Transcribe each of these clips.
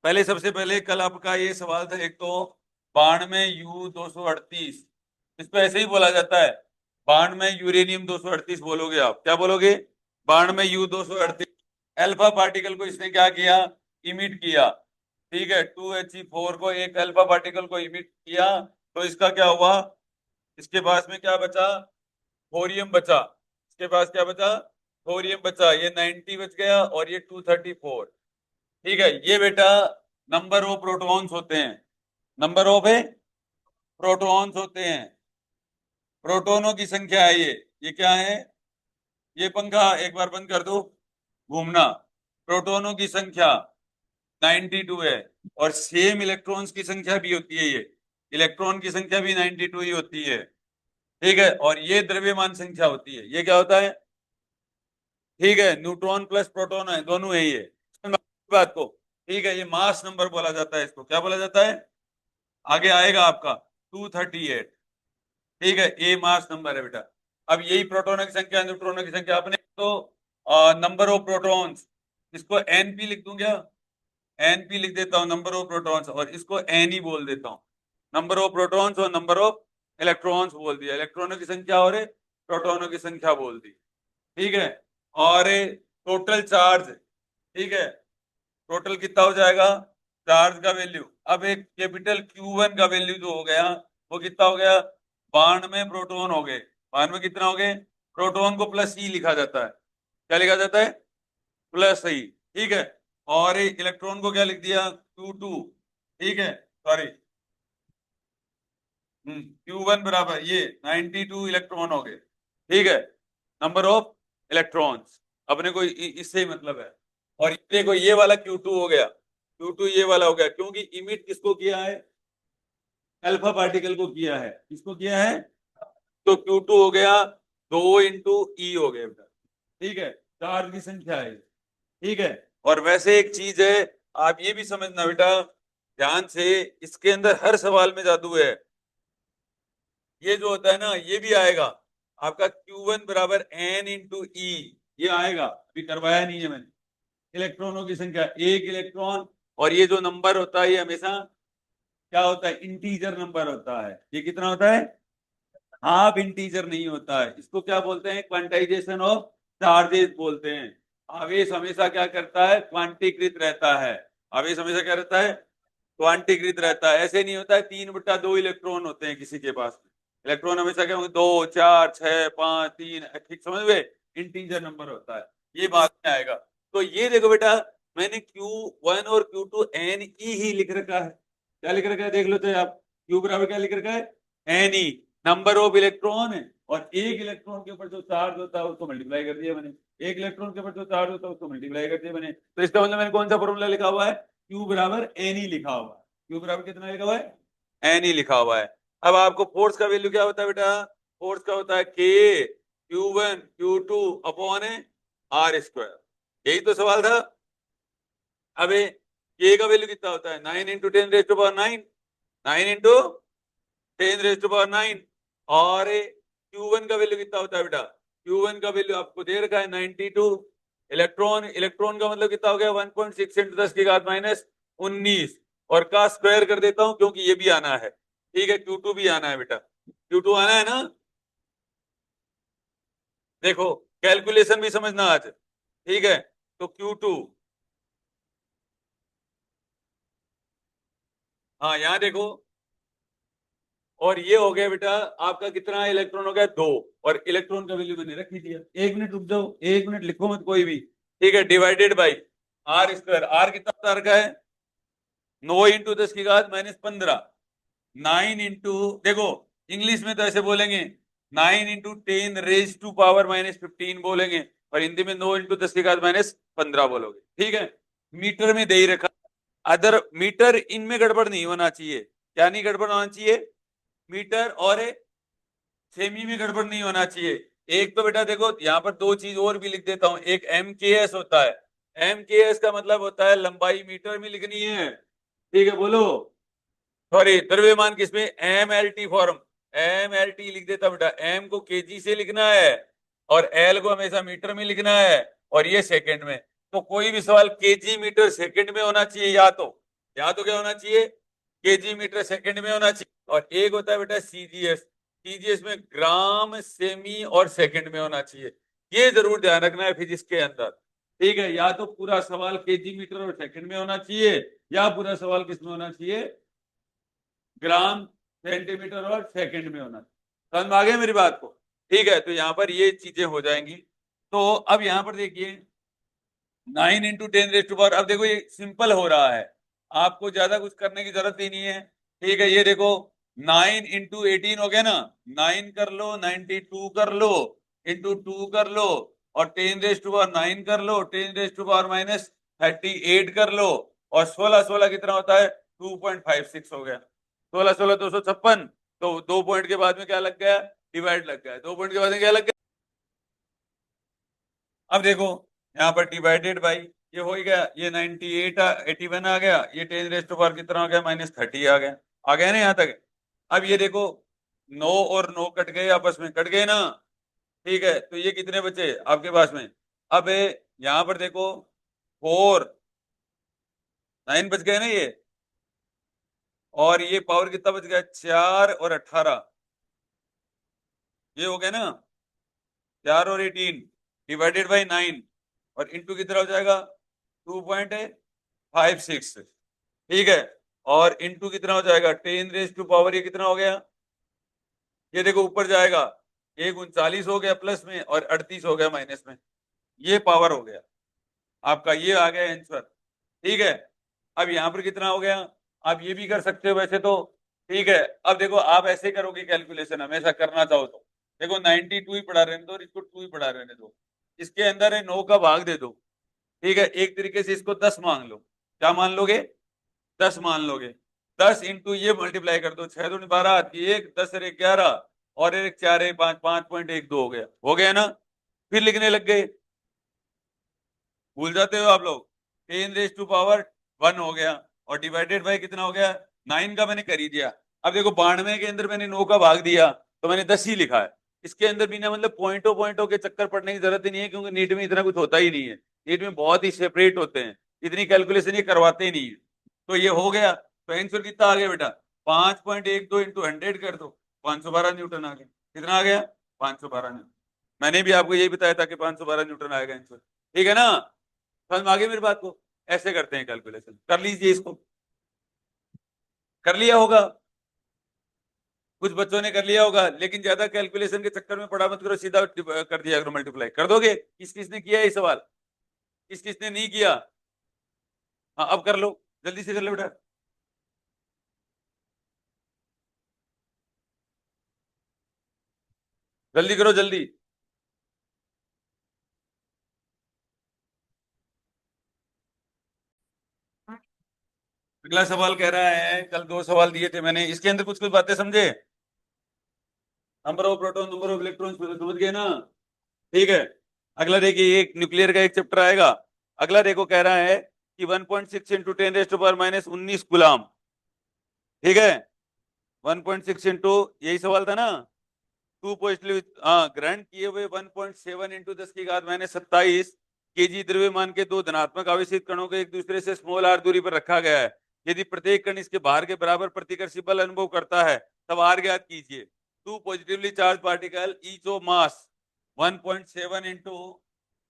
पहले सबसे पहले कल आपका ये सवाल था एक तो बाण में U238, इसको ऐसे ही बोला जाता है, बाण में यूरेनियम 238 बोलोगे आप, क्या बोलोगे? बाण में U238 अल्फा पार्टिकल को इसने क्या किया? इमिट किया। ठीक है, 2He4 को एक अल्फा पार्टिकल को इमिट किया, तो इसका क्या हुआ? इसके पास में क्या बचा? थोरियम बचा। इसके पास क्या बचा? थोरियम बचा। ये 90 बच गया और ये 234। ठीक है, ये बेटा नंबर ऑफ प्रोटॉन्स होते हैं, नंबर ऑफ है प्रोटॉन्स होते हैं, प्रोटॉनों की संख्या है ये क्या है? ये पंखा एक बार बंद कर दो घूमना। प्रोटॉनों की संख्या 92 है, और सेम इलेक्ट्रॉन्स की संख्या भी होती है, ये इलेक्ट्रॉन की संख्या भी 92 ही होती है। ठीक है, और ये द्रव्यमान संख्या होती है, ये क्या होता है? ठीक है, न्यूट्रॉन प्लस प्रोटॉन है, दोनों है ये, बात को। ठीक है, ये मास नंबर बोला जाता है, इसको क्या बोला जाता है? आगे आएगा आपका 238। ठीक है, ए मास नंबर है बेटा। अब यही प्रोटॉनों की संख्या, न्यूट्रॉनों की संख्या, अपने तो नंबर ऑफ प्रोटॉन्स, इसको एनपी लिख दूं क्या? एनपी लिख देता हूं, नंबर ऑफ प्रोटॉन्स, और इसको एन ही बोल देता हूं, नंबर ऑफ प्रोटॉन्स, और नंबर ऑफ इलेक्ट्रॉन्स बोल दिया, इलेक्ट्रॉनों की संख्या और प्रोटॉनों की संख्या बोल दी। ठीक है, और टोटल चार्ज, ठीक है, टोटल कितना हो जाएगा चार्ज का वैल्यू? अब एक कैपिटल Q1 का वैल्यू जो हो गया वो कितना हो गया? 92 प्रोटॉन हो गए। 92 कितना हो गए? प्रोटॉन को प्लस ई लिखा जाता है, क्या लिखा जाता है? प्लस ई। ठीक है, और इलेक्ट्रॉन को क्या लिख दिया? Q2। ठीक है, सॉरी, Q1 बराबर ये 92 इलेक्ट्रॉन हो गए। ठीक है, नंबर ऑफ इलेक्ट्रॉन्स, अपने को इससे ही मतलब है। और ये देखो ये वाला Q2 हो गया, Q2 ये वाला हो गया, क्योंकि इमिट किसको किया है? अल्फा पार्टिकल को किया है। किसको किया है? तो Q2 हो गया 2 इंटू ई हो गया बेटा। ठीक है, चार्ज की संख्या है। ठीक है, और वैसे एक चीज है, आप ये भी समझना बेटा ध्यान से, इसके अंदर हर सवाल में जादू है। ये जो होता है ना, ये भी आएगा आपका Q1 बराबर N इंटू ई, ये आएगा, अभी करवाया नहीं है मैंने। इलेक्ट्रॉनों की संख्या, एक इलेक्ट्रॉन, और ये जो नंबर होता है ये हमेशा क्या होता है? इंटीजर नंबर होता है। ये कितना होता है? हाफ इंटीजर नहीं होता है। इसको क्या बोलते हैं? क्वांटाइजेशन ऑफ चार्जेस बोलते हैं। आवेश हमेशा क्या करता है? क्वांटीकृत रहता है। आवेश हमेशा क्या रहता है? क्वांटीकृत रहता है। ऐसे नहीं होता है 3/2 इलेक्ट्रॉन होते हैं किसी के पास। इलेक्ट्रॉन हमेशा क्या होंगे? 2 4 6 5 3, ठीक समझ गए? इंटीजर नंबर होता है, ये बाद में आएगा। तो ये देखो बेटा, मैंने Q1 और Q2 एन ई ही लिख रखा है। क्या लिख रखा है देख लो तो आप, Q बराबर क्या लिख रखा है? N E, number of electron है, और एक इलेक्ट्रॉन के ऊपर जो चार्ज होता है उसको मल्टीप्लाई कर दिया मैंने। एक इलेक्ट्रॉन के ऊपर जो चार्ज होता है उसको मल्टीप्लाई कर दिया मैंने। तो इसका मतलब मैंने कौन सा फॉर्मूला लिखा हुआ है? Q बराबर एन ई लिखा हुआ है। Q बराबर कितना लिखा हुआ है? एन ई लिखा हुआ है। अब आपको फोर्स का वैल्यू क्या होता है बेटा? फोर्स का होता है K Q1 Q2 upon R square. यही तो सवाल था। अब K का वैल्यू कितना होता है? 9 इंटू 10⁻⁹ 9 इंटू 10⁻⁹। और Q1 का वैल्यू कितना होता है बेटा? Q1 का वैल्यू आपको दे रखा है 92 इलेक्ट्रॉन। इलेक्ट्रॉन का मतलब कितना हो गया? 1.6 इंटू 10⁻⁻19, और का स्क्वायर कर देता हूं क्योंकि ये भी आना है। ठीक है, Q2 भी आना है बेटा, Q2 आना है ना। देखो कैलकुलेशन भी समझना आज। ठीक है, तो Q2, हाँ यहाँ देखो, और ये हो गया बेटा आपका कितना इलेक्ट्रॉन हो गया? 2, और इलेक्ट्रॉन का वैल्यू मैंने रख ही दिया। 1 मिनट रुक जाओ, 1 मिनट लिखो मत कोई भी। ठीक है, divided by R square. R कितना होता रखा है? 9 इंटू 10⁻⁻15। 9 इंटू, देखो इंग्लिश में तो ऐसे बोलेंगे 9 इंटू 10⁻⁻15 बोलेंगे, और हिंदी में 9 इंटू 10⁻⁻15 बोलोगे। ठीक है, मीटर में दे ही रखा। अदर मीटर इनमें गड़बड़ नहीं होना चाहिए। क्या नहीं गड़बड़ होना चाहिए? मीटर और सेमी में गड़बड़ नहीं होना चाहिए। एक तो बेटा देखो यहाँ पर दो चीज और भी लिख देता हूं, एक MKS होता है। MKS का मतलब होता है लंबाई मीटर में लिखनी है। ठीक है, बोलो। सॉरी, द्रव्यमान किसमें? MLT फॉर्म, MLT लिख देता बेटा। M को kg से लिखना है, और L को हमेशा मीटर में लिखना है, और ये सेकंड में। तो कोई भी सवाल kg मीटर सेकंड में होना चाहिए या तो, या तो क्या होना चाहिए, केजी मीटर सेकंड में होना चाहिए, और एक होता है बेटा सीजीएस, सीजीएस में ग्राम सेमी और सेकंड में होना चाहिए। ये जरूर ध्यान रखना है फिजिक्स के अंदर, ठीक है। या तो पूरा सवाल केजी मीटर और सेकंड में होना चाहिए, या पूरा सवाल किस में होना चाहिए, ग्राम सेंटीमीटर और सेकंड में होना चाहिए। समझ में आ गया मेरी बात को, ठीक है। तो यहाँ पर ये चीजें हो जाएंगी। तो अब यहाँ पर देखिए 9 × 10⁻⁴, अब देखो ये सिंपल हो रहा है, आपको ज्यादा कुछ करने की जरूरत ही नहीं है, ठीक है। ये देखो 9 × 18 हो गया ना, 9 कर लो, 92 कर लो, × 2 कर लो, और 10⁻⁹ कर लो, 10⁻−38 कर लो, और 16 16 कितना होता है, 2.56 हो गया। 16 16 256, तो 2 पॉइंट के बाद में क्या लग गया, डिवाइड लग गया, 2 पॉइंट के बाद में क्या लग गया। अब देखो यहाँ पर डिवाइडेड बाई, ये हो ही गया, ये 98 81 आ गया, ये 10⁻⁴ कितना आ गया, -30 आ गया ना यहाँ तक। अब ये देखो 9 और 9 कट गए, आपस में कट गए ना, ठीक है। तो ये कितने बचे आपके पास में, अब यहाँ पर देखो 4 9 बच गए ना ये, और ये पावर कितना बच गया, 4 और 18, ये हो गया ना, 4 और 18 डिवाइडेड बाई 9, और इंटू कितना हो जाएगा, 2.56, ठीक है। और इंटू कितना हो जाएगा, 10⁻⁴ ये कितना हो गया, ये देखो ऊपर जाएगा, 1 39 हो गया प्लस में, और 38 हो गया माइनस में, ये पावर हो गया आपका, ये आ गया आंसर, ठीक है। अब यहाँ पर कितना हो गया, आप ये भी कर सकते हो वैसे तो, ठीक है। अब देखो आप ऐसे करोगे कैलकुलेशन, हमेशा करना चाहो तो, देखो 92 ही पढ़ा रहने दो, और इसको 2 ही पढ़ा रहने दो, इसके अंदर है 9 का भाग दे दो, ठीक है। एक तरीके से इसको 10 मान लो, क्या मान लोगे, 10 मान लोगे, 10 इंटू ये मल्टीप्लाई कर दो, 6 दूनी 12, 1 10 और 1 11, और 1 4 1 5 5.12 हो गया ना। फिर लिखने लग गए, भूल जाते हो आप लोग, 10⁻⁴ हो गया, और डिवाइडेड बाई कितना हो गया, 9 का मैंने कर ही दिया। अब देखो 92 के अंदर मैंने 9 का भाग दिया, तो मैंने 10 ही लिखा है। इसके अंदर बिना मतलब पॉइंटों पॉइंटों के चक्कर पड़ने की जरूरत ही नहीं है, क्योंकि नीट में इतना कुछ होता ही नहीं है, नीट में बहुत ही सेपरेट होते हैं, इतनी कैलकुलेशन ये करवाते ही नहीं है। तो ये हो गया, तो आंसर कितना आ गया बेटा, 5.12 × 100 कर दो, 512 न्यूटन आ गया। कितना आ गया, 512 न्यूटन। मैंने भी आपको यही बताया था कि 512 न्यूटन आएगा आंसर, ठीक है ना। समझ में आ गई मेरी बात को, ऐसे करते हैं कैलकुलेशन, कर लीजिए इसको, कर लिया होगा, कुछ बच्चों ने कर लिया होगा, लेकिन ज्यादा कैलकुलेशन के चक्कर में पड़ा मत करो, सीधा कर दिया करो, मल्टीप्लाई कर दोगे। किस किसने किया ये सवाल, किस किसने नहीं किया, हाँ अब कर लो, जल्दी से कर लो बेटा, जल्दी करो जल्दी। अगला सवाल कह रहा है, कल 2 सवाल दिए थे मैंने, इसके अंदर कुछ कुछ बातें समझे, number of proton, number of electrons समझ गए ना, ठीक है। अगला देखिए, एक न्यूक्लियर का एक चैप्टर आएगा, अगला देखो कह रहा है कि 1.6 इंटू 10⁻⁻19 गुलाम, ठीक है। 1.6 इंटू, यही सवाल था ना, टू पॉजिटिव, हाँ ग्रहण किए हुए 1.7 इंटू 10⁻27 केजी द्रव्यमान के 2 धनात्मक आवेशित कणों को एक दूसरे से स्मॉल r दूरी पर रखा गया है। यदि प्रत्येक कण इसके भार के बराबर प्रतिकर्षी बल अनुभव करता है, तब r ज्ञात कीजिए। 2 positively charge particle each of mass 1.7 into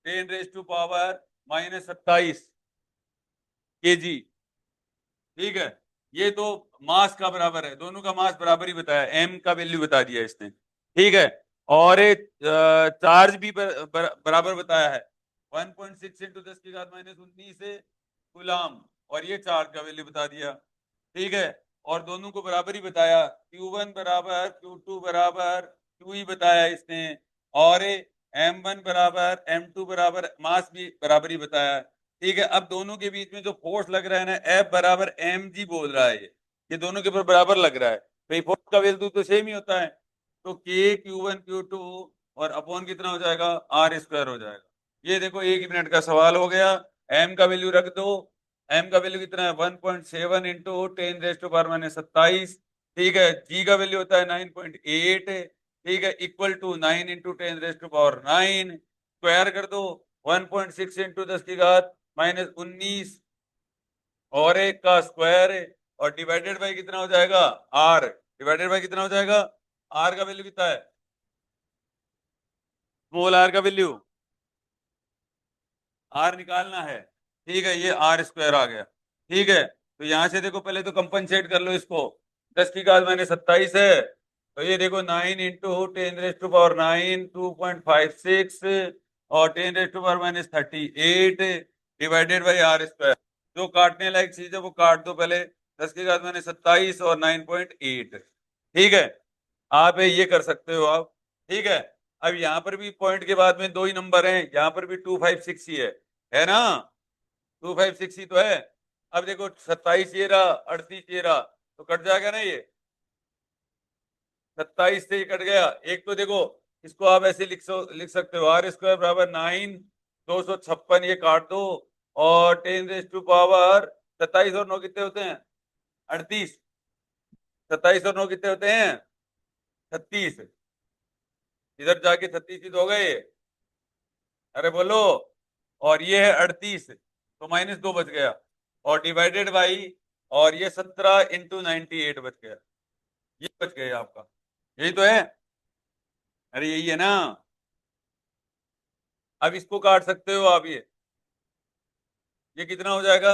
10⁻⁻27 KG, ठीक है। ये तो मास का बराबर है, दोनों का मास बराबर ही बताया, एम का वैल्यू बता दिया इसने, ठीक है। और चार्ज भी बराबर बताया है, 1.6 इंटू 10⁻⁻19 से गुलाम, और ये चार्ज का वैल्यू बता दिया, ठीक है। और दोनों को बराबर ही बताया, Q1 बराबर Q2 बराबर Q ही बताया इसने, और M1 बराबर M2 बराबर मास भी बराबर ही बताया, ठीक है। अब दोनों के बीच में जो फोर्स लग रहा है ना, F बराबर mg बोल रहा है, ये दोनों के ऊपर बराबर लग रहा है, तो फोर्स का वैल्यू तो सेम ही होता है, तो K Q1 Q2 और अपॉन कितना हो जाएगा, R² हो जाएगा। ये देखो 1 मिनट का सवाल हो गया, M का वैल्यू रख दो, M का वैल्यू कितना है, 1.7 इंटू 10⁻⁻27, ठीक है। G का वैल्यू होता है 9.8, ठीक है, इक्वल टू 9 इंटू 10⁻9, स्क्वायर कर दो, 1.6 इंटू 10⁻⁻19, और एक का स्क्वायर और डिवाइडेड बाय कितना हो जाएगा आर, डिवाइडेड बाय कितना हो जाएगा आर का वैल्यू कितना है, स्मॉल आर का वैल्यू आर निकालना है। ठीक है, ये आर स्क्वायर आ गया। ठीक है, तो यहां से देखो पहले तो कंपनसेट कर लो इसको। 10 की घात मैंने 27 है, तो ये देखो 9 इंटू 10⁻⁹ 2.56 और 10⁻⁻38 डिवाइडेड बाई आर स्क्वायर। जो काटने लायक चीज है वो काट दो पहले। 10 की घात मैंने 27 और 9.8। ठीक है, आप ये कर सकते हो आप। ठीक है, अब यहाँ पर भी पॉइंट के बाद में दो ही नंबर हैं, यहाँ पर भी 256 ही है ना, 256 ही तो है। अब देखो 27 ये रहा, 38 ये रहा, तो कट जाएगा ना ये, 27 से ही कट गया। एक तो देखो इसको आप ऐसे लिख सकते हो आर स्क्वायर बराबर 9, 256 ये काट दो, और 10⁻⁻, 27 और 9 कितने होते हैं 38, 27 और 9 कितने होते हैं 36, इधर जाके 36 ही तो हो गए, अरे बोलो। और ये है 38, तो -2 बच गया, और डिवाइडेड बाई, और ये 17 × 98 बच गया, ये बच गया आपका, यही तो है, अरे यही है ना। अब इसको काट सकते हो आप, ये कितना हो जाएगा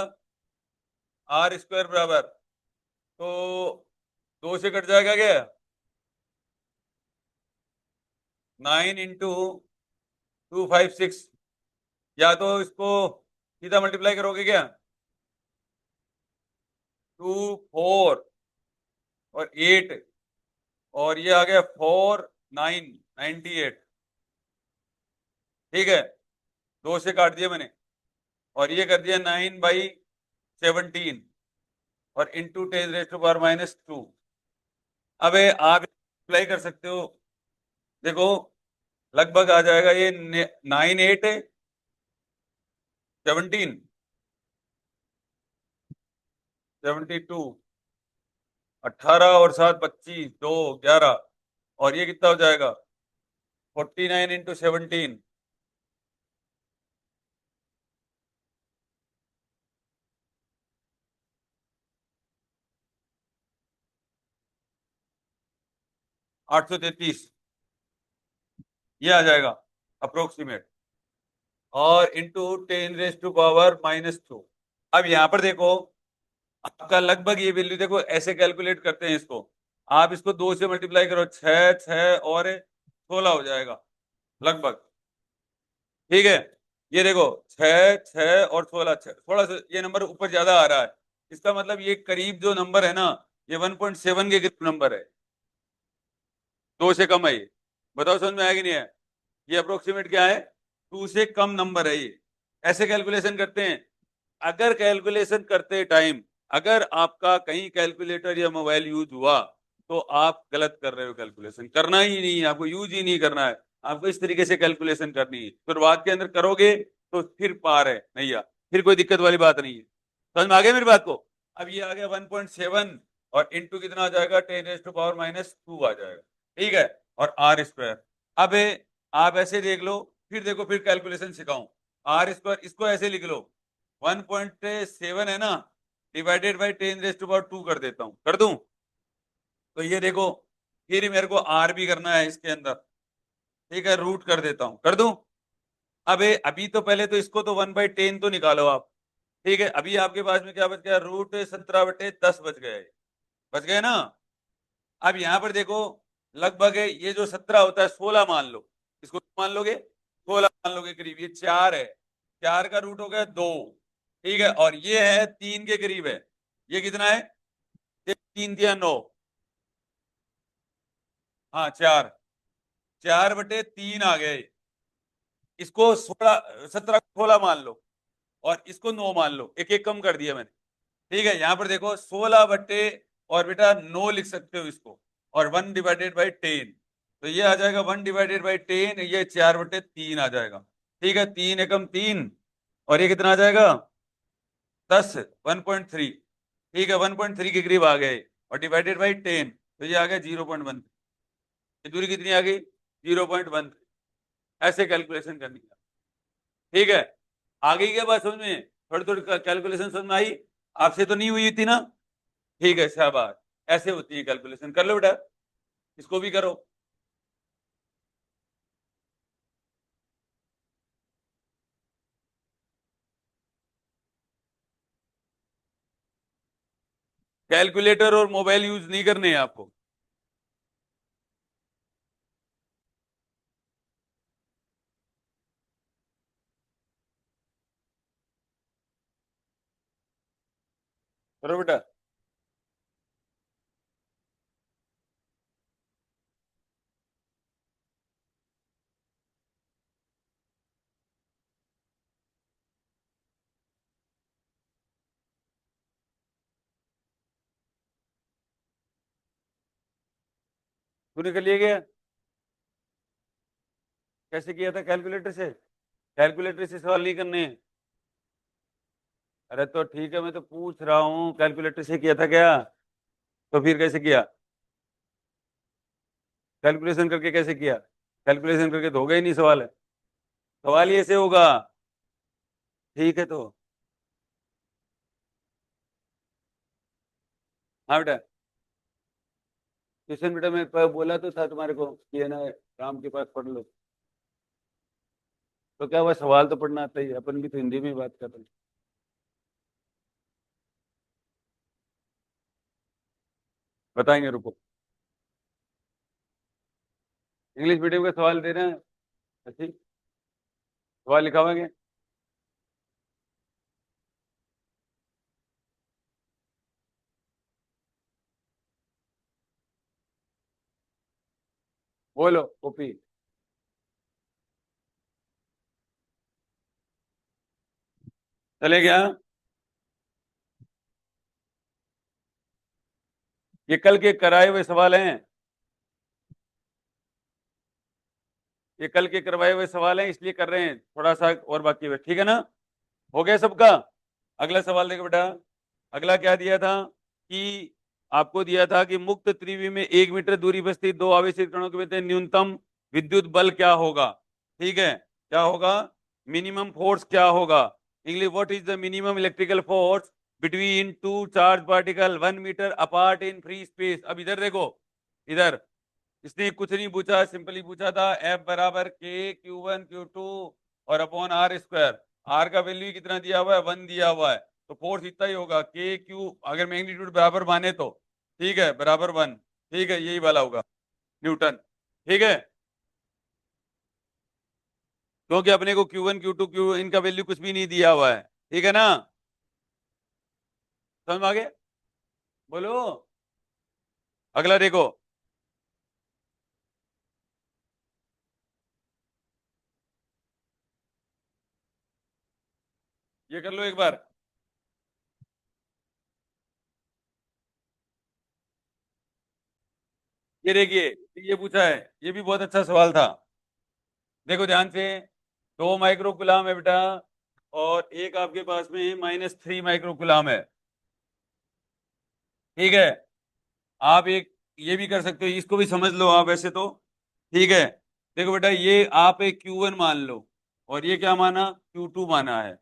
आर स्क्वायर बराबर, तो 2 से कट जाएगा क्या, 9 × 256, या तो इसको सीधा मल्टीप्लाई करोगे क्या, 2 4 और 8, और ये आ गया 4 9 98। ठीक है, 2 से काट दिया मैंने, और ये कर दिया 9/17 और इंटू 10⁻⁻²। अब आप अप्लाई कर सकते हो, देखो लगभग आ जाएगा ये 9 8 17 72, 18 और 7 25, 2 11, और ये कितना हो जाएगा 49 × 17, 833, ये आ जाएगा अप्रोक्सीमेट, और इंटू 10⁻⁻²। अब यहां पर देखो आपका लगभग ये वैल्यू, देखो ऐसे कैलकुलेट करते हैं इसको, आप इसको 2 से मल्टीप्लाई करो, 6 6 और 16 हो जाएगा लगभग। ठीक है, ये देखो 6 6 और 16, थोड़ा सा ये नंबर ऊपर ज्यादा आ रहा है, इसका मतलब ये करीब जो नंबर है ना, ये 1.7 के करीब नंबर है, 2 से कम है ये। बताओ समझ में आया कि नहीं है, ये अप्रोक्सीमेट क्या है, 2 से कम नंबर है ये। ऐसे कैलकुलेशन करते हैं। अगर कैलकुलेशन करते टाइम अगर आपका कहीं कैलकुलेटर या मोबाइल यूज हुआ, तो आप गलत कर रहे हो, कैलकुलेशन करना ही नहीं है आपको, यूज ही नहीं करना है आपको, इस तरीके से कैलकुलेशन करनी है, शुरुआत के अंदर करोगे तो फिर पार है नैया, फिर कोई दिक्कत वाली बात नहीं है। समझ में आ गया मेरी बात को। अब ये आ गया 1.7, और इंटू कितना आ जाएगा 10⁻⁻² आ जाएगा। ठीक है, और आर स्क्वायर। अब आप ऐसे देख लो, फिर देखो फिर कैलकुलेशन सिखाऊं। आर स्क्वायर इसको ऐसे लिख लो, 1.7 है ना, डिवाइडेड बाई 10⁻² कर देता हूं, कर दूं, तो ये देखो फिर मेरे को आर भी करना है इसके अंदर। ठीक है, रूट कर देता हूं, कर दूं। अब अभी तो पहले तो इसको तो 1/10 तो निकालो आप। ठीक है, अभी आपके पास में क्या बच गया, √17/10 बच गए, बच गए ना। अब यहां पर देखो लगभग ये जो 17 होता है 16 मान लो, इसको मान लोगे 16 मान लोगे करीब, ये 4 है, 4 का रूट हो गया 2। ठीक है, और ये है 3 के करीब है, ये कितना है, 3 दिया 9, हाँ 4, 4/3 आ गए। इसको 16 17 16 मान लो, और इसको 9 मान लो, एक एक कम कर दिया मैंने। ठीक है, यहां पर देखो 16 बट्टे, और बेटा 9 लिख सकते हो इसको, और 1/10, तो ये आ जाएगा 1/10, ये 4/3 आ जाएगा। ठीक है, 3 एकम 3, और ये कितना आ जाएगा 10, 1.3। ठीक है, 1.3 के करीब आ गए, और डिवाइडेड बाई 10, तो ये आ गया 0.1, ये दूरी कितनी आ गई 0.1। ऐसे कैलकुलेशन करनी है। ठीक है, आ गई क्या बात समझ में, थोड़ी थोड़ी कैलकुलेशन समझ में आई। आपसे तो नहीं हुई थी ना? ठीक है, शाबाश। ऐसे होती है कैलकुलेशन। कर लो बेटा, इसको भी करो। कैलकुलेटर और मोबाइल यूज नहीं करने हैं आपको। करो बेटा। तूने कर लिया गया? कैसे किया था कैलकुलेटर से? कैलकुलेटर से सवाल नहीं करने हैं। अरे तो ठीक है, मैं तो पूछ रहा हूँ कैलकुलेटर से किया था क्या? तो फिर कैसे किया? कैलकुलेशन करके कैसे किया? कैलकुलेशन करके तो होगा ही नहीं सवाल है। सवाल ही ऐसे होगा। ठीक है तो। हाँ बेटा। क्वेश्चन बेटा मैं बोला तो था तुम्हारे को कि है ना, राम के पास पढ़ लो। तो क्या हुआ, सवाल तो पढ़ना आता ही है, अपन भी तो हिंदी में ही बात कर रहे हैं। बताएंगे, रुको। इंग्लिश मीडियम का सवाल दे रहे हैं। अच्छी। सवाल लिखा हुआ है क्या? बोलो कॉपी। चले गया? ये कल के कराए हुए सवाल हैं। ये कल के करवाए हुए सवाल हैं, इसलिए कर रहे हैं, थोड़ा सा और बाकी है, ठीक है ना? हो गया सबका? अगला सवाल देखो बेटा। अगला क्या दिया था कि आपको दिया था कि मुक्त त्रिवी में 1 मीटर दूरी पर स्थित दो आवेशित कणों के बीच न्यूनतम विद्युत बल क्या होगा? ठीक है, क्या होगा? मिनिमम फोर्स क्या होगा? English, what is the minimum electrical force between two charge particle 1 metre apart in free space? अब इधर देखो, इधर इसने कुछ नहीं पूछा, सिंपली पूछा था F बराबर के Q1 Q2 और अपॉन आर स्क्वायर। आर का वैल्यू कितना दिया हुआ है? 1 दिया हुआ है, तो फोर्स इतना ही होगा के क्यू, अगर मैग्नीट्यूड बराबर माने तो। ठीक है, बराबर 1। ठीक है, यही वाला होगा, न्यूटन। ठीक है, क्योंकि अपने को Q1 Q2 Q इनका वैल्यू कुछ भी नहीं दिया हुआ है। ठीक है ना? समझ में आ गया? बोलो। अगला देखो। ये कर लो एक बार। ये देखिए, ये पूछा है, ये भी बहुत अच्छा सवाल था। देखो ध्यान से। 2 माइक्रो कुलाम है बेटा, और एक आपके पास में -3 माइक्रो कुलाम है। ठीक है। आप एक ये भी कर सकते हो, इसको भी समझ लो आप वैसे तो। ठीक है। देखो बेटा, ये आप एक Q1 मान लो, और ये क्या माना? Q2 माना है।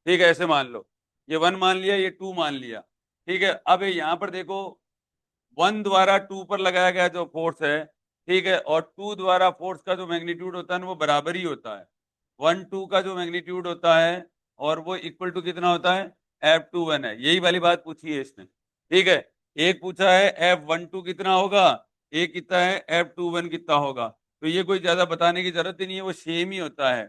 ठीक है, ऐसे मान लो। ये 1 मान लिया, ये 2 मान लिया। ठीक है, अब यहाँ पर देखो, 1 द्वारा 2 पर लगाया गया जो फोर्स है, ठीक है, और 2 द्वारा फोर्स का जो मैग्नीट्यूड होता है ना, वो बराबर ही होता है। 1 2 का जो मैग्नीट्यूड होता है, और वो इक्वल टू कितना होता है? F21 है। यही वाली बात पूछी है इसने। ठीक है। एक पूछा है F12 कितना होगा, एक कितना है F21 कितना होगा। तो ये कोई ज्यादा बताने की जरूरत ही नहीं है, वो सेम ही होता है।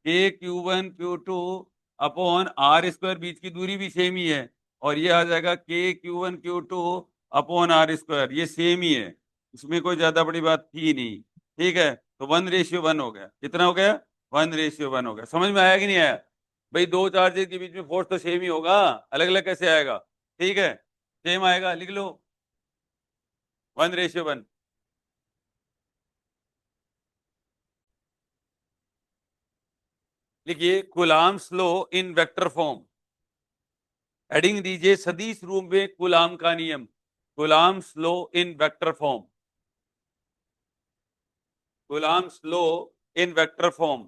के Q1 Q2 upon R square, बीच की दूरी भी सेम ही है। और ये आ जाएगा के Q1 Q2 upon R square, ये सेम ही है। इसमें कोई ज्यादा बड़ी बात थी नहीं। ठीक है, तो 1:1 हो गया। कितना हो गया? 1:1 हो गया। समझ में आया कि नहीं आया? भाई दो चार्जेस के बीच में फोर्स तो सेम ही होगा, अलग अलग कैसे आएगा? ठीक है, सेम आएगा, लिख लो। 1:1। लिखिए coulombs law in vector form. Heading दीजिए सदिश रूप में कूलाम का नियम। Coulombs law in vector form. Coulombs law in vector form.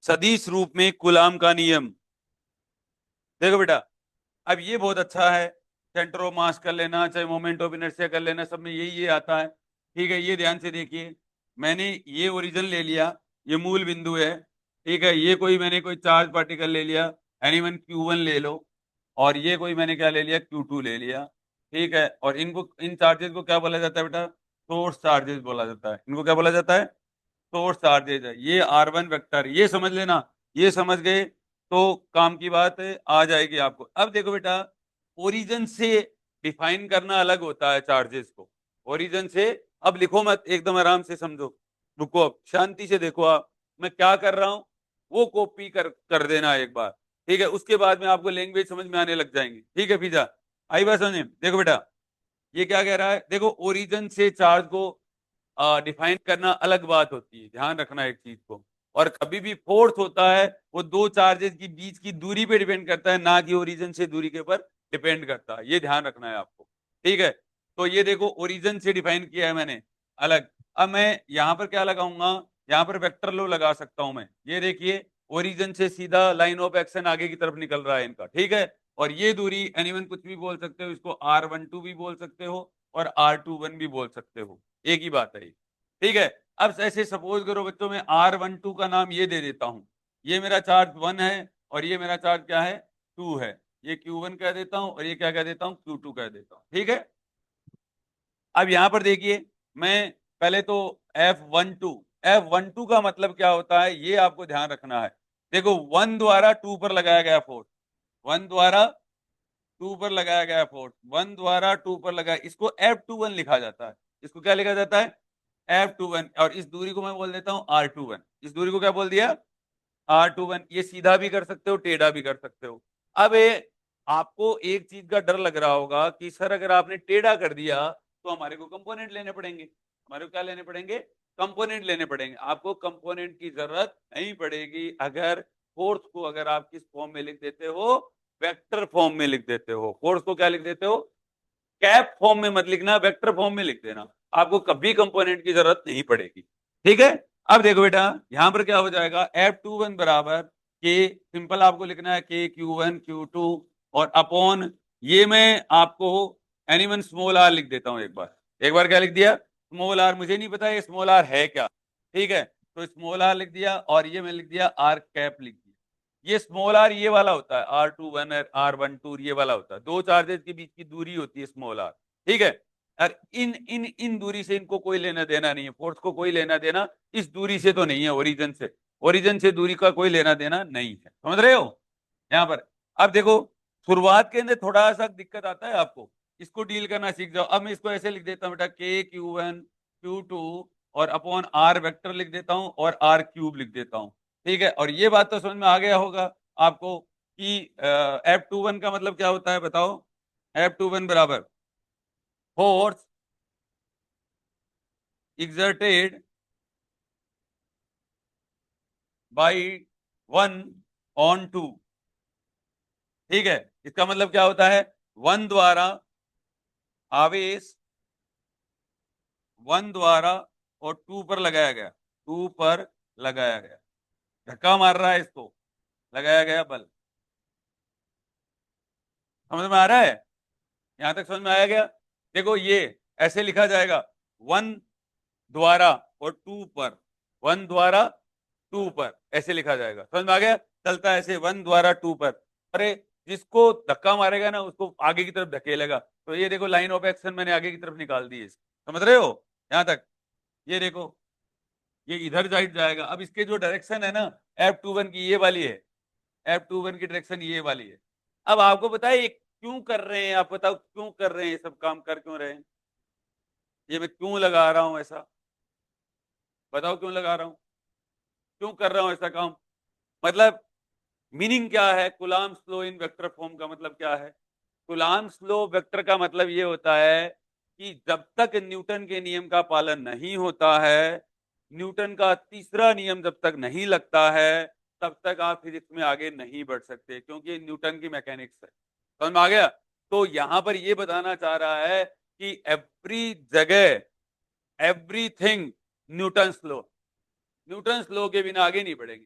सदिश रूप में कूलाम का नियम। देखो बेटा, अब ये बहुत अच्छा है, सेंटर ऑफ मास कर लेना, चाहे मोमेंट ऑफ इनर्शिया कर लेना, सब में ये आता है। ठीक है, ये ध्यान से देखिए, मैंने ये ओरिजिन ले लिया, ये मूल बिंदु है। ठीक है, ये कोई मैंने कोई चार्ज पार्टिकल ले लिया, एनीवन Q1 ले लो, और ये कोई मैंने क्या ले लिया, Q2 ले लिया। ठीक है, और इनको, इन चार्जेस को क्या बोला जाता है बेटा, सोर्स चार्जेस बोला जाता है। इनको क्या बोला जाता है, सोर्स चार्जेस है। ये R1 वेक्टर, ये समझ लेना, ये समझ गए तो काम की बात आ जाएगी आपको। अब देखो बेटा, ओरिजिन से डिफाइन करना अलग होता है चार्जेस को, ओरिजिन से। अब लिखो मत, एकदम आराम से समझो, रुको, अब शांति से देखो, आप मैं क्या कर रहा हूं वो कॉपी कर देना एक बार। ठीक है, उसके बाद में आपको लैंग्वेज समझ में आने लग जाएंगी। ठीक है फिजा, आई बात समझ में? देखो बेटा, ये क्या कह रहा है, देखो ओरिजिन से चार्ज को डिफाइन करना अलग बात होती है, ध्यान रखना एक चीज को। और कभी भी फोर्स होता है वो दो चार्जेस की बीच की दूरी पे डिपेंड करता है, ना कि ओरिजिन से दूरी के ऊपर डिपेंड करता है, ये ध्यान रखना है आपको। ठीक है, तो ये देखो ओरिजिन से डिफाइन किया है मैंने अलग। अब मैं यहाँ पर क्या लगाऊंगा, यहाँ पर वेक्टर लो लगा सकता हूं मैं। ये देखिए, ओरिजिन से सीधा लाइन ऑफ एक्शन आगे की तरफ निकल रहा है इनका। ठीक है, और ये दूरी एनीवन कुछ भी बोल सकते हो, इसको R12 भी बोल सकते हो और R21 भी बोल सकते हो, एक ही बात है ये। ठीक है, अब ऐसे सपोज करो बच्चों, मैं R12 का नाम ये दे देता हूं, ये मेरा चार्ज 1 है और ये मेरा चार्ज क्या है, 2 है। ये Q1 कह देता हूं और ये क्या कह देता हूं, Q2 कह देता हूं। ठीक है, अब यहां पर देखिए, मैं पहले तो F12 का मतलब क्या होता है ये आपको ध्यान रखना है। देखो, 1 द्वारा 2 पर लगाया गया फोर्स, 1 द्वारा 2 पर लगाया गया फोर्स, 1 द्वारा 2 पर लगाया, इसको F21 लिखा जाता है। इसको क्या लिखा जाता है, F21। और इस दूरी को मैं बोल देता हूं R21। इस दूरी को क्या बोल दिया, R21। ये सीधा भी कर सकते हो, टेढ़ा भी कर सकते हो। अब आपको एक चीज का डर लग रहा होगा कि सर अगर आपने टेढ़ा कर दिया तो हमारे को कंपोनेंट लेने पड़ेंगे। हमारे को क्या लेने पड़ेंगे, कंपोनेंट लेने पड़ेंगे। आपको कंपोनेंट की जरूरत नहीं पड़ेगी अगर फोर्स को, अगर आप किस फॉर्म में लिख देते हो, वेक्टर फॉर्म में लिख देते हो। फोर्स को क्या लिख देते हो, कैप फॉर्म में मत लिखना, वेक्टर फॉर्म में लिख देना, आपको कभी कंपोनेंट की जरूरत नहीं पड़ेगी। ठीक है, अब देखो बेटा, यहां पर क्या हो जाएगा, F21 बराबर के, सिंपल आपको लिखना है के Q1 Q2 और अपॉन, ये मैं आपको एनीवन स्मॉल आर लिख देता हूं एक बार क्या लिख दिया, स्मॉल आर। मुझे नहीं पता ये स्मॉल आर है क्या। ठीक है, तो स्मॉल आर लिख दिया और ये मैं लिख दिया आर कैप लिख दिया। ये स्मॉल आर ये वाला होता है, R21 R12 ये वाला होता है, दो चार्जेस के बीच की दूरी होती है स्मॉल आर। ठीक है, और इन इन इन दूरी से इनको कोई लेना देना नहीं है, फोर्स को कोई लेना देना इस दूरी से तो नहीं है, ओरिजिन से दूरी का कोई लेना देना नहीं है, समझ रहे हो यहाँ पर। अब देखो, शुरुआत के अंदर थोड़ा सा दिक्कत आता है आपको, इसको डील करना सीख जाओ। अब मैं इसको ऐसे लिख देता हूँ बेटा, के Q1 Q2 और अपॉन आर वेक्टर लिख देता हूँ और आर क्यूब लिख देता हूँ। ठीक है, और ये बात तो समझ में आ गया होगा आपको कि F21 का मतलब क्या होता है, बताओ। F21 बराबर फोर्स exerted by 1 on 2। ठीक है, इसका मतलब क्या होता है, 1 द्वारा आवेश, 1 द्वारा और 2 पर लगाया गया, 2 पर लगाया गया, धक्का मार रहा है इसको, लगाया गया बल। समझ में आ रहा है, यहां तक समझ में आया गया। देखो, ये ऐसे लिखा जाएगा, 1 द्वारा और 2 पर, 1 द्वारा 2 पर, ऐसे लिखा जाएगा। समझ में आ गया, चलता है ऐसे 1 द्वारा 2 पर। अरे, जिसको धक्का मारेगा ना उसको आगे की तरफ धकेलेगा, तो ये देखो लाइन ऑफ एक्शन मैंने आगे की तरफ निकाल दी है, समझ रहे हो यहां तक। ये देखो, ये इधर साइड जाएगा। अब इसके जो डायरेक्शन है ना, F21 की ये वाली है, F21 की डायरेक्शन ये वाली है। अब आपको बताए ये क्यों कर रहे हैं, आप बताओ क्यों कर रहे हैं, ये सब काम कर क्यों रहे हैं, ये मैं क्यों लगा रहा हूं ऐसा, बताओ क्यों लगा रहा हूं, क्यों कर रहा हूं ऐसा काम। मतलब मीनिंग क्या है, Coulomb's law in vector form का मतलब क्या है। कूलम्ब्स लॉ वेक्टर का मतलब ये होता है कि जब तक न्यूटन के नियम का पालन नहीं होता है, न्यूटन का तीसरा नियम जब तक नहीं लगता है, तब तक आप फिजिक्स में आगे नहीं बढ़ सकते, क्योंकि न्यूटन की मैकेनिक्स है। समझ में आ गया। तो यहां पर ये बताना चाह रहा है कि एवरी जगह, everything Newton law, Newton law के बिना आगे नहीं बढ़ेंगे।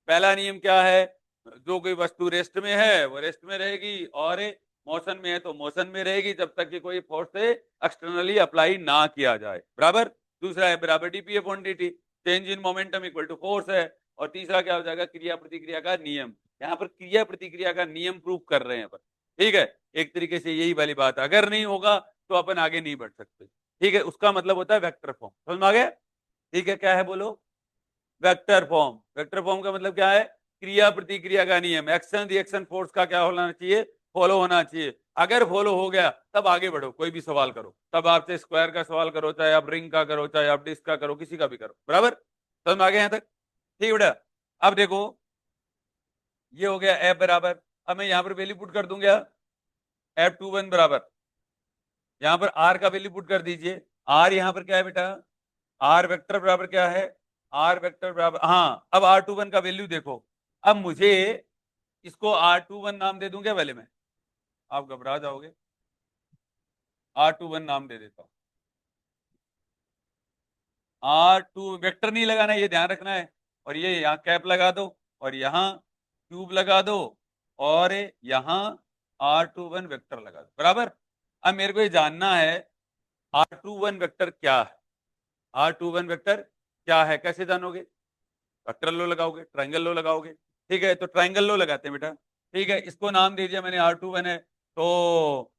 पहला नियम क्या है, जो कोई वस्तु रेस्ट में है वो रेस्ट में रहेगी, और मोशन में है तो मोशन में रहेगी, जब तक कि कोई फोर्स एक्सटर्नली अप्लाई ना किया जाए। बराबर। दूसरा है बराबर dp upon dt, change in momentum equal to force है। और तीसरा क्या हो जाएगा, क्रिया प्रतिक्रिया का नियम। यहाँ पर क्रिया प्रतिक्रिया का नियम प्रूव कर रहे हैं पर, ठीक है। एक तरीके से यही वाली बात, अगर नहीं होगा तो अपन आगे नहीं बढ़ सकते, ठीक है। उसका मतलब होता है वेक्टर फॉर्म, समझ में आ गया? ठीक है, क्या है बोलो? Vector form. वेक्टर फॉर्म का मतलब क्या है? क्रिया प्रतिक्रिया का नियम, एक्शन रिएक्शन फोर्स का क्या होना चाहिए, फॉलो होना चाहिए। अगर फॉलो हो गया तब आगे बढ़ो, कोई भी सवाल करो, तब आपसे स्क्वायर का सवाल करो, चाहे आप रिंग का करो, चाहे आप डिस्क का करो, किसी का भी करो। बराबर, समझ में आ गया यहाँ तक? ठीक है बेटा। अब देखो ये हो गया एफ बराबर, अब मैं यहाँ पर वैल्यू पुट कर दूंगा, F21 बराबर, यहाँ पर आर का वैल्यू पुट कर दीजिए। आर यहाँ पर क्या है बेटा, आर वेक्टर बराबर क्या है, आर वेक्टर बराबर, हाँ अब R21 का वैल्यू देखो। अब मुझे इसको R21 नाम दे दूं क्या पहले मैं? आप घबरा जाओगे, R21 नाम दे देता हूं। R2 वेक्टर नहीं लगाना, ये ध्यान रखना है। और ये यहाँ कैप लगा दो, और यहाँ क्यूब लगा दो, और यहाँ R21 वेक्टर लगा दो। बराबर। अब मेरे को ये जानना है R21 वेक्टर क्या है। R21 वेक्टर क्या है, कैसे जानोगे? वेक्टर लो लगाओगे, ट्राइंगल लो लगाओगे, ठीक है। तो ट्राइंगल लो लगाते हैं बेटा, ठीक है। इसको नाम दे दिया मैंने R21 है, तो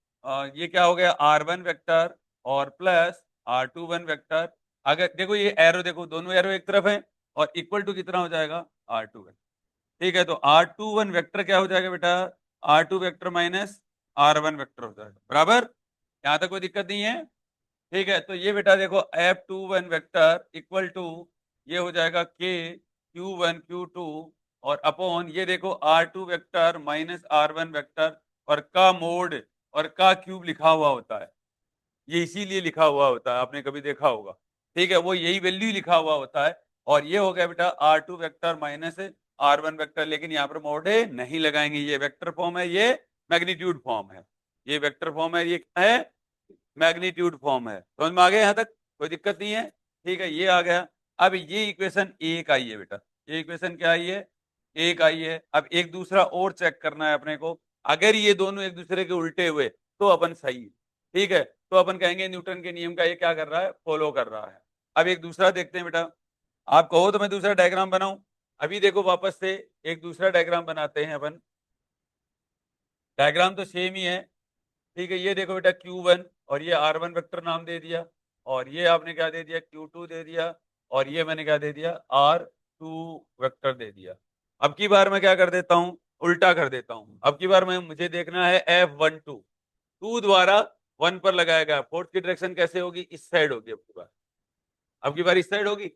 ये क्या हो गया, R1 वेक्टर और प्लस R21 वेक्टर। अगर देखो ये एरो देखो, दोनों एरो एक तरफ है, और इक्वल टू कितना हो जाएगा, R21, ठीक है। तो R21 वेक्टर क्या हो जाएगा बेटा, R2 vector minus R1 vector हो जाएगा। बराबर, यहां तक कोई दिक्कत नहीं है, ठीक है। तो ये बेटा देखो F21 वेक्टर इक्वल टू ये हो जाएगा K Q1 Q2, और अपॉन ये देखो R2 vector minus R1 vector, और का मोड और का क्यूब लिखा हुआ होता है। ये इसीलिए लिखा हुआ होता है, आपने कभी देखा होगा, ठीक है। वो यही वैल्यू लिखा हुआ होता है। और ये हो गया बेटा R2 vector minus R1 vector, लेकिन यहाँ पर मोड नहीं लगाएंगे, ये वेक्टर फॉर्म है, ये मैग्नीट्यूड फॉर्म है। ये वेक्टर फॉर्म है, ये क्या है, मैग्नीट्यूड फॉर्म है। समझ में आ गया यहाँ तक? कोई दिक्कत नहीं है, ठीक है। ये आ गया। अब ये इक्वेशन एक आई है बेटा, ये इक्वेशन क्या आई है, एक आई है। अब एक दूसरा और चेक करना है अपने को, अगर ये दोनों एक दूसरे के उल्टे हुए तो अपन सही है, ठीक है। तो अपन कहेंगे न्यूटन के नियम का ये क्या कर रहा है, फॉलो कर रहा है। अब एक दूसरा देखते हैं बेटा, आप कहो तो मैं दूसरा डायग्राम बनाऊं। अभी देखो वापस से एक दूसरा डायग्राम बनाते हैं अपन। डायग्राम तो सेम ही है, ठीक है। ये देखो बेटा Q1, और ये R1 वेक्टर नाम दे दिया, और ये आपने क्या दे दिया, Q2 दे दिया, और ये मैंने क्या दे दिया, R2 वेक्टर दे दिया। अब की बार मैं क्या कर देता हूँ, उल्टा कर देता हूँ। अब की बार मैं, मुझे देखना है F12, टू द्वारा वन पर लगाया गया फोर्स की डायरेक्शन कैसे होगी, इस साइड होगी। अब की बार इस साइड होगी,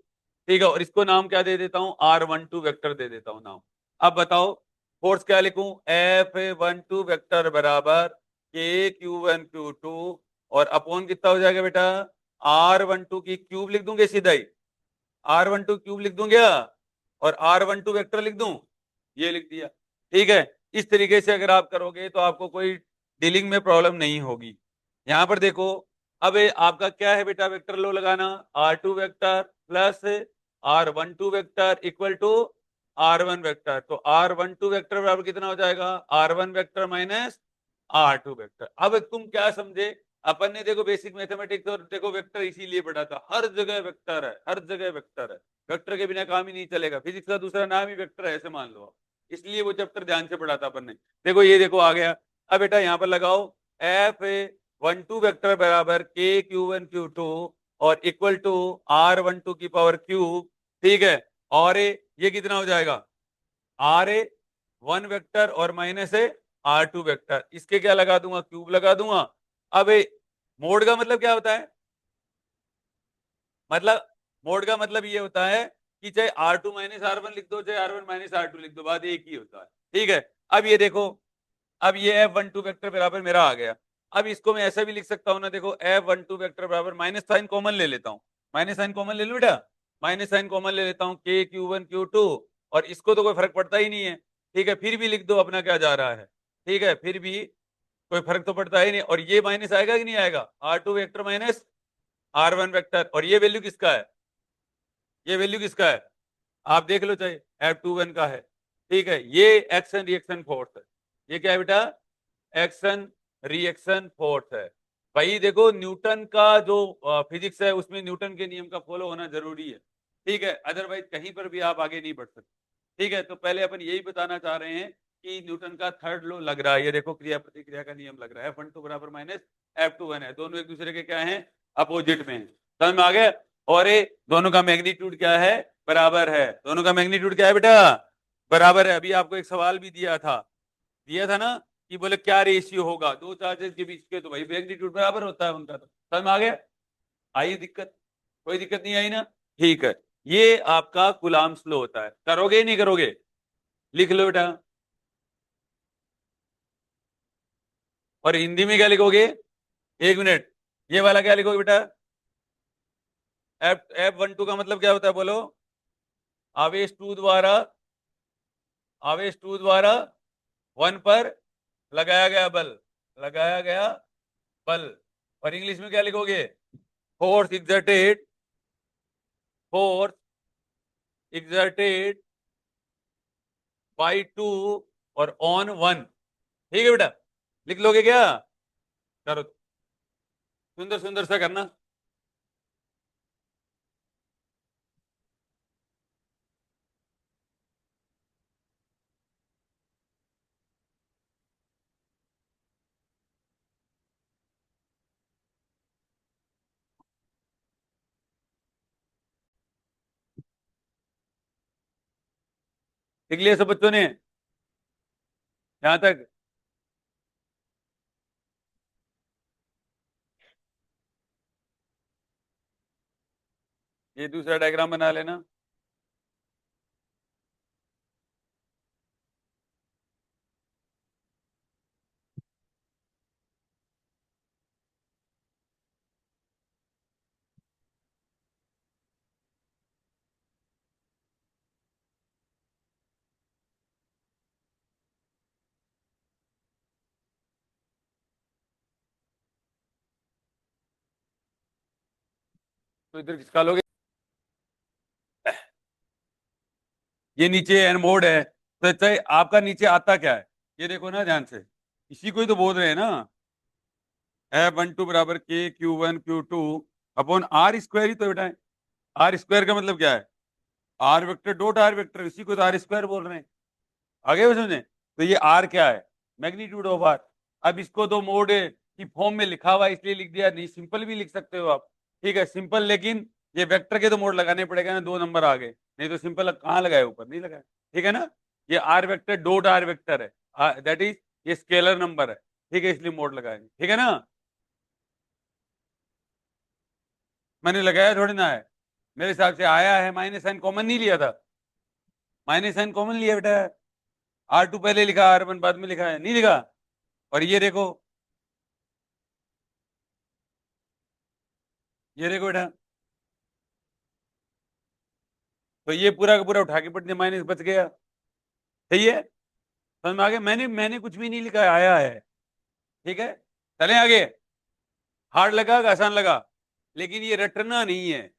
ठीक है। और इसको नाम क्या दे देता हूँ, R12 वेक्टर दे देता हूँ नाम। अब बताओ फोर्स क्या लिखूं, F12 वेक्टर बराबर KQ1 Q2, और अपॉन कितना हो जाएगा बेटा, R12 की क्यूब लिख दूंगे सीधा ही, R12 क्यूब लिख दूं क्या, और R12 वेक्टर लिख दूं, ये लिख दिया, ठीक है। इस तरीके से अगर आप करोगे तो आपको कोई डीलिंग में प्रॉब्लम नहीं होगी। यहां पर देखो, अब आपका क्या है बेटा, वेक्टर लो लगाना, R2 vector plus R12 vector equal to R1 vector. तो R12 वेक्टर बराबर कितना हो जाएगा, R1 vector minus R2 vector. अब तुम क्या समझे, अपन ने देखो बेसिक मैथमेटिक्स और देखो वेक्टर इसीलिए पढ़ा था, हर जगह वेक्टर है, हर जगह वेक्टर है। वेक्टर के बिना काम ही नहीं चलेगा, फिजिक्स का दूसरा नाम ही वेक्टर है, ऐसे मान लो आप। इसलिए वो चैप्टर ध्यान से पढ़ा था अपन ने। देखो ये देखो आ गया। अब बेटा यहाँ पर लगाओ F12 वेक्टर बराबर KQ1 Q2, और इक्वल टू R12 की पावर क्यूब, ठीक है। और ये कितना हो जाएगा, R1 वेक्टर और माइनस R2 वेक्टर, इसके क्या लगा दूंगा, क्यूब लगा दूंगा। अब मोड का मतलब क्या होता है, मतलब मोड का मतलब ये होता है कि चाहे R2 माइनस R1 लिख दो, चाहे R1 माइनस R2 लिख दो, बात एक ही होता है, ठीक है। अब ये देखो, अब ये F12 वेक्टर बराबर मेरा आ गया। अब इसको मैं ऐसा भी लिख सकता हूं ना, देखो F12 वेक्टर बराबर, माइनस साइन कॉमन ले लेता हूं, माइनस साइन कॉमन ले लू बेटा, माइनस साइन कॉमन ले लेता हूं, KQ1 Q2, और इसको तो कोई फर्क पड़ता ही नहीं है, ठीक है। फिर भी लिख दो अपना क्या जा रहा है, ठीक है, फिर भी कोई फर्क तो पड़ता ही नहीं। और ये माइनस आएगा कि नहीं आएगा, R2 vector minus R1 vector, और ये वैल्यू किसका है, ये वैल्यू किसका है, आप देख लो, चाहे F21 का है, ठीक है, ये एक्शन रिएक्शन फोर्स है। ये क्या है बेटा? एक्शन रिएक्शन फोर्स है। भाई देखो, न्यूटन का जो फिजिक्स है उसमें न्यूटन के नियम का फॉलो होना जरूरी है, ठीक है, अदरवाइज कहीं पर भी आप आगे नहीं बढ़ सकते। ठीक है, तो पहले अपन यही बताना चाह रहे हैं कि न्यूटन का थर्ड लॉ लग रहा है। ये देखो, क्रिया प्रतिक्रिया का नियम लग रहा है, F12 बराबर माइनस F21 है, दोनों एक दूसरे के क्या हैं? अपोजिट में। समझ में आ गया? और ये दोनों का मैग्नीट्यूड क्या है? बराबर है। दोनों का मैग्नीट्यूड क्या है बेटा? बराबर है। अभी आपको एक सवाल भी दिया था ना, कि बोले क्या रेशियो होगा दो चार्जेस के बीच के, तो भाई मैग्नीट्यूड बराबर होता है उनका। तो समझ में आ गया? आई दिक्कत? कोई दिक्कत नहीं आई ना? ठीक है, ये आपका कुलाम्स लॉ होता है। करोगे नहीं करोगे? लिख लो बेटा। और हिंदी में क्या लिखोगे? एक मिनट, ये वाला क्या लिखोगे बेटा? F12 का मतलब क्या होता है बोलो? आवेश टू द्वारा, आवेश टू द्वारा वन पर लगाया गया बल, लगाया गया बल। और इंग्लिश में क्या लिखोगे? Force exerted, force exerted by two और ऑन वन। ठीक है बेटा, लिख लोगे क्या? करो, सुंदर सुंदर सा करना। लिख लिया सब बच्चों ने यहां तक? ये दूसरा डायग्राम बना लेना। तो इधर किसका लोगे? ये नीचे एन मोड है, तो अच्छा आपका नीचे आता क्या है? ये देखो ना ध्यान से, इसी को ही तो बोल रहे हैं ना। F12 बराबर K Q1 Q2 upon R square ही तो बेटा है। आर स्क्वायर का मतलब क्या है? R vector dot R vector, इसी को तो आर स्क्वायर बोल रहे हैं। आगे वो समझे? तो ये आर क्या है? Magnitude of R. अब इसको तो मोड की फॉर्म में लिखा हुआ है इसलिए लिख दिया, नहीं सिंपल भी लिख सकते हो आप। ठीक है सिंपल, लेकिन ये वेक्टर के तो मोड लगाने पड़ेगा ना, दो नंबर आ गए, नहीं तो सिंपल कहाँ लगाए? ऊपर नहीं लगाए। ठीक है ना? ये R vector dot R vector है, दैट इज ये स्केलर नंबर है। ठीक है, इसलिए मोड लगाएंगे। ठीक है ना? मैंने लगाया थोड़ी ना है, मेरे हिसाब से आया है, माइनस साइन कॉमन नहीं लिया था। माइनस साइन कॉमन लिया बेटा, R2 पहले लिखा, R1 बाद में लिखा है, नहीं लिखा? और ये देखो, ये देखो बेटा, तो ये पूरा का पूरा उठा के पढ़ने माइनस बच गया। सही है? समझ में आ गया? मैंने मैंने कुछ भी नहीं लिखा है, आया है। ठीक है, चलें आगे। हार्ड लगा कि आसान लगा? लेकिन ये रटना नहीं है।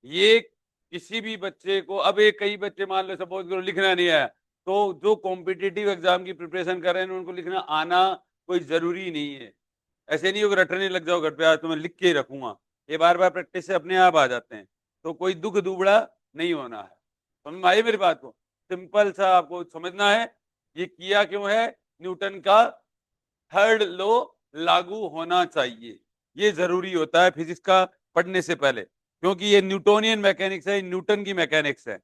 ये किसी भी बच्चे को, अब एक कई बच्चे मान लो सपोज करो लिखना नहीं आया, तो जो कॉम्पिटिटिव एग्जाम की प्रिपरेशन कर रहे हैं उनको लिखना आना कोई जरूरी नहीं है। ऐसे नहीं होगा रटने लग जाओ घर पे, आज तो मैं लिख के ही रखूंगा। ये बार बार प्रैक्टिस से अपने आप आ जाते हैं, तो कोई दुख दुबड़ा नहीं होना है। समझ में आई मेरी बात को? सिंपल सा आपको समझना है, ये किया क्यों है? न्यूटन का थर्ड लॉ लागू होना चाहिए, ये जरूरी होता है फिजिक्स का पढ़ने से पहले, क्योंकि ये न्यूटोनियन मैकेनिक्स है, न्यूटन की मैकेनिक्स है।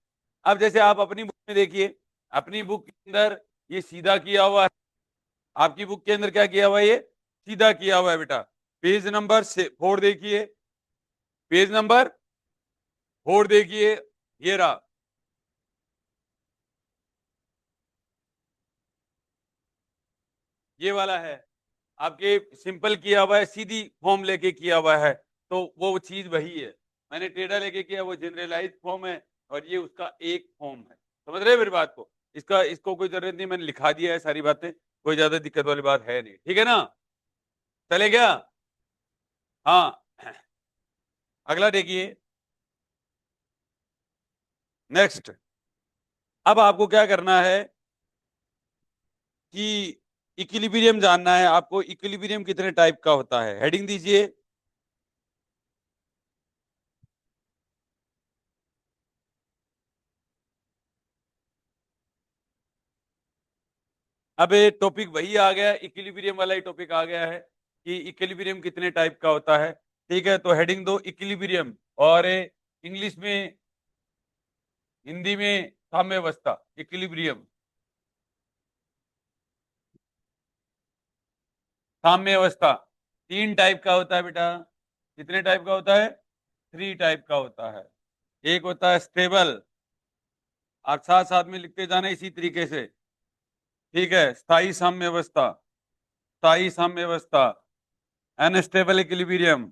अब जैसे आप अपनी बुक में देखिए, अपनी बुक के अंदर ये सीधा किया हुआ है, आपकी बुक के अंदर क्या किया हुआ है? ये सीधा किया हुआ है बेटा। पेज नंबर 4 देखिए, पेज नंबर 4 देखिए, ये रहा। ये वाला है आपके, सिंपल किया हुआ है, सीधी फॉर्म लेके किया हुआ है, तो वो चीज वही है। मैंने टेढ़ा लेके किया, वो जनरलाइज फॉर्म है, और ये उसका एक फॉर्म है। समझ रहे हैं मेरी बात को? इसको कोई जरूरत नहीं, मैंने लिखा दिया है सारी बातें, कोई ज्यादा दिक्कत वाली बात है नहीं। ठीक है ना? चले गया? हाँ, अगला देखिए, नेक्स्ट। अब आपको क्या करना है? कि इक्विलिब्रियम जानना है आपको, इक्विलिब्रियम कितने टाइप का होता है, हेडिंग दीजिए। अब ये टॉपिक वही आ गया, इक्विलिब्रियम वाला ही टॉपिक आ गया है कि इक्विलिब्रियम कितने टाइप का होता है। ठीक है, तो हेडिंग दो इक्विलिब्रियम, और इंग्लिश में, हिंदी में साम्यावस्था, इक्विलिब्रियम, साम्यावस्था। तीन टाइप का होता है बेटा। कितने टाइप का होता है? थ्री टाइप का होता है। एक होता है स्टेबल, आप साथ साथ में लिखते जाना इसी तरीके से। ठीक है, स्थायी साम्यावस्था, स्थायी साम्यावस्था, अनस्टेबल इक्विलिब्रियम,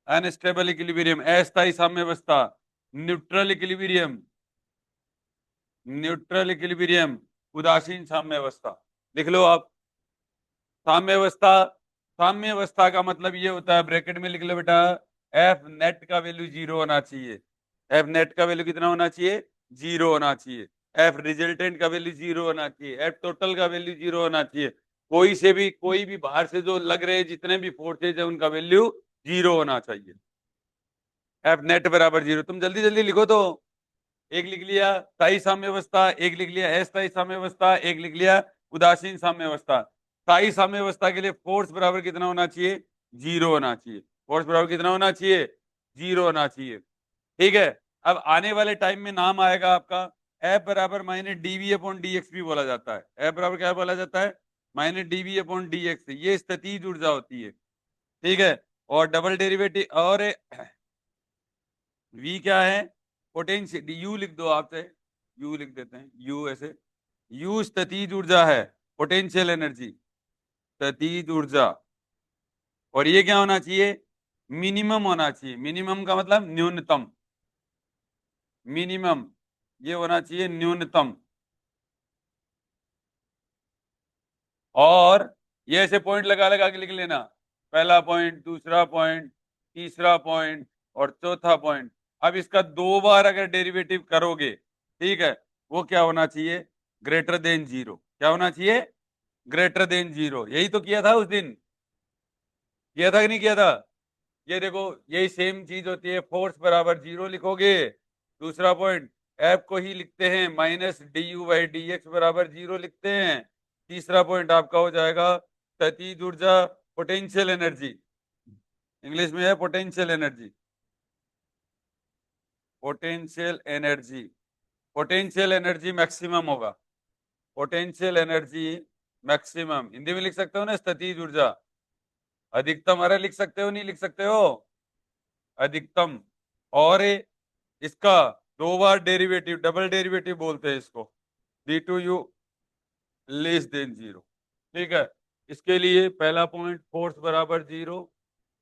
अनस्टेबल इक्विलिब्रियम, अस्थायी साम्यावस्था, न्यूट्रल इक्विलिब्रियम, न्यूट्रल इक्विलिब्रियम, उदासीन साम्यावस्था। लिख लो आप। साम्यावस्था, साम्यावस्था का मतलब ये होता है, ब्रैकेट में लिख लो बेटा, एफ नेट का वैल्यू जीरो होना चाहिए। एफ नेट का वैल्यू कितना होना चाहिए? जीरो होना चाहिए। एफ रिजल्टेंट का वैल्यू जीरो होना चाहिए। एफ टोटल का वैल्यू जीरो होना चाहिए। कोई भी बाहर से जो लग रहे हैं, जितने भी फोर्सेज है, उनका वैल्यू जीरो होना चाहिए। एफ नेट बराबर जीरो। तुम जल्दी जल्दी लिखो तो। एक लिख लिया स्थायी साम्यावस्था, एक लिख लिया अस्थायी साम्यावस्था, एक लिख लिया उदासीन साम्यावस्था। स्थायी साम्यावस्था के लिए फोर्स बराबर कितना होना चाहिए? जीरो होना चाहिए। फोर्स बराबर कितना होना चाहिए? जीरो होना चाहिए। ठीक है, अब आने वाले टाइम में नाम आएगा आपका, एफ बराबर minus dv upon d x भी बोला जाता है। एफ बराबर क्या बोला जाता है? Minus dv upon d x. ये स्थितिज ऊर्जा होती है। ठीक है, और डबल डेरिवेटिव, और वी क्या है? पोटेंशियल। यू लिख दो आपसे, यू लिख देते हैं, यू ऐसे। यू स्थितिज ऊर्जा है, पोटेंशियल एनर्जी, स्थितिज ऊर्जा। और ये क्या होना चाहिए? मिनिमम होना चाहिए। मिनिमम का मतलब न्यूनतम, मिनिमम ये होना चाहिए न्यूनतम। और ये ऐसे पॉइंट लगा लगा के लिख लेना, पहला पॉइंट, दूसरा पॉइंट, तीसरा पॉइंट और चौथा पॉइंट। अब इसका दो बार अगर डेरिवेटिव करोगे, ठीक है, वो क्या होना चाहिए? Greater than zero. क्या होना चाहिए? Greater than zero. यही तो किया था उस दिन, किया था कि नहीं किया था? ये देखो, यही सेम चीज होती है। फोर्स बराबर जीरो लिखोगे, दूसरा पॉइंट एफ को ही लिखते हैं minus d you by D x बराबर जीरो लिखते हैं। तीसरा पॉइंट आपका हो जाएगा गतिज ऊर्जा, पोटेंशियल एनर्जी। इंग्लिश में है potential energy, potential energy. Potential energy maximum होगा, पोटेंशियल एनर्जी मैक्सिमम। हिंदी में लिख सकते हो ना, स्थितिज ऊर्जा। अधिकतम, अरे लिख सकते हो, नहीं लिख सकते हो? अधिकतम। और इसका दो बार डेरिवेटिव, डबल डेरिवेटिव बोलते हैं इसको, d two u less than zero. ठीक है, इसके लिए पहला पॉइंट फोर्स बराबर जीरो,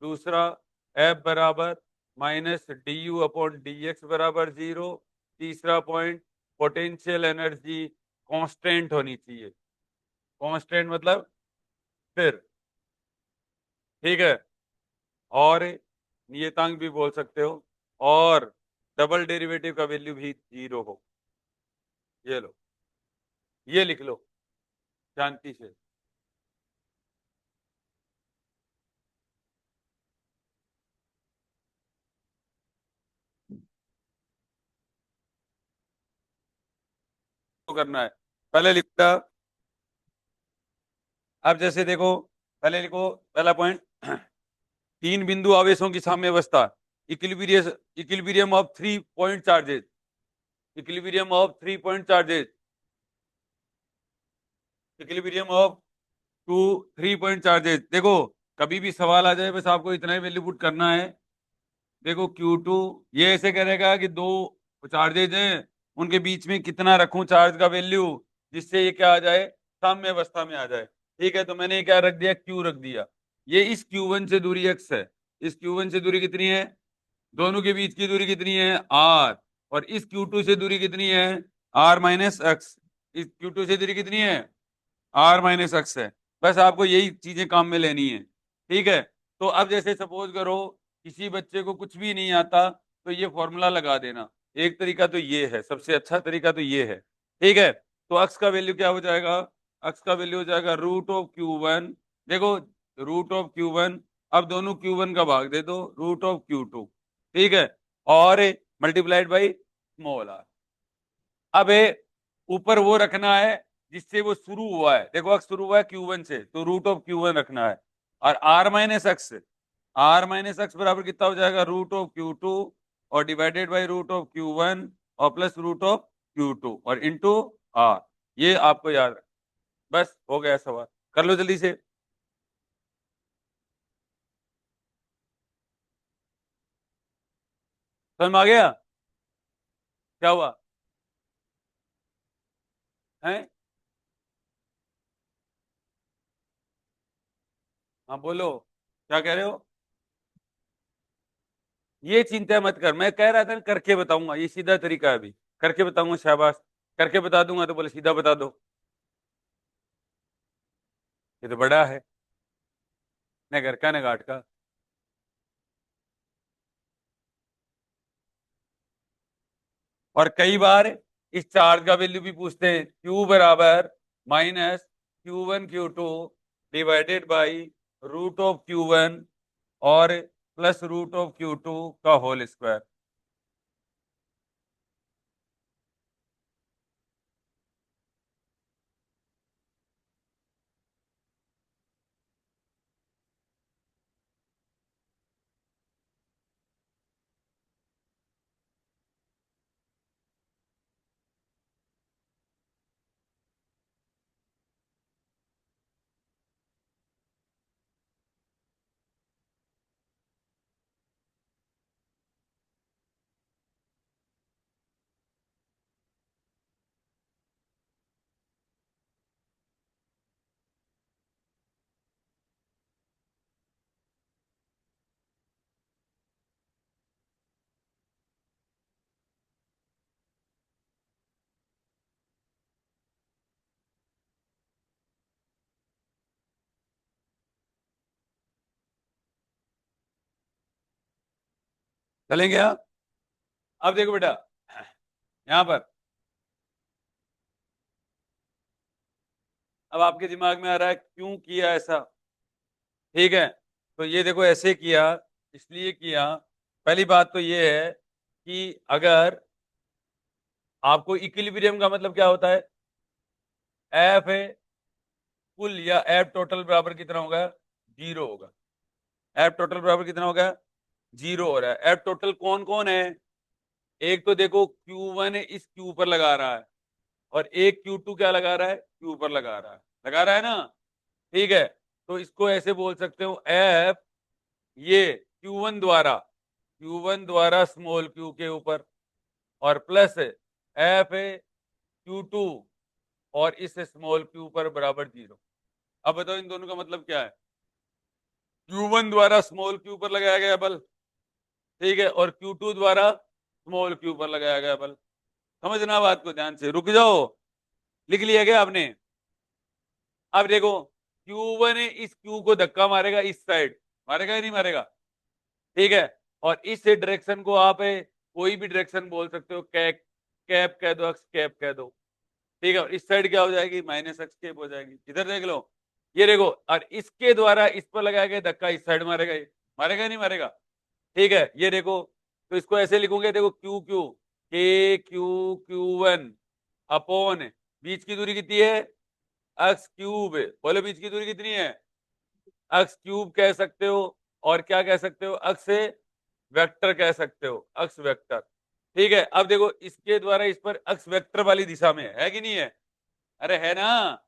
दूसरा एफ बराबर minus d u upon d x बराबर जीरो, तीसरा पॉइंट पोटेंशियल एनर्जी कांस्टेंट होनी चाहिए। कांस्टेंट मतलब स्थिर। ठीक है, और नियतांक भी बोल सकते हो, और डबल डेरिवेटिव का वैल्यू भी जीरो हो। ये लो, ये लिख लो शांति से। तो करना है, पहले लिखता। अब जैसे देखो, पहले लिखो पहला पॉइंट, तीन बिंदु आवेशों की साम्यावस्था, equilibrium, equilibrium of three point charges, equilibrium of three point charges, equilibrium of two three point charges. देखो, कभी भी सवाल आ जाए, बस आपको इतना ही वैल्यू पुट करना है। देखो Q2, ये ऐसे करेगा कि दो चार्जेज हैं, उनके बीच में कितना रखूं चार्ज का वैल्यू, जिससे ये क्या आ जाए? साम्य अवस्था में आ जाए। ठीक है, तो मैंने ये क्या रख दिया? Q रख दिया। ये इस Q1 से दूरी x है, इस Q1 से दूरी कितनी है? दोनों के बीच की दूरी कितनी है? r। और इस Q2 से दूरी कितनी है? r minus x. इस Q2 से दूरी कितनी है? r माइनस एक्स है। बस आपको यही चीजें काम में लेनी है। ठीक है, तो अब जैसे सपोज करो किसी बच्चे को कुछ भी नहीं आता, तो ये फॉर्मूला लगा देना। एक तरीका तो ये है, सबसे अच्छा तरीका तो ये है। ठीक है, तो अक्स का वैल्यू क्या हो जाएगा, अक्स का वैल्यू हो जाएगा √Q1। देखो √Q1, अब दोनों Q1 का भाग दे दो, √Q2, ठीक है, और मल्टीप्लाइड बाई स्मॉल आर। अब ऊपर वो रखना है जिससे वो शुरू हुआ है, देखो अक्स शुरू हुआ है Q1 से, तो √Q1 रखना है, और r माइनस एक्स बराबर कितना हो जाएगा, √Q2 और डिवाइडेड बाई √Q1 और प्लस √Q2 और इंटू आर। ये आपको याद है, बस हो गया सवाल, कर लो जल्दी से। समझ में आ गया क्या हुआ है? हाँ बोलो, क्या कह रहे हो? ये चिंता मत कर, मैं कह रहा था करके बताऊंगा, ये सीधा तरीका है, अभी करके बताऊंगा, शाबाश, करके बता दूंगा तो बोले सीधा बता दो, ये तो बड़ा है, न घर का न घाट का। और कई बार इस चार्ज का वैल्यू भी पूछते हैं, Q बराबर minus Q1 Q2 divided by √Q1 और प्लस √Q2 का होल स्क्वायर। चलेंगे आप? अब देखो बेटा, यहां पर अब आपके दिमाग में आ रहा है क्यों किया ऐसा, ठीक है, तो ये देखो ऐसे किया, इसलिए किया, पहली बात तो ये है कि अगर आपको इक्विलिब्रियम का मतलब क्या होता है, एफ है कुल या एफ टोटल बराबर कितना होगा, जीरो होगा, एफ टोटल बराबर कितना होगा, जीरो हो रहा है। एफ टोटल कौन कौन है, एक तो देखो Q1 इस Q पर लगा रहा है, और एक Q2 क्या लगा रहा है, Q पर लगा रहा है ना, ठीक है, तो इसको ऐसे बोल सकते हो एफ, ये Q1 द्वारा स्मॉल Q के ऊपर, और प्लस एफ है Q2 और इस स्मॉल Q पर बराबर जीरो। अब बताओ इन दोनों का मतलब क्या है, Q1 द्वारा स्मॉल Q पर लगाया गया बल, ठीक है, और Q2 द्वारा स्मॉल Q पर लगाया गया बल। समझना बात को ध्यान से, रुक जाओ, लिख लिया गया आपने? अब देखो Q1 इस Q को धक्का मारेगा इस साइड, मारेगा या नहीं मारेगा, ठीक है, और इस डायरेक्शन को आप कोई भी डायरेक्शन बोल सकते हो, कैप कह दो, अक्स कैप कह दो, ठीक है, और इस साइड क्या हो जाएगी, माइनस अक्स कैप हो जाएगी। इधर देख लो, ये देखो, और इसके द्वारा इस पर लगाया गया धक्का इस साइड मारेगा, ये मारेगा या नहीं मारेगा, ठीक है, ये देखो, तो इसको ऐसे लिखोगे, देखो Q Q1 अपॉन, बीच की दूरी कितनी है, एक्स क्यूब, बोलो बीच की दूरी कितनी है, एक्स क्यूब कह सकते हो, और क्या कह सकते हो, अक्स वेक्टर कह सकते हो, अक्स वेक्टर, ठीक है। अब देखो इसके द्वारा इस पर अक्स वेक्टर वाली दिशा में है कि नहीं है, अरे है ना,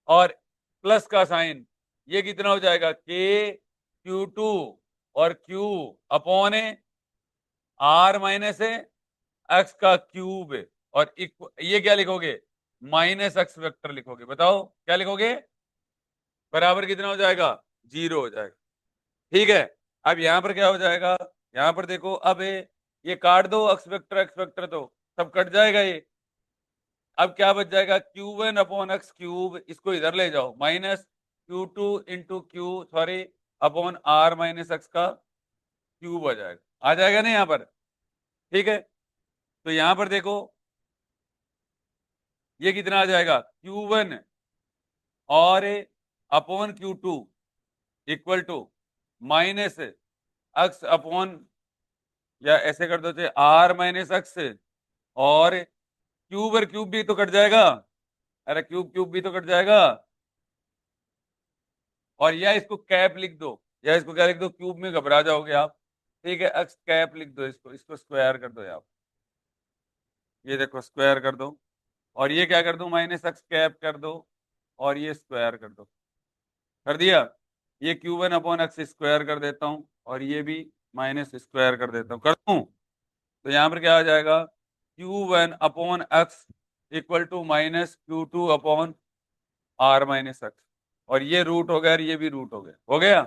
और प्लस का साइन, ये कितना हो जाएगा, Q2 और Q upon R minus x का क्यूब, और ये क्या लिखोगे, माइनस एक्स वेक्टर लिखोगे, बताओ क्या लिखोगे, बराबर कितना हो जाएगा, जीरो हो जाएगा, ठीक है। अब यहां पर क्या हो जाएगा, यहां पर देखो, अब ये काट दो, एक्स वेक्टर तो सब कट जाएगा ये, अब क्या बच जाएगा, Q1 अपॉन एक्स क्यूब, इसको इधर ले जाओ, minus Q2 into Q, sorry, upon R minus x का क्यूब आ जाएगा ना यहाँ पर, ठीक है। तो यहां पर देखो ये कितना आ जाएगा Q1 और upon Q2 equal to minus x upon, या ऐसे कर दो चाहे R माइनस अक्स, और क्यूब और क्यूब भी तो कट जाएगा, अरे क्यूब क्यूब भी तो कट जाएगा, और या इसको कैप लिख दो, या इसको क्या लिख दो, क्यूब में घबरा जाओगे आप, ठीक है, अक्स कैप लिख दो, इसको स्क्वायर कर दो यार, ये देखो स्क्वायर कर दो, और ये क्या कर दो माइनस अक्स कैप कर दो, और ये स्क्वायर कर दो, कर दिया, ये Q1 अपॉन अक्स स्क्वायर कर देता हूं, और ये भी माइनस स्क्वायर कर देता हूं, कर दूं, तो यहां पर क्या आ जाएगा Q1 upon x equal to minus Q2 upon R minus x, और ये रूट हो गया और ये भी रूट हो गया, हो गया।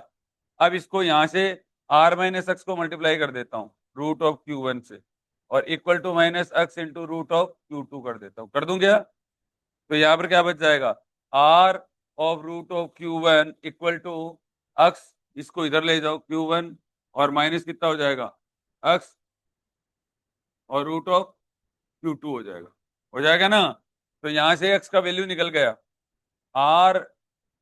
अब इसको यहां से R माइनस अक्स को मल्टीप्लाई कर देता हूं रूट ऑफ Q1 से, और equal to minus x into root of Q2 कर देता हूं, कर दूं क्या, तो यहाँ पर क्या बच जाएगा R of root of Q1 equal to x, इसको इधर ले जाओ Q1, और माइनस कितना हो जाएगा अक्स और रूट ऑफ Q2 हो जाएगा ना, तो यहां से x का वैल्यू निकल गया R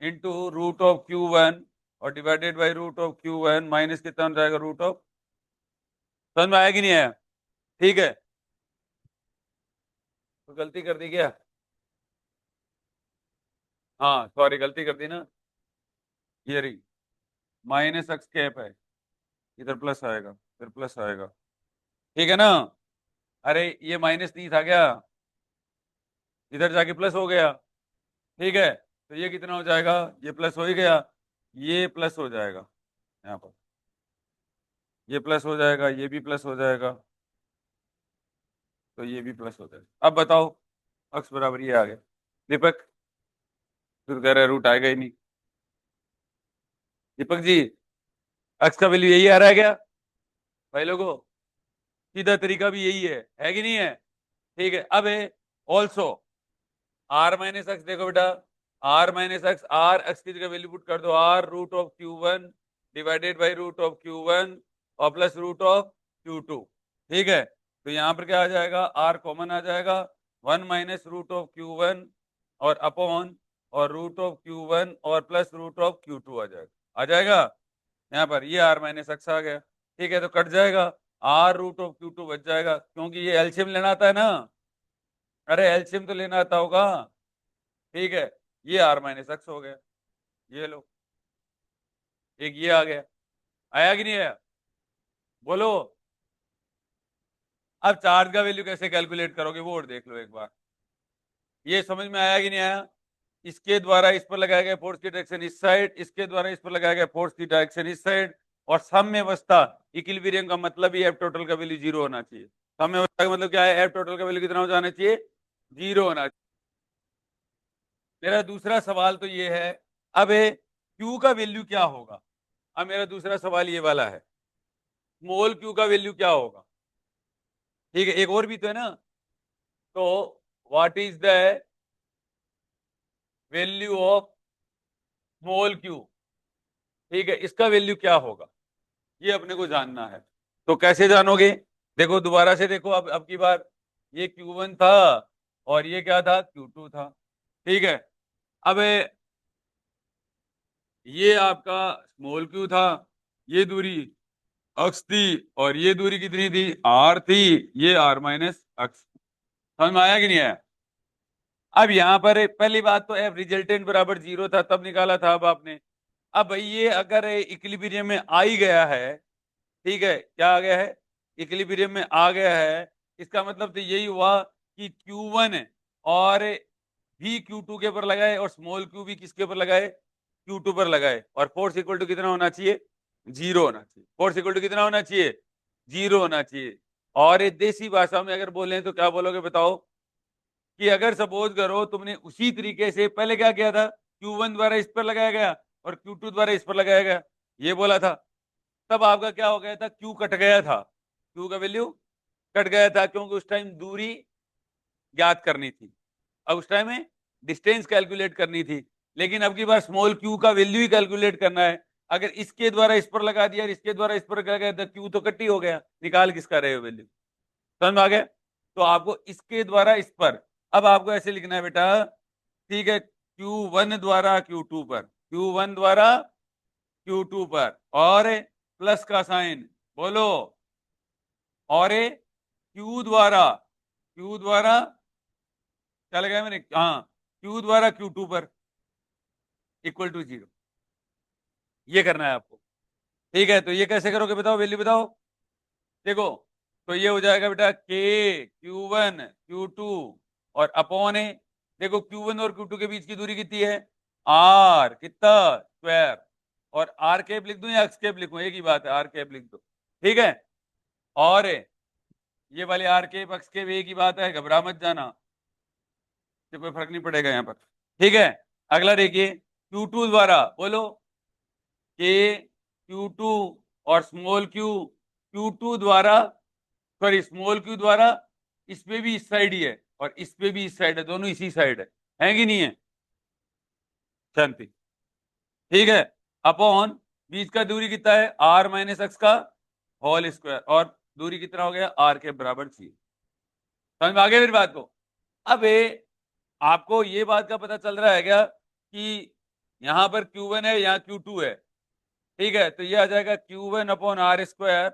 into root of Q1 और divided by root of Q1 minus कितना हो जाएगा रूट ऑफ, समझ में आया कि नहीं आया, ठीक है, तो गलती कर दी क्या, हाँ सॉरी गलती कर दी ना, ये रही माइनस एक्स कैप है, इधर प्लस आएगा, फिर प्लस आएगा, ठीक है ना, अरे ये माइनस नहीं था क्या, इधर जाके प्लस हो गया, ठीक है, तो ये कितना हो जाएगा, ये प्लस हो ही गया, ये प्लस हो जाएगा, यहाँ पर ये प्लस हो जाएगा, ये भी प्लस हो जाएगा, तो ये भी प्लस हो जाएगा, अब बताओ अक्स बराबर ये आ गया, दीपक फिर कह रहे रूट आएगा ही नहीं, दीपक जी अक्स का वैल्यू यही आ रहा है क्या भाई लोगों, सीधा तरीका भी यही है कि नहीं है, ठीक है, अब है ऑल्सो आर माइनस एक्स, देखो बेटा R minus x, R x की जगह वैल्यू पुट कर दो R root of Q1 divided by root of Q1 और प्लस रूट ऑफ Q2, ठीक है, तो यहाँ पर क्या आ जाएगा आर कॉमन आ जाएगा, 1 माइनस रूट ऑफ Q1 और अपॉन और रूट ऑफ Q1 और प्लस रूट ऑफ Q2 आ जाएगा यहाँ पर, ये आर माइनस एक्स आ गया, ठीक है, तो कट जाएगा, आर रूट ऑफ Q2 बच जाएगा, क्योंकि ये एलसीएम लेना आता है ना, अरे एलसीएम तो लेना आता होगा, ठीक है, ये आर माइनस एक्स हो गया, ये लो एक ये आ गया, आया कि नहीं आया, बोलो, अब चार्ज का वैल्यू कैसे कैलकुलेट करोगे वो और देख लो एक बार, ये समझ में आया कि नहीं आया, इसके द्वारा इस पर लगाया गया फोर्स की डायरेक्शन इस साइड, इसके द्वारा इस पर लगाया गया फोर्स की डायरेक्शन इस साइड, और सम में अवस्था इक्विलिब्रियम का मतलब ही एफ टोटल का वैल्यू जीरो होना चाहिए, सम में अवस्था का मतलब क्या है, एफ टोटल का वैल्यू कितना हो जाना चाहिए, जीरो होना चाहिए। मेरा दूसरा सवाल तो ये है, अब क्यू का वैल्यू क्या होगा, अब मेरा दूसरा सवाल ये वाला है, स्मॉल क्यू का वैल्यू क्या होगा, ठीक है, एक और भी तो है ना, तो what is the value of small Q, ठीक है, इसका वैल्यू क्या होगा, ये अपने को जानना है, तो कैसे जानोगे, देखो दोबारा से देखो, अब की बार ये Q1 था और ये क्या था Q2 था, ठीक है, अब ये आपका स्मॉल क्यू था, ये दूरी अक्स थी, और ये दूरी कितनी थी आर थी, ये आर माइनस अक्स, समझ में आया कि नहीं आया, अब यहाँ पर पहली बात तो एफ रिजल्टेंट बराबर जीरो था तब निकाला था, अब आपने, अब भाई ये अगर इक्विलिब्रियम में आ ही गया है, ठीक है, क्या आ गया है इक्विलिब्रियम में आ गया है, इसका मतलब तो यही हुआ कि Q1 और भी Q2 के ऊपर लगाए और स्मॉल क्यू भी किसके ऊपर लगाए Q2 पर लगाए, और फोर्स इक्वल टू कितना होना चाहिए, जीरो होना चाहिए, फोर्स इक्वल टू कितना होना चाहिए, जीरो होना चाहिए, और ये देसी भाषा में अगर बोले तो क्या बोलोगे बताओ, कि अगर सपोज करो तुमने उसी तरीके से पहले क्या किया था, Q1 द्वारा इस पर लगाया गया और Q2 द्वारा इस पर लगाया गया, ये बोला था, तब आपका क्या हो गया था, Q कट गया था, Q का वैल्यू कट गया था, क्योंकि उस टाइम दूरी ज्ञात करनी थी, अब उस टाइम में डिस्टेंस कैलकुलेट करनी थी, लेकिन अब की बार स्मॉल क्यू का वैल्यू ही कैलकुलेट करना है, अगर इसके द्वारा इस पर लगा दिया और इसके द्वारा इस पर लगा दिया, क्यू तो कट्टी हो गया, निकाल किसका रहे हो वैल्यू, समझ में आ गया, तो आपको इसके द्वारा इस पर अब आपको ऐसे लिखना है बेटा, ठीक है, Q1 द्वारा Q2 पर, Q1 द्वारा Q2 पर, और प्लस का साइन बोलो, और Q द्वारा क्या लगाया मैंने, हाँ, Q द्वारा Q2 पर इक्वल टू 0। ये करना है आपको, ठीक है। तो ये कैसे करोगे बताओ, वैल्यू बताओ। देखो, तो ये हो जाएगा बेटा Q1 Q2 और अपॉन है, देखो Q1 और Q2 के बीच की दूरी कितनी है, R कितना स्क्वायर, और आर कैप लिख दूं या एक्स कैप लिखूं, एक ही बात है, आर कैप लिख दो, ठीक है। और ये वाले आर कैप एक्स कैप एक ही बात है, घबरा मत जाना, तो कोई फर्क नहीं पड़ेगा यहाँ पर, ठीक है। अगला देखिए, Q2 द्वारा बोलो, के Q2 और स्मॉल Q द्वारा, सॉरी स्मॉल Q द्वारा, इस पे भी इस साइड ही है और इस पे भी इस साइड है, दोनों इसी साइड है कि नहीं है, शांति, ठीक है। अपॉन बीच का दूरी कितना है, R माइनस एक्स का होल स्क्वायर, और दूरी कितना हो गया, R के बराबर चाहिए। समझ में आ गया मेरी बात को। अब आपको ये बात का पता चल रहा है क्या कि यहां पर Q1 है, यहाँ Q2 है, ठीक है। तो ये आ जाएगा Q1 upon R square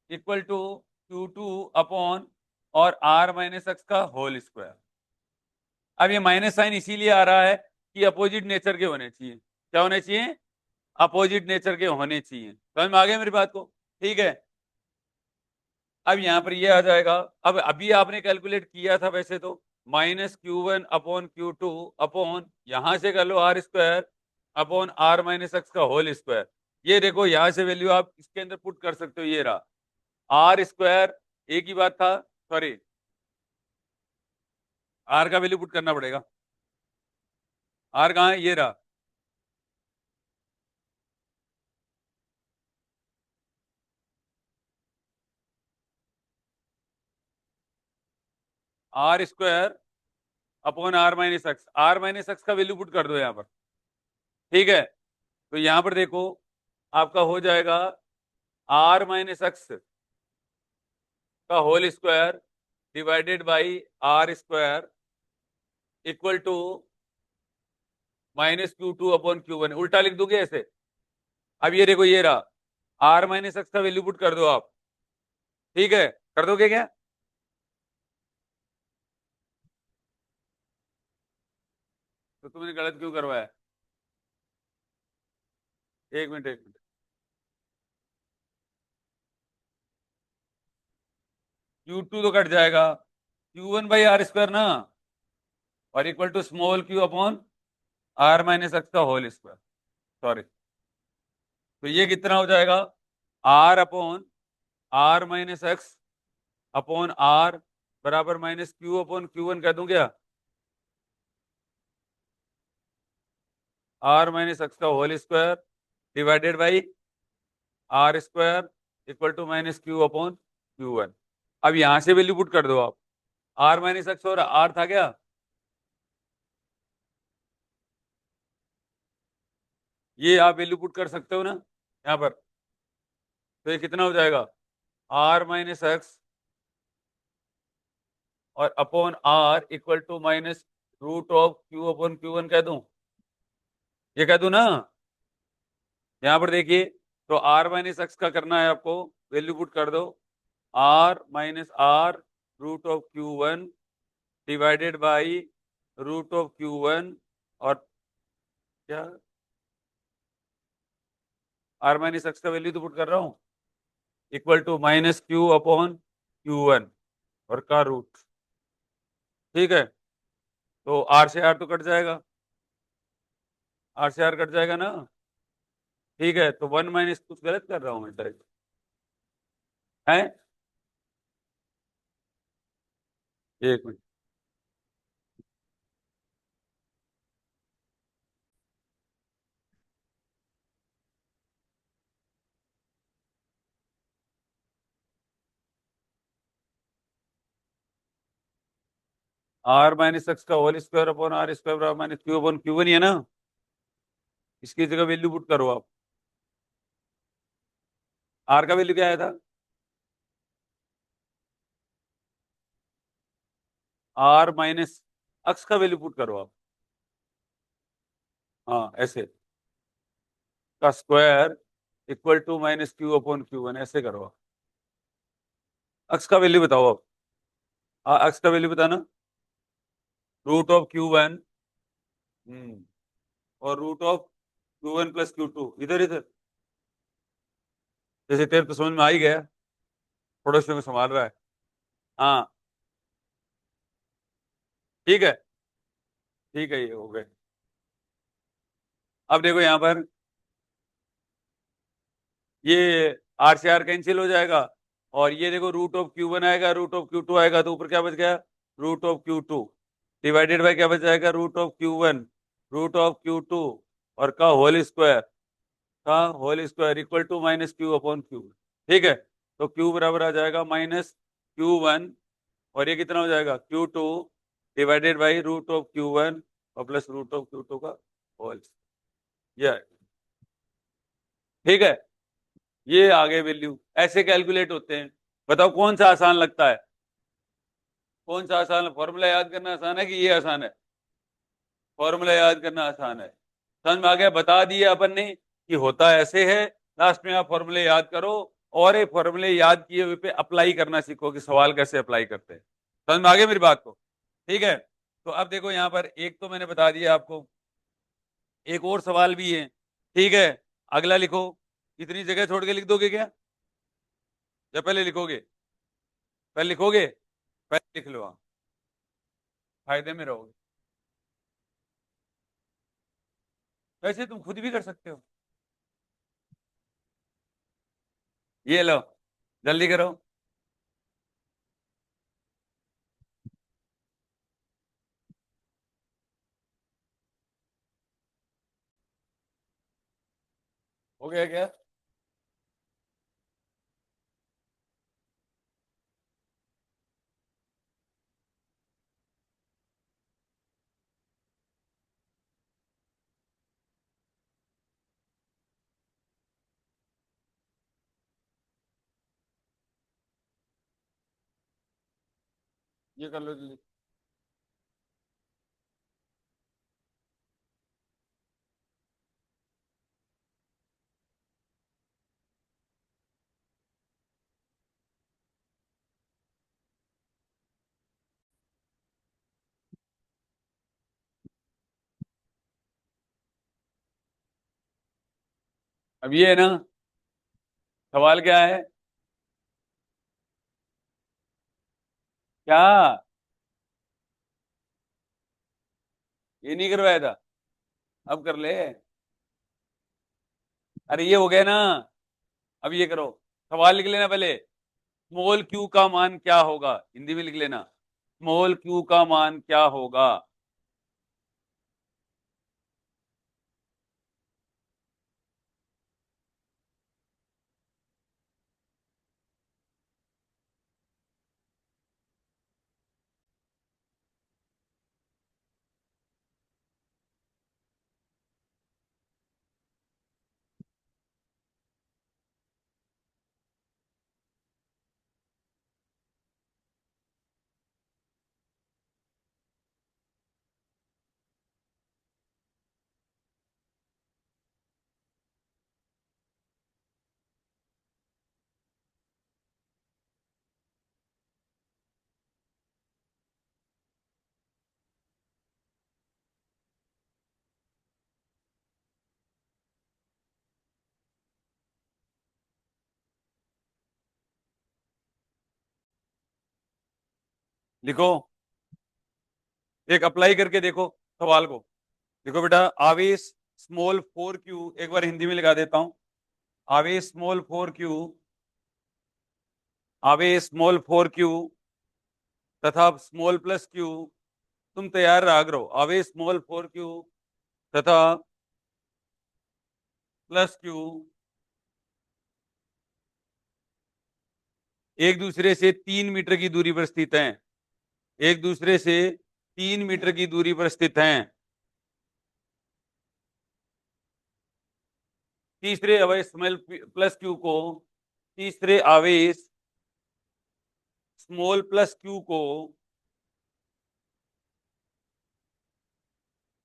equal to Q2 upon और R माइनस एक्स का होल स्क्वायर। अब ये माइनस साइन इसीलिए आ रहा है कि अपोजिट नेचर के होने चाहिए, क्या होने चाहिए, अपोजिट नेचर के होने चाहिए। समझ में आ गया मेरी बात को, ठीक है। अब यहां पर ये आ जाएगा, अब अभी आपने कैलकुलेट किया था वैसे तो, -Q1 अपॉन Q2 अपॉन यहां से कर लो R square upon R minus x का होल स्क्वायर। ये देखो यहां से वैल्यू आप इसके अंदर पुट कर सकते हो, ये रहा आर स्क्वायर, एक ही बात था, सॉरी आर का वैल्यू पुट करना पड़ेगा, आर कहाँ है, ये रहा, R square upon R minus x का वैल्यू पुट कर दो यहाँ पर, ठीक है। तो यहां पर देखो आपका हो जाएगा R माइनस एक्स का whole square divided by R square equal to -Q2 upon Q1, उल्टा लिख दोगे ऐसे। अब ये देखो, ये रहा R माइनस एक्स का वैल्यू पुट कर दो आप, ठीक है, कर दोगे क्या, तो तुमने गलत क्यों करवाया, एक मिनट एक मिनट, Q2 तो कट जाएगा, Q1 बाई आर स्क्वायर ना, और equal to small Q upon R minus x का होल स्क्वायर, सॉरी। तो ये कितना हो जाएगा, R upon R minus x upon R बराबर -Q अपॉन Q1 कह दूं क्या, R माइनस एक्स का whole square divided by R square equal to -Q upon Q1। अब यहां से वैल्यू पुट कर दो आप, R माइनस एक्स और R था क्या, ये आप वैल्यू पुट कर सकते हो ना यहाँ पर। तो ये कितना हो जाएगा, R माइनस एक्स और upon R equal to -√Q upon Q1 कह दूं, ये कह दूं ना। यहाँ पर देखिए, तो R माइनस एक्स का करना है आपको, वैल्यू पुट कर दो, R-R√Q1 डिवाइडेड बाई √Q1, और क्या, R माइनस एक्स का वैल्यू तो पुट कर रहा हूं, equal to -Q upon Q1 और का रूट, ठीक है। तो R से R तो कट जाएगा, R से R कट जाएगा ना, ठीक है। तो 1 माइनस, कुछ गलत कर रहा हूं मैं डायरेक्ट, है, एक मिनट, R माइनस एक्स का whole square upon R square बराबर -Q अपॉन Q1 ही है ना, इसकी जगह वैल्यू पुट करो आप। R का वैल्यू क्या आया था, R माइनस अक्स का वैल्यू पुट करो आप, हाँ ऐसे, का square equal to minus Q upon Q one, ऐसे करो आप। अक्स का वैल्यू बताओ आप, हाँ अक्स का वैल्यू बताना, रूट ऑफ क्यू वन और root of Q one plus Q two, इधर इधर, जैसे तेरे तो समझ में आ ही गया, पड़ोसियों को संभाल रहा है। हाँ ठीक है, ठीक है, ये हो गए। अब देखो यहाँ पर ये आर से आर कैंसिल हो जाएगा, और ये देखो रूट ऑफ क्यू वन आएगा, रूट ऑफ क्यू टू आएगा, तो ऊपर क्या बच गया, root of Q two divided by क्या बच जाएगा, root of Q one, root of Q two, और का whole square equal to minus Q upon Q. ठीक है, तो क्यू बराबर आ जाएगा माइनस क्यू वन, और ये कितना हो जाएगा, Q two divided by root of Q one और plus root of Q two का होल। ये ठीक है, ये आगे वैल्यू ऐसे कैलकुलेट होते हैं। बताओ कौन सा आसान लगता है, कौन सा आसान, फॉर्मूला याद करना आसान है कि ये आसान है, फॉर्मूला याद करना आसान है। समझ में आ गया, बता दिया अपन ने कि होता ऐसे है, लास्ट में आप फॉर्मूले याद करो, और ये फॉर्मूले याद किए हुए पे अप्लाई करना सीखो कि सवाल कैसे अप्लाई करते हैं। समझ में आ गया मेरी बात को, ठीक है। तो अब देखो यहाँ पर एक तो मैंने बता दिया आपको, एक और सवाल भी है, ठीक है। अगला लिखो, इतनी जगह छोड़ के लिख दोगे क्या, या पहले लिखोगे, पहले लिखोगे, पहले लिख लो, हाँ फायदे में रहोगे। वैसे तुम खुद भी कर सकते हो, ये लो, जल्दी करो। हो गया क्या, ये कर लो जल्दी। अब ये है ना, सवाल क्या है, क्या, ये नहीं करवाया था, अब कर ले। अरे ये हो गया ना, अब ये करो, सवाल लिख लेना पहले, स्मॉल क्यू का मान क्या होगा, हिंदी में लिख लेना, स्मॉल क्यू का मान क्या होगा। लिखो, एक अप्लाई करके देखो सवाल को। देखो बेटा, आवेश स्मॉल फोर क्यू, एक बार हिंदी में लिखा देता हूं, आवेश स्मॉल फोर क्यू, आवेश स्मॉल फोर क्यू तथा स्मॉल प्लस क्यू, तुम तैयार रहा करो, आवेश स्मॉल फोर क्यू तथा प्लस क्यू एक दूसरे से 3 मीटर की दूरी पर स्थित हैं, एक दूसरे से 3 मीटर की दूरी पर स्थित हैं। तीसरे आवेश स्मॉल प्लस क्यू को, तीसरे आवेश स्मॉल प्लस क्यू को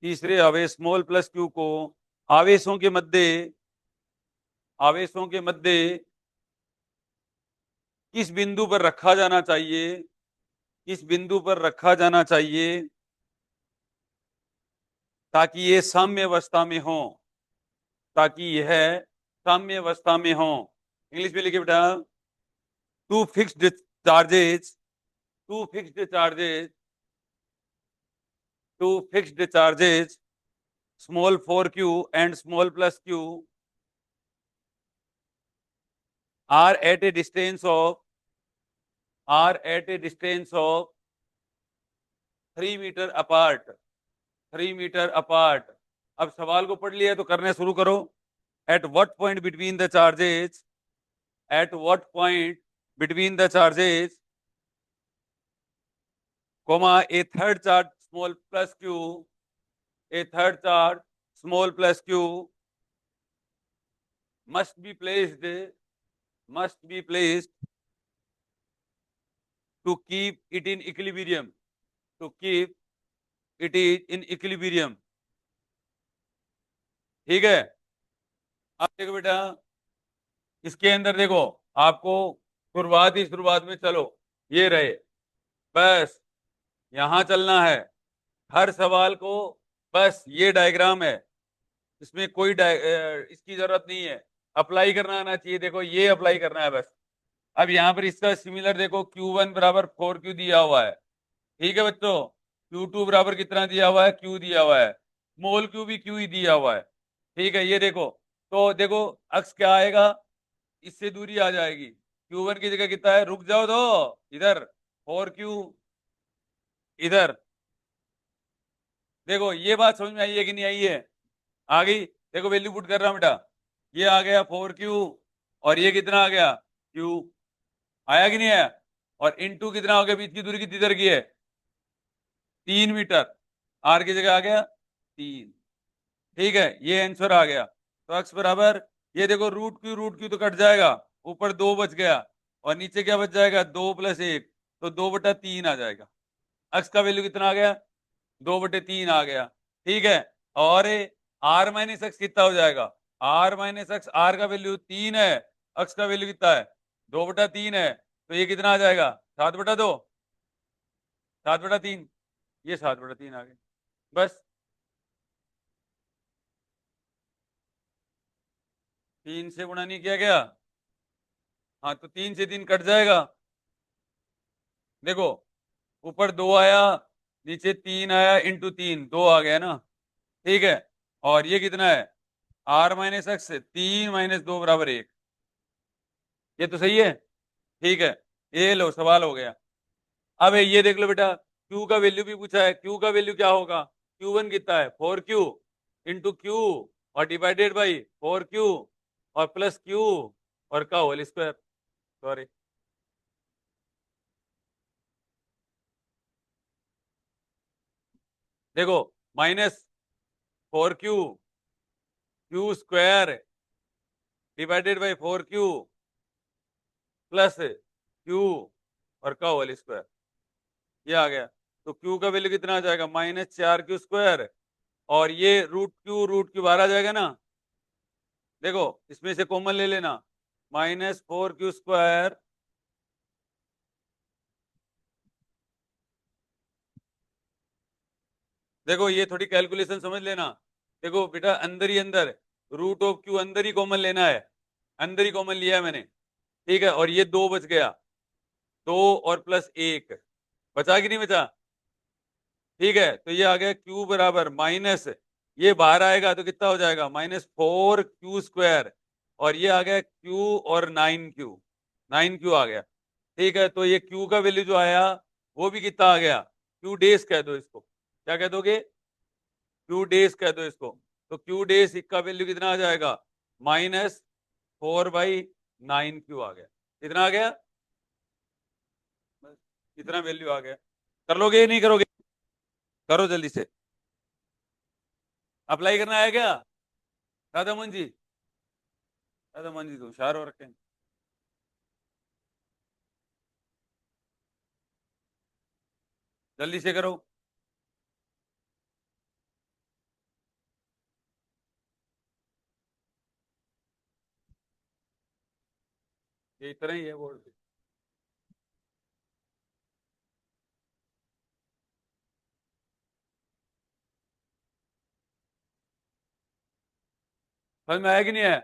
तीसरे आवेश स्मॉल प्लस क्यू को आवेशों के मध्य किस बिंदु पर रखा जाना चाहिए, किस बिंदु पर रखा जाना चाहिए ताकि ये साम्य अवस्था में हो, ताकि यह साम्य अवस्था में हो। इंग्लिश में लिखे बेटा, two fixed charges, two fixed charges, two fixed charges small 4q and small plus q are at a distance of 3 metre apart, 3 metre apart. अब सवाल को पढ़ लिया तो करने शुरू करो। At what point between the charges, at what point between the charges comma a third charge small plus q, a third charge small plus q must be placed to keep it in equilibrium, to keep it is in equilibrium। ठीक है, अब देखो बेटा, इसके अंदर देखो, आपको शुरुआत में चलो ये रहे, बस यहां चलना है हर सवाल को, बस ये डायग्राम है, इसमें कोई इसकी जरूरत नहीं है, अप्लाई करना आना चाहिए। देखो ये अप्लाई करना है बस। अब यहाँ पर इसका सिमिलर देखो, Q1 बराबर 4Q दिया हुआ है, ठीक है बच्चों। Q2 बराबर कितना दिया हुआ है, Q दिया हुआ है, स्मॉल Q भी Q ही दिया हुआ है, ठीक है। ये देखो, तो देखो अक्स क्या आएगा, इससे दूरी आ जाएगी। Q1 की जगह कितना है, रुक जाओ तो इधर 4Q, इधर देखो। ये बात समझ में आई है कि नहीं आई है, आ गई। देखो वैल्यू पुट कर रहा हूं बेटा, ये आ गया 4Q और ये कितना आ गया Q, आया कि नहीं आया। और इनटू कितना हो गया, बीच की दूरी कितनी तरह की है, 3 मीटर, आर की जगह आ गया 3, ठीक है। ये आंसर आ गया। तो अक्स बराबर, ये देखो रूट क्यू तो कट जाएगा, ऊपर 2 बच गया और नीचे क्या बच जाएगा, 2+1, तो 2/3 आ जाएगा। अक्स का वैल्यू कितना आ गया, 2/3 आ गया, ठीक है। और आर माइनस एक्स कितना हो जाएगा, आर माइनस एक्स, आर का वैल्यू 3 है, अक्स का वैल्यू कितना है, 2/3 है, तो ये कितना आ जाएगा, 7/2, 7/3, ये 7/3 आ गया। बस 3 से गुणा नहीं किया गया, हाँ तो 3 से 3 कट जाएगा। देखो ऊपर 2 आया, नीचे 3 आया, इंटू 3, 2 आ गया ना, ठीक है। और ये कितना है, आर माइनस एक्स, 3 - 2 = 1, ये तो सही है, ठीक है। ये लो सवाल हो गया। अब ये देख लो बेटा, Q का वैल्यू भी पूछा है, Q का वैल्यू क्या होगा, Q1 कितना है 4Q इंटू Q और डिवाइडेड बाई 4Q और प्लस Q और का होल स्क्वायर, सॉरी। देखो -4Q Q square divided by 4Q plus Q और का होल स्क्वायर, ये आ गया। तो Q का वैल्यू कितना आ जाएगा, -4Q² और ये रूट क्यू बाहर आ जाएगा ना। देखो इसमें से कॉमन ले लेना, -4Q²। देखो ये थोड़ी कैलकुलेशन समझ लेना। देखो बेटा अंदर ही अंदर √Q अंदर ही कॉमन लेना है, अंदर ही कॉमन लिया है मैंने, ठीक है। और ये 2 बच गया, 2 और प्लस 1 बचा कि नहीं बचा, ठीक है। तो ये आ गया Q बराबर माइनस, ये बाहर आएगा तो कितना हो जाएगा, -4Q² और ये आ गया Q और 9Q, 9Q आ गया, ठीक है। तो ये Q का वैल्यू जो आया वो भी कितना आ गया, Q डेज कह दो इसको, क्या कह दोगे, Q डेज कह दो इसको। तो Q डेज का वैल्यू कितना आ जाएगा, -4/9Q आ गया। कितना आ गया, कितना वैल्यू आ गया। कर लोगे नहीं करोगे, करो जल्दी से, अप्लाई करना है क्या, राधा मोहन जी, राधा मोहन जी तो होशियार हो रखे हैं, जल्दी से करो। ये इतना ही है बोर्ड पे। समझ में आया कि नहीं आया?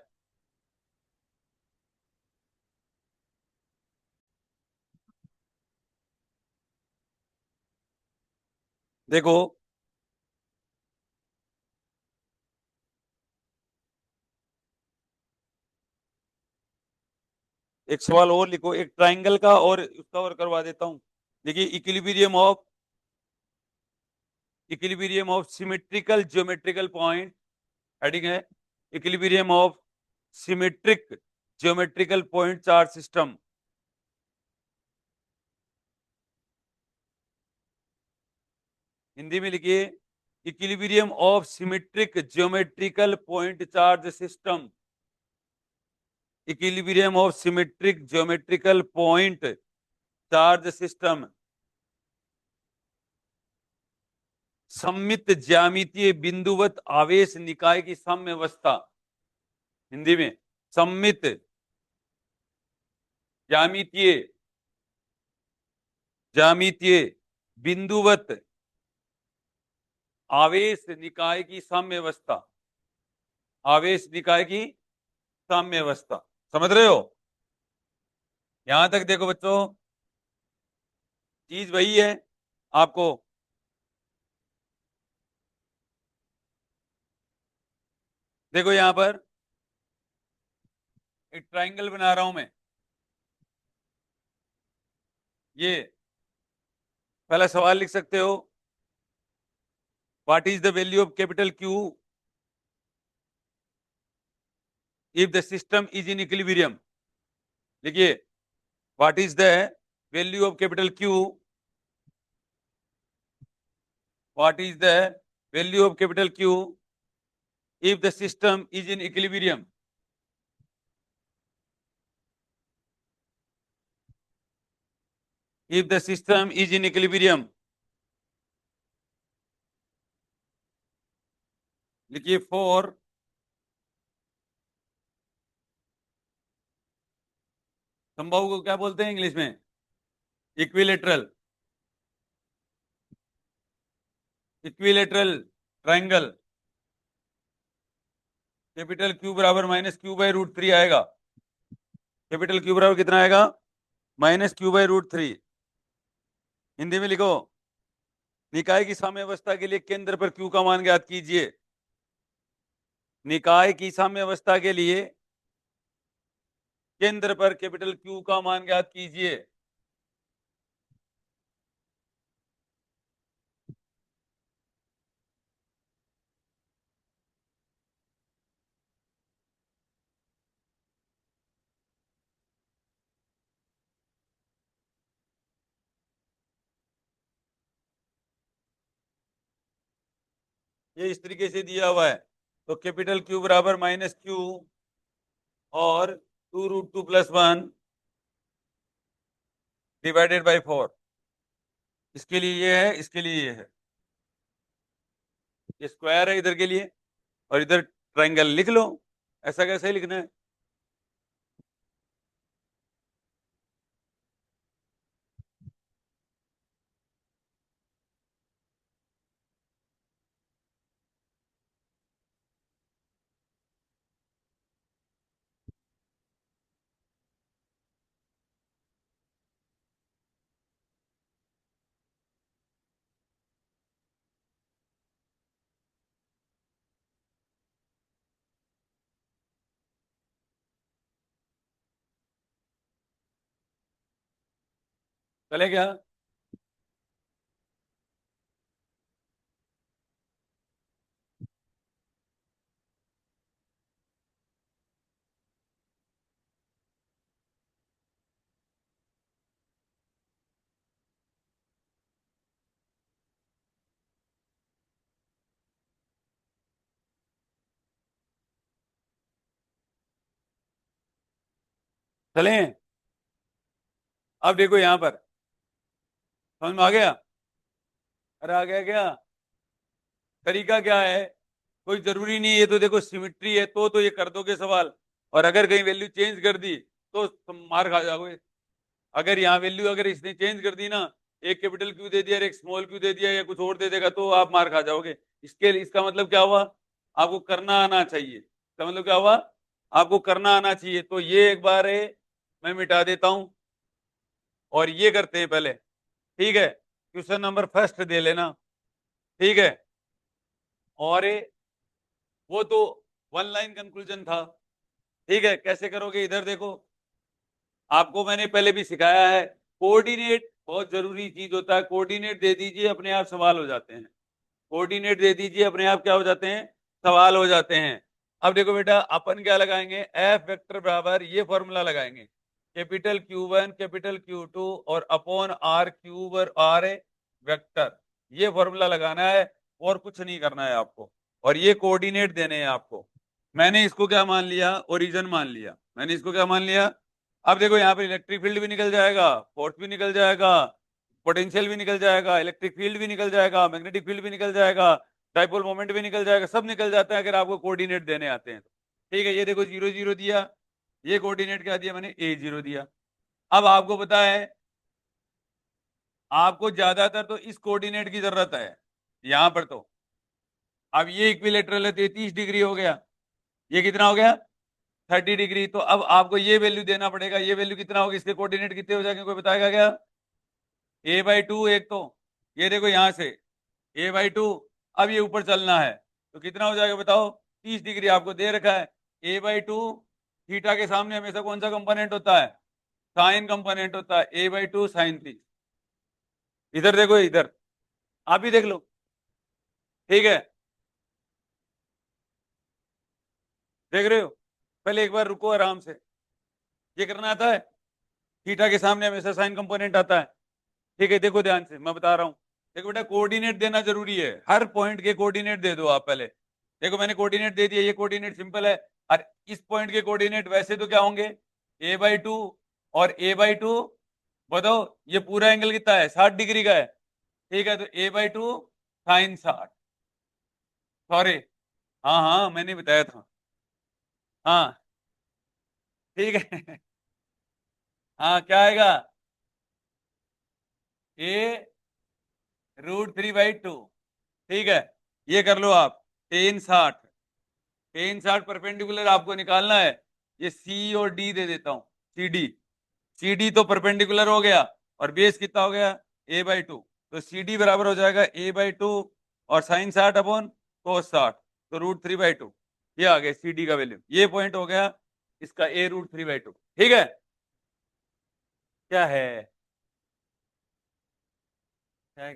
देखो, एक सवाल और लिखो, एक ट्राइंगल का और उसका और करवा देता हूं। देखिए, equilibrium of symmetrical geometrical point, heading है equilibrium of symmetric geometrical point charge system. Hindi में लिखिए, equilibrium of symmetric geometrical point charge system. Equilibrium of symmetric geometrical point charge system. सममित ज्यामितीय बिंदुवत आवेश निकाय की साम्यावस्था। हिंदी में, सममित ज्यामितीय ज्यामितीय बिंदुवत आवेश निकाय की साम्यावस्था। आवेश निकाय की साम्यावस्था। समझ रहे हो? यहां तक देखो बच्चों, चीज वही है। आपको देखो, यहां पर एक ट्राइंगल बना रहा हूं मैं। ये पहला सवाल लिख सकते हो, what is the value of capital Q if the system is in equilibrium. देखिए, what is the value of capital Q, what is the value of capital Q if the system is in equilibrium। if the system is in equilibrium, लिखिए for समबाहु को क्या बोलते हैं English में? Equilateral. Equilateral triangle, capital Q बराबर minus Q by root three आएगा। Capital Q बराबर कितना आएगा? Minus Q by root three. Hindi में लिखो, निकाय की साम्यावस्था के लिए केंद्र पर क्यू का मान ज्ञात कीजिए। निकाय की साम्यावस्था के लिए केंद्र पर कैपिटल क्यू का मान ज्ञात कीजिए। ये इस तरीके से दिया हुआ है, तो कैपिटल क्यू बराबर माइनस क्यू और two root two plus one divided by four. इसके लिए ये है, इसके लिए ये है। ये स्क्वायर है इधर के लिए, और इधर ट्राइंगल लिख लो। ऐसा कैसे लिखना है? चले क्या? चले? अब देखो यहां पर, समझ में आ गया? अरे आ गया क्या? तरीका क्या है? कोई जरूरी नहीं है, ये तो देखो सिमिट्री है तो ये कर दोगे सवाल। और अगर कहीं वैल्यू चेंज कर दी तो तुम मार खा जाओगे। अगर यहाँ वैल्यू अगर इसने चेंज कर दी ना, एक कैपिटल क्यू दे दिया और एक स्मॉल क्यू दे दिया या कुछ और दे देगा, तो आप मार खा जाओगे। इसका मतलब क्या हुआ, आपको करना आना चाहिए। इसका मतलब क्या हुआ, आपको करना आना चाहिए। तो ये एक बार मैं मिटा देता हूं और ये करते हैं पहले, ठीक है। क्वेश्चन नंबर फर्स्ट दे लेना, ठीक है। और वो तो वन लाइन कंक्लूजन था, ठीक है। कैसे करोगे, इधर देखो, आपको मैंने पहले भी सिखाया है। कोऑर्डिनेट बहुत जरूरी चीज होता है। कोऑर्डिनेट दे दीजिए, अपने आप सवाल हो जाते हैं। कोऑर्डिनेट दे दीजिए, अपने आप क्या हो जाते हैं, सवाल हो जाते हैं। अब देखो बेटा, अपन क्या लगाएंगे, एफ वेक्टर बराबर ये फॉर्मूला लगाएंगे, कैपिटल Q1 कैपिटल Q2 और अपॉन आर क्यूब और आर वेक्टर। ये फॉर्मूला लगाना है और कुछ नहीं करना है आपको। और ये कोऑर्डिनेट देने हैं आपको। मैंने इसको क्या मान लिया, ओरिजिन मान लिया। मैंने इसको क्या मान लिया। अब देखो, यहाँ पर इलेक्ट्रिक फील्ड भी निकल जाएगा, फोर्स भी निकल जाएगा, पोटेंशियल भी निकल जाएगा, इलेक्ट्रिक फील्ड भी निकल जाएगा, मैग्नेटिक फील्ड भी निकल जाएगा, डाइपोल मोमेंट भी निकल जाएगा, सब निकल जाता है अगर आपको कोऑर्डिनेट देने आते हैं तो। ठीक है, ये देखो 0 0 दिया, ये कोऑर्डिनेट क्या दिया मैंने, A0 दिया। अब आपको पता है, आपको ज्यादातर तो इस कोऑर्डिनेट की जरूरत है यहां पर। तो अब ये इक्विलेटरल है, 33 डिग्री हो गया, ये कितना हो गया, 30 डिग्री। तो अब आपको ये वैल्यू देना पड़ेगा। ये वैल्यू कितना होगी, इसके कोऑर्डिनेट कितने हो जाएंगे, कोई बताएगा क्या। A/2 एक तो, ये देखो यहां से A/2। अब ये ऊपर चलना है तो कितना हो जाएगा बताओ, 30 डिग्री आपको दे रखा है। A/2 थीटा के सामने हमेशा कौन सा कंपोनेंट होता है, साइन कंपोनेंट होता है। A/2 sign 30। इधर देखो, इधर आप भी देख लो, ठीक है, देख रहे हो। पहले एक बार रुको आराम से, ये करना आता है, थीटा के सामने हमेशा साइन कंपोनेंट आता है, ठीक है। देखो ध्यान से, मैं बता रहा हूं। देखो बेटा, कोऑर्डिनेट देना जरूरी है, हर पॉइंट के कोऑर्डिनेट दे दो आप पहले। देखो मैंने कोऑर्डिनेट दे दिया, ये कोऑर्डिनेट सिंपल है। और इस पॉइंट के कोऑर्डिनेट वैसे तो क्या होंगे, A/2 और A/2। बताओ ये पूरा एंगल कितना है, 60 डिग्री का है, ठीक है। तो A/2 साइन 60, सॉरी, हाँ हाँ मैंने बताया था, हाँ ठीक है। हाँ क्या आएगा, A√3/2, ठीक है। ये कर लो आप, टेन 60, टेन 60 परपेंडिकुलर आपको निकालना है। ये C और D दे देता हूं, CD तो परपेंडिकुलर हो गया, और बेस कितना हो गया, A/2। तो CD बराबर हो जाएगा A/2 और साइन 60 अपॉन कोस 60, तो √3/2। ये आ गया CD का वैल्यू, ये पॉइंट हो गया इसका A√3/2, ठीक है। क्या है, क्या है,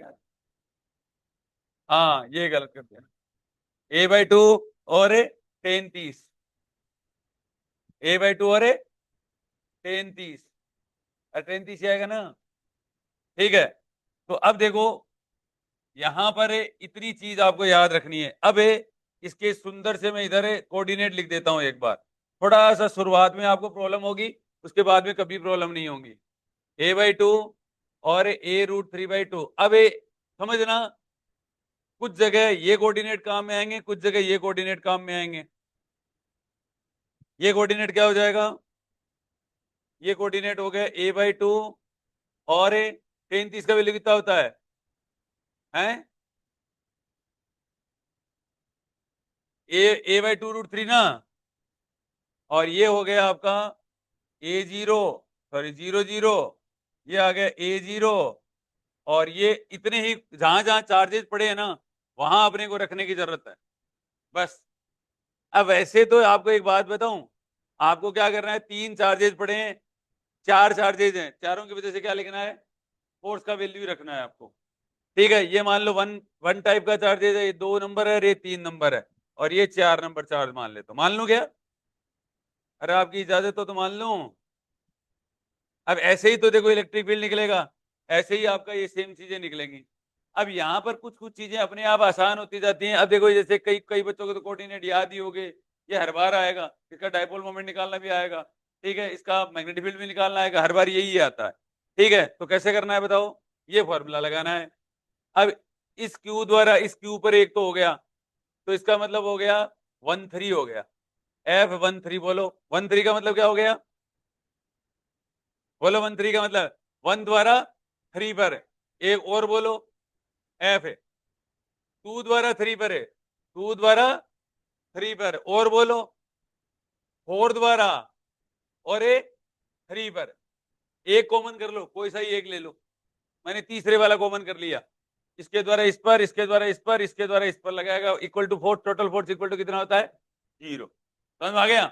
हाँ ये गलत कर दिया, A/2 और टेन 30, A/2 और टेन 30, टेन 30 आएगा ना, ठीक है। तो अब देखो, यहां पर इतनी चीज आपको याद रखनी है। अब इसके सुंदर से मैं इधर कोऑर्डिनेट लिख देता हूं एक बार। थोड़ा सा शुरुआत में आपको प्रॉब्लम होगी, उसके बाद में कभी प्रॉब्लम नहीं होगी। A/2 और A√3/2। अब समझना, कुछ जगह ये कोऑर्डिनेट काम में आएंगे, कुछ जगह ये कोऑर्डिनेट काम में आएंगे। ये कोऑर्डिनेट क्या हो जाएगा, ये कोऑर्डिनेट हो गया A/2 और टेन 30 का वैल्यू कितना होता है A/2√3 ना। और ये हो गया आपका A0, सॉरी 0 0, ये आ गया A0। और ये इतने ही, जहां जहां चार्जेस पड़े हैं ना, वहां अपने को रखने की जरूरत है, बस। अब वैसे तो आपको एक बात बताऊं, आपको क्या करना है, तीन चार्जेस पड़े हैं, चार चार्जेस हैं, चारों की वजह से क्या लिखना है, फोर्स का वैल्यू रखना है आपको, ठीक है। ये मान लो वन वन टाइप का चार्जेस है, ये 2 नंबर है, ये 3 नंबर है, और ये 4 नंबर चार्ज मान ले, तो मान लो क्या, अरे आपकी इजाजत हो तो मान लूं। अब ऐसे ही तो देखो इलेक्ट्रिक फील्ड निकलेगा, ऐसे ही आपका ये सेम चीजें निकलेंगी। अब यहाँ पर कुछ कुछ चीजें अपने आप आसान होती जाती हैं। अब देखो, जैसे कई कई बच्चों को तो कोऑर्डिनेट याद ही हो गए, ये हर बार आएगा, इसका डाइपोल मोमेंट निकालना भी आएगा, ठीक है, इसका मैग्नेटिक फील्ड भी निकालना आएगा, हर बार यही आता है, ठीक है। तो कैसे करना है बताओ, ये फॉर्मूला लगाना है। अब इस क्यू द्वारा इस क्यू पर एक तो हो गया, तो इसका मतलब हो गया 1 3 हो गया, F 1 3 बोलो, 1 3 का मतलब क्या हो गया, बोलो 1 3 का मतलब 1 द्वारा 3 पर है। एक और बोलो एफ है। 2 द्वारा 3 पर है, 2 द्वारा 3 पर, और बोलो 4 द्वारा, और ए 3 पर। एक कॉमन कर लो, कोई सा ही एक ले लो। मैंने तीसरे वाला कॉमन कर लिया, इसके द्वारा इस पर, इसके द्वारा इस पर, इसके द्वारा इस पर लगाएगा, equal to force, total force equal to कितना होता है? 0। समझ में आ गया?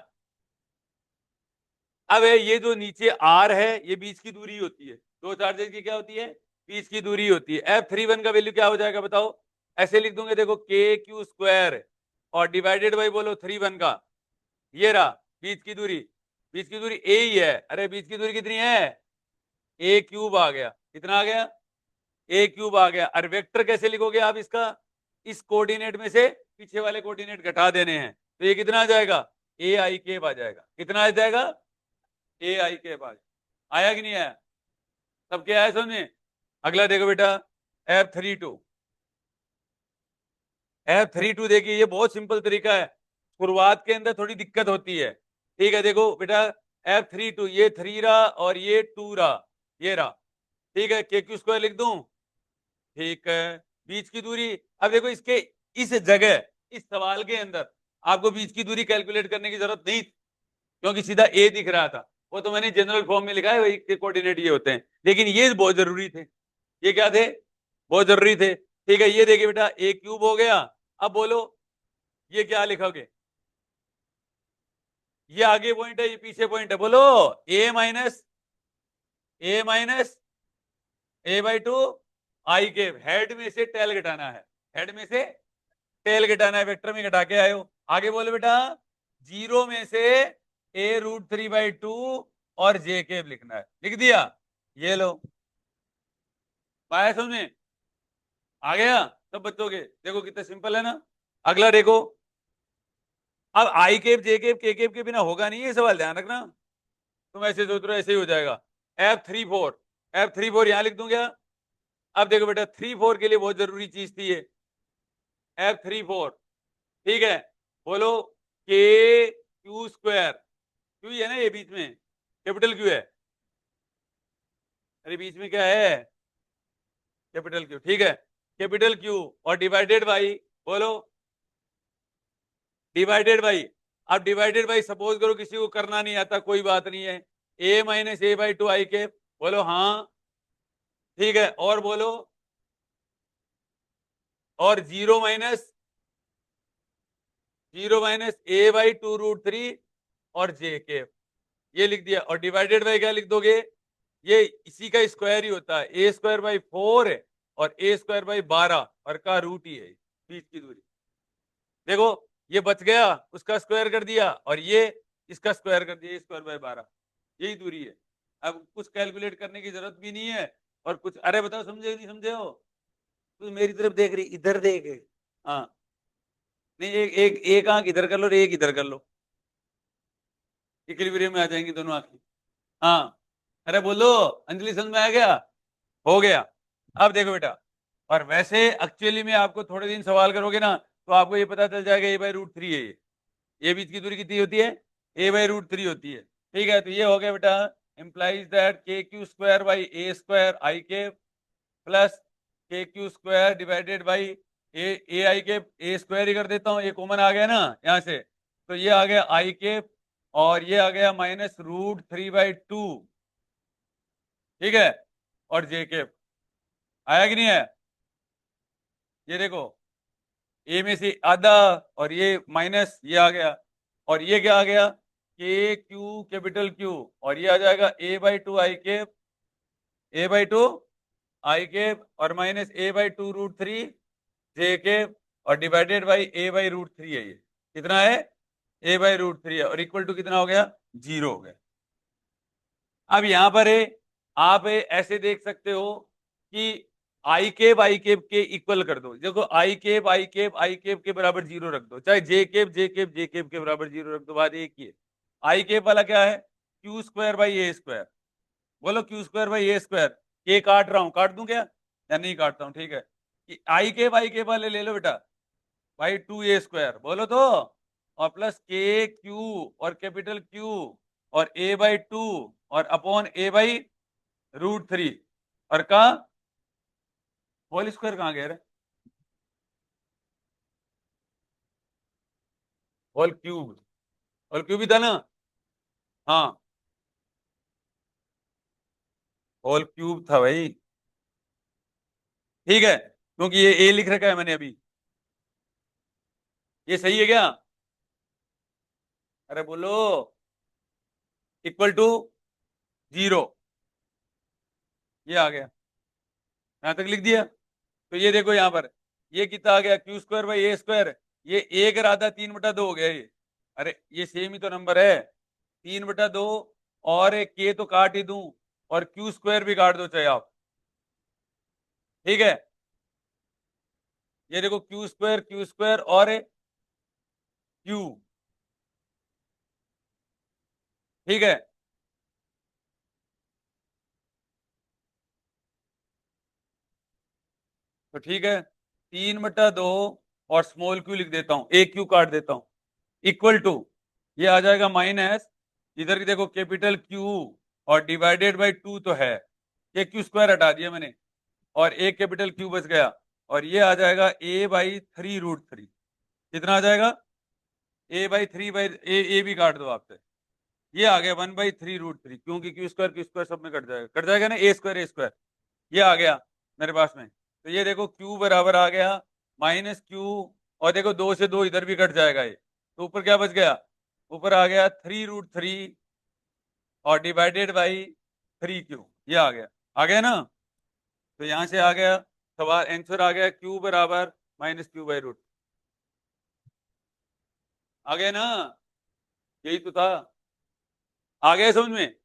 अब ये जो नीचे आर है, ये बीच की दूरी होती है, दो चार्जेस की क्या होती है? बीच की दूरी होती है। F31 का वैल्यू क्या हो जाएगा बताओ? ऐसे लिख दूंगे, देखो KQ² और डिवाइडेड बाई बोलो 31 का, ये रहा बीच की दूरी। बीच की दूरी ए ही है। अरे बीच की दूरी कितनी है? A³ आ गया। कितना आ गया? A³ आ गया। और वेक्टर कैसे लिखोगे आप इसका? इस कोऑर्डिनेट में से पीछे वाले कोऑर्डिनेट घटा देने हैं, तो ये कितना आ जाएगा? AI³ आ जाएगा। कितना आ जाएगा? AI³ आया कि नहीं आया? सब क्या आया समझ में? अगला देखो बेटा, F32। F32 देखिए, ये बहुत सिंपल तरीका है, शुरुआत के अंदर थोड़ी दिक्कत होती है। ठीक है, देखो बेटा F32, ये 3 रहा और ये 2 रहा, ये रहा। ठीक है, KQ² लिख दूं? ठीक है, बीच की दूरी। अब देखो इसके इस जगह, इस सवाल के अंदर आपको बीच की दूरी कैलकुलेट करने की जरूरत नहीं, क्योंकि सीधा ए दिख रहा था। वो तो मैंने जनरल फॉर्म में लिखा है, वही के कोऑर्डिनेट ये होते हैं, लेकिन ये बहुत जरूरी थे। ये क्या थे? बहुत जरूरी थे। ठीक है, ये देखिए बेटा, A³ हो गया। अब बोलो ये क्या लिखोगे? ये आगे पॉइंट है, ये पीछे पॉइंट है, बोलो a minus A/2 I²। Head में से टेल घटाना है, हेड में से टेल घटाना है, वेक्टर में घटा के आए हो। आगे बोलो बेटा, 0 में से A√3/2 और J³ लिखना है। लिख दिया? ये लो, पाया समझ में? आ गया सब बच्चों के? देखो कितना सिंपल है ना। अगला देखो, अब I², J² K² के बिना होगा नहीं ये सवाल, ध्यान रखना। तुम ऐसे सोच रहे हो ऐसे ही हो जाएगा। F34 यहां लिख दूं क्या? अब देखो बेटा, 3 4 के लिए बहुत जरूरी चीज थी ये, F34। ठीक है, बोलो KQ²। क्यू है ना ये बीच में, कैपिटल क्यू है। अरे बीच में क्या है? Capital Q. ठीक है, कैपिटल क्यू और डिवाइडेड बाई, बोलो डिवाइडेड बाई। अब डिवाइडेड बाई सपोज करो किसी को करना नहीं आता, कोई बात नहीं है, A-A/2 I²। बोलो हाँ, ठीक है, और बोलो, और 0 माइनस A/2√3 और J²। ये लिख दिया। और डिवाइडेड बाई क्या लिख दोगे? ये इसी का स्क्वायर ही होता है, A²/4 है और A²/12 और का रूट ही है बीच की दूरी। देखो ये बच गया, उसका स्क्वायर कर दिया, और ये इसका स्क्वायर कर दिया, A²/12। यही दूरी है। अब कुछ कैलकुलेट करने की जरूरत भी नहीं है। और कुछ, अरे बताओ समझे नहीं समझे हो? तू मेरी तरफ देख रही, इधर देख। हाँ, नहीं एक एक एक आंख इधर कर लो और एक इधर कर लो, इक्विलिब्रियम में आ जाएंगी दोनों आंखें। हाँ, अरे बोलो अंजलि, समझ में आ गया? हो गया। अब देखो बेटा, और वैसे एक्चुअली में आपको थोड़े दिन सवाल करोगे ना, तो आपको ये पता चल जाएगा A/√3 है ये बीच की दूरी कितनी होती है? A/√3 होती है। ठीक है, तो ये हो गया बेटा, implies that KQ²/A² plus KQ² divided by A² ही कर देता हूँ, ये कॉमन आ गया ना यहाँ से, तो ये आ गया I², और ये आ गया -√3/2। ठीक है, और J²। आया कि नहीं है? ये देखो, ए में से आधा, और ये माइनस, ये आ गया, और ये क्या आ गया? KQ कैपिटल Q, और ये आ जाएगा A/2 I², और माइनस A/2√3 J², और डिवाइडेड बाई A/√3 है। ये कितना है? A/√3 है, और इक्वल टू कितना हो गया? 0 हो गया। अब यहां पर है, आप ऐसे देख सकते हो कि I² के इक्वल कर दो। देखो I² के बराबर 0 रख दो, चाहे J² के बराबर 0 रख दो, बात एक ही है। I² वाला क्या है? Q²/A²। बोलो Q²/A²। के काट रहा हूं, काट दूं क्या या नहीं काटता हूं? ठीक है, I² वाले ले लो बेटा, भाई 2A², बोलो तो, और प्लस KQ और कैपिटल Q और A/2 और अपॉन ए बाई √3 और का होल स्क्वायर कहाँ गया रे? होल क्यूब ही था ना? हाँ होल क्यूब था भाई। ठीक है, क्योंकि ये ए लिख रखा है मैंने अभी। ये सही है क्या? अरे बोलो। इक्वल टू 0, ये आ गया, यहां तक लिख दिया। तो ये देखो यहां पर ये कितना आ गया, Q² / A²। ये 1/3/2 हो गया ये। अरे ये सेम ही तो नंबर है, 3/2। और एक के तो काट ही दूं, और Q² भी काट दो चाहे आप। ठीक है, ये देखो Q² और Q। ठीक है, तो ठीक है, 3/2 और स्मॉल क्यू लिख देता हूं, एक क्यू काट देता हूं, इक्वल टू ये आ जाएगा माइनस, इधर की देखो कैपिटल क्यू और डिवाइडेड बाई 2 तो है, ये Q² हटा दिया मैंने और एक कैपिटल क्यू बच गया, और ये आ जाएगा A/3√3। कितना आ जाएगा? A/3 भी काट दो आपसे, ये आ गया 1/3√3, क्योंकि Q² सब में कट जाएगा ना, A²। ये आ गया मेरे पास में। तो ये देखो Q बराबर आ गया -Q, और देखो 2 से 2 इधर भी कट जाएगा ये, तो ऊपर क्या बच गया? ऊपर आ गया 3√3 और डिवाइडेड बाई 3Q। ये आ गया ना? तो यहां से आ गया सवाल, आंसर आ गया Q बराबर -Q/√। आ गया ना? यही तो था। आ गया समझ में?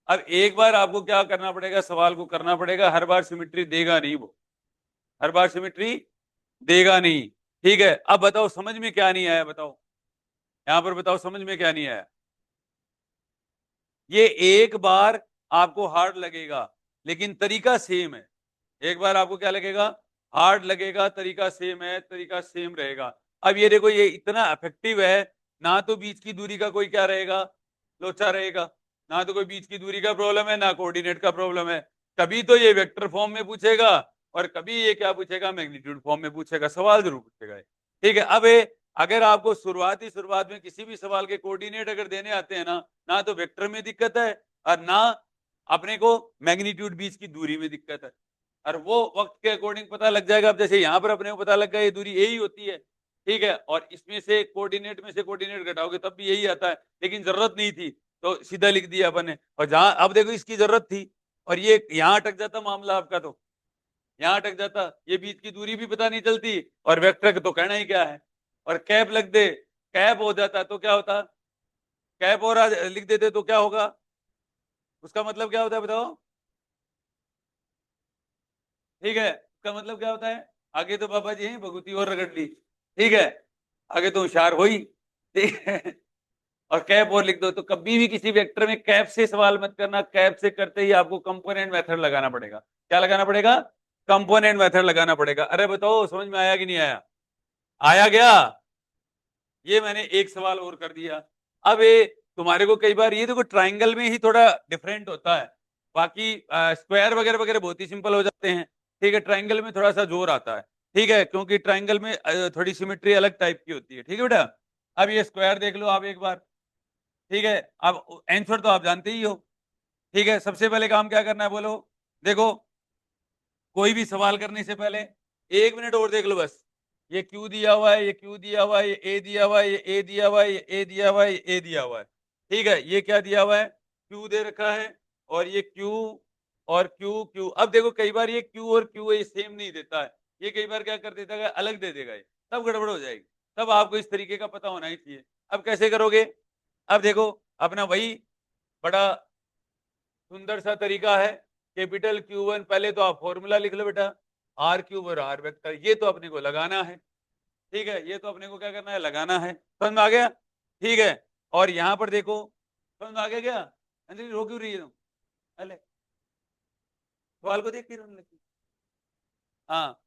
अब एक बार आपको क्या करना पड़ेगा, सवाल को करना पड़ेगा, हर बार सिमेट्री देगा नहीं वो, हर बार सिमेट्री देगा नहीं। ठीक है, अब बताओ समझ में क्या नहीं आया, बताओ यहां पर, बताओ समझ में क्या नहीं आया। ये एक बार आपको हार्ड लगेगा, लेकिन तरीका सेम है। एक बार आपको क्या लगेगा? हार्ड लगेगा, तरीका सेम है, तरीका सेम रहेगा। अब ये देखो ये इतना इफेक्टिव है, ना तो बीच की दूरी का कोई क्या रहेगा, लोचा रहेगा, ना तो कोई बीच की दूरी का प्रॉब्लम है, ना कोऑर्डिनेट का प्रॉब्लम है। कभी तो ये वेक्टर फॉर्म में पूछेगा, और कभी ये क्या पूछेगा, मैग्नीट्यूड फॉर्म में पूछेगा, सवाल जरूर पूछेगा। ठीक है, अब अगर आपको शुरुआत में किसी भी सवाल के कोऑर्डिनेट अगर देने आते हैं ना, ना तो वेक्टर में दिक्कत है, और ना अपने को मैग्नीट्यूड बीच की दूरी में दिक्कत है, और वो वक्त के अकॉर्डिंग पता लग जाएगा। अब जैसे यहाँ पर अपने को पता लग गया ये दूरी यही होती है, ठीक है, और इसमें से कोऑर्डिनेट में से कोऑर्डिनेट घटाओगे तब भी यही आता है, लेकिन जरूरत नहीं थी तो सीधा लिख दिया अपन ने। और जहां अब देखो इसकी जरूरत थी और ये यहाँ अटक जाता मामला आपका, तो यहाँ अटक जाता, ये बीच की दूरी भी पता नहीं चलती, और वेक्टर तो कहना ही क्या है, और कैप लग दे, कैप हो जाता तो क्या होता, कैप और लिख देते तो क्या होगा, उसका मतलब क्या होता है बताओ? ठीक है, उसका मतलब क्या होता है? आगे तो बाबा जी हैं, भगुती और रगड़ ली। ठीक है, आगे तो होशियार हो ही। ठीक है, और कैप और लिख दो। तो कभी भी किसी वेक्टर में कैप से सवाल मत करना, कैप से करते ही आपको कंपोनेंट मेथड लगाना पड़ेगा। क्या लगाना पड़ेगा? कंपोनेंट मेथड लगाना पड़ेगा। अरे बताओ समझ में आया कि नहीं आया? आया क्या? ये मैंने एक सवाल और कर दिया। अब ये तुम्हारे को कई बार ये देखो ट्राइंगल में ही थोड़ा डिफरेंट होता है, बाकी स्क्वायर वगैरह वगैरह बहुत ही सिंपल हो जाते हैं। ठीक है, ट्राइंगल में थोड़ा सा जोर आता है। ठीक है, क्योंकि ट्राइंगल में थोड़ी सिमेट्री अलग टाइप की होती है। ठीक है बेटा, अब ये स्क्वायर देख लो आप एक बार। ठीक है, अब आंसर तो आप जानते ही हो। ठीक है, सबसे पहले काम क्या करना है बोलो? देखो, कोई भी सवाल करने से पहले 1 मिनट और देख लो बस। ये क्यू दिया हुआ है, ये क्यू दिया हुआ है, ये ए दिया हुआ है, ये ए दिया हुआ है, ये ए दिया हुआ है, ये ए दिया हुआ है। ठीक है, ये क्या दिया हुआ है? क्यू दे रखा है, और ये क्यू और क्यू क्यू। अब देखो कई बार ये क्यू और क्यू ये सेम नहीं देता है, ये कई बार क्या कर देता है, अलग दे देगा, ये तब गड़बड़ हो जाएगी। तब आपको इस तरीके का पता होना ही चाहिए। अब कैसे करोगे? अब देखो, अपना वही बड़ा सुंदर सा तरीका है, कैपिटल Q1 पहले तो आप फॉर्मूला लिख लो बेटा, आर क्यूब और आर वेक्टर, ये तो अपने को लगाना है। ठीक है, ये तो अपने को क्या करना है, लगाना है। समझ में आ गया? ठीक है, और यहां पर देखो, समझ में आ गया क्या? अंजलि रो क्यों रही है तुम? अले सवाल को देख के रोने लगी। हाँ,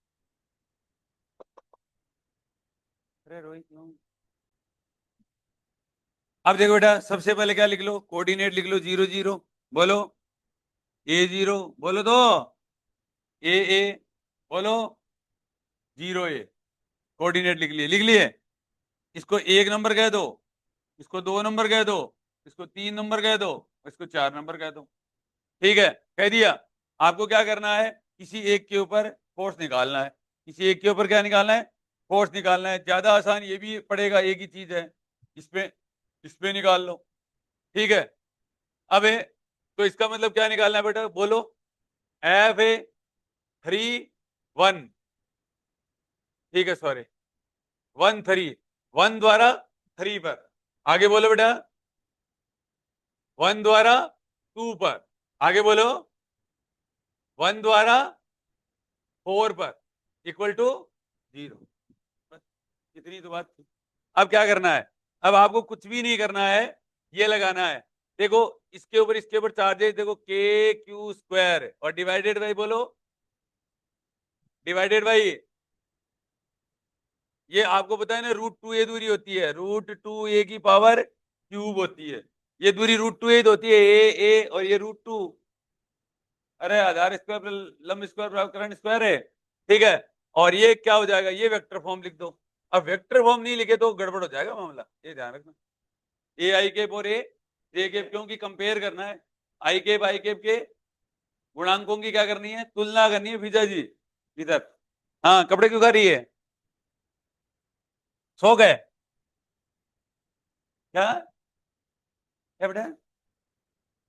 अरे रोई क्यों? अब देखो बेटा, सबसे पहले क्या लिख लो, कोऑर्डिनेट लिख लो 0 0। बोलो A0, बोलो तो A बोलो 0A, कोऑर्डिनेट लिख लिए। इसको 1 नंबर कह दो, इसको 2 नंबर कह दो, इसको 3 नंबर कह दो, इसको 4 नंबर कह दो। ठीक है, कह दिया। आपको क्या करना है, किसी एक के ऊपर फोर्स निकालना है। किसी एक के ऊपर क्या निकालना है, फोर्स निकालना है। ज्यादा आसान ये भी पड़ेगा, एक ही चीज है, इस पे निकाल लो। ठीक है, अब तो इसका मतलब क्या निकालना है बेटा, बोलो। F3 1, ठीक है, सॉरी 1 3, 1 द्वारा 3 पर। आगे बोलो बेटा, 1 द्वारा 2 पर। आगे बोलो, 1 द्वारा 4 पर, इक्वल टू 0। बस इतनी तो बात थी। अब क्या करना है, अब आपको कुछ भी नहीं करना है, ये लगाना है। देखो इसके ऊपर चार्जेस देखो, KQ² और डिवाइडेड बाई, बोलो डिवाइडेड बाई, ये आपको पता है ना, √2a दूरी होती है, √2a की पावर क्यूब होती है। ये दूरी √2a होती है, ए और ये √2। अरे आधार स्क्वायर पर लंब स्क्वायर बराबर करंट स्क्वायर है। ठीक है, और ये क्या हो जाएगा, ये वेक्टर फॉर्म लिख दो। अब वेक्टर फॉर्म नहीं लिखे तो गड़बड़ हो जाएगा मामला, ये ध्यान रखना। A i कैप और J कैप, क्योंकि कंपेयर करना है। I कैप के गुणांकों की क्या करनी है, तुलना करनी है। भीजा जी इधर, हाँ कपड़े क्यों खा रही है, सो गए क्या, क्या बेटा,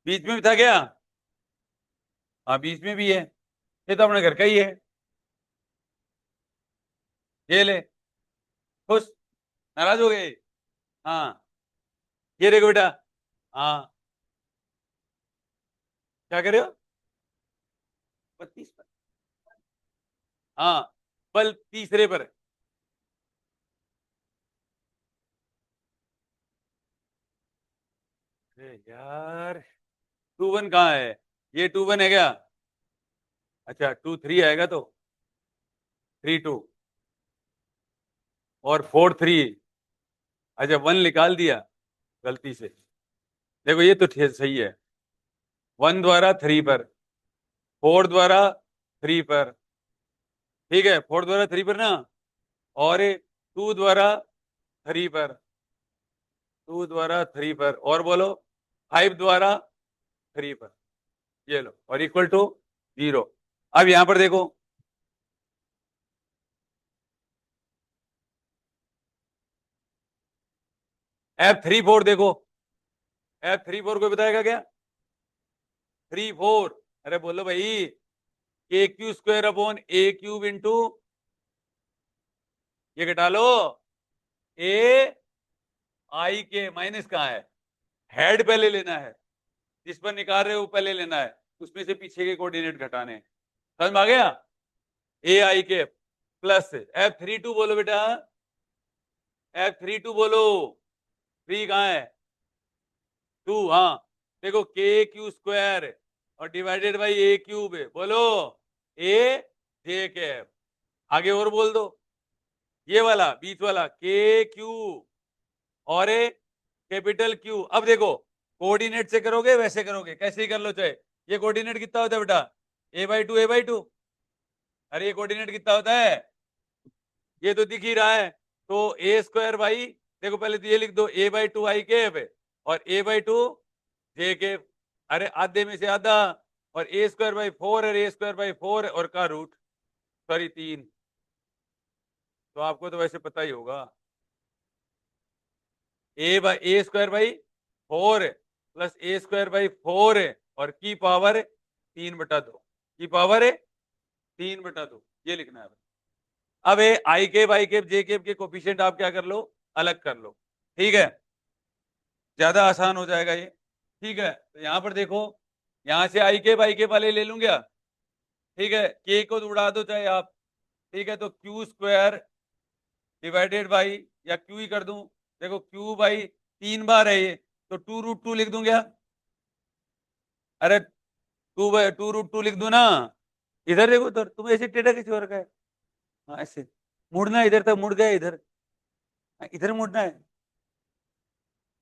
बीच में भी था क्या, हाँ बीच में भी है, ये तो अपने घर का ही है। ये ले, खुश, नाराज हो गए, हाँ ये देखो बेटा, हाँ क्या कर रहे हो, 32 पर, हाँ बल तीसरे पर। अरे यार 2 1 कहाँ है, ये 2 1 है क्या, अच्छा 2 3 आएगा तो 3 2 और 4 3, अच्छा 1 निकाल दिया गलती से। देखो ये तो सही है, 1 द्वारा 3 पर, 4 द्वारा 3 पर, ठीक है 4 द्वारा 3 पर ना, और 2 द्वारा 3 पर, 2 द्वारा 3 पर, और बोलो 5 द्वारा 3 पर, ये लो, और इक्वल टू 0। अब यहां पर देखो, F3 4 देखो, F3 4 कोई बताएगा क्या, 3 4, अरे बोलो भाई, KQ² अपॉन A³ इंटू, ये घटा लो, A I माइनस कहाँ है, हेड पहले लेना है, जिस पर निकाल रहे हो पहले लेना है, उसमें से पीछे के कोऑर्डिनेट घटाने। समझ में आ गया, A I प्लस F32 बोलो बेटा, F32 बोलो, 3 कहाँ है, 2, हाँ देखो KQ² और डिवाइडेड बाई A³ है, बोलो AJ। आगे और बोल दो, ये वाला बीच वाला KQ और कैपिटल Q। अब देखो कोऑर्डिनेट से करोगे वैसे करोगे, कैसे ही कर लो चाहे। ये कोऑर्डिनेट कितना होता है बेटा, A/2 अरे ये कोऑर्डिनेट कितना होता है, ये तो दिख ही रहा है, तो A² बाई, देखो पहले तो ये लिख दो A/2 I और A/2 J। अरे आधे में से आधा, और A²/4 और A²/4 और का रूट, सॉरी 3, तो आपको तो वैसे पता ही होगा, A² बाई 4 प्लस A²/4 और की पावर 3/2, की पावर 3/2, ये लिखना है। अब I कैप J कैप के कोफिशिएंट आप क्या कर लो, अलग कर लो। ठीक है, ज्यादा आसान हो जाएगा ये। ठीक है, तो यहां पर देखो, यहां से I कैप वाले ले लूं क्या, ठीक है, K को तो उड़ा दो चाहे आप। ठीक है, तो Q² डिवाइडेड बाई, या Q ही कर दूं, देखो Q बाई 3 बार है ये, तो 2√2 लिख दूं क्या, अरे 2/2√2 लिख दूं ना। इधर देखो, इधर तुम ऐसे टेढ़ा किसी और का है, हाँ ऐसे मुड़ना है, इधर तक मुड़ गया, इधर इधर मुड़ना है,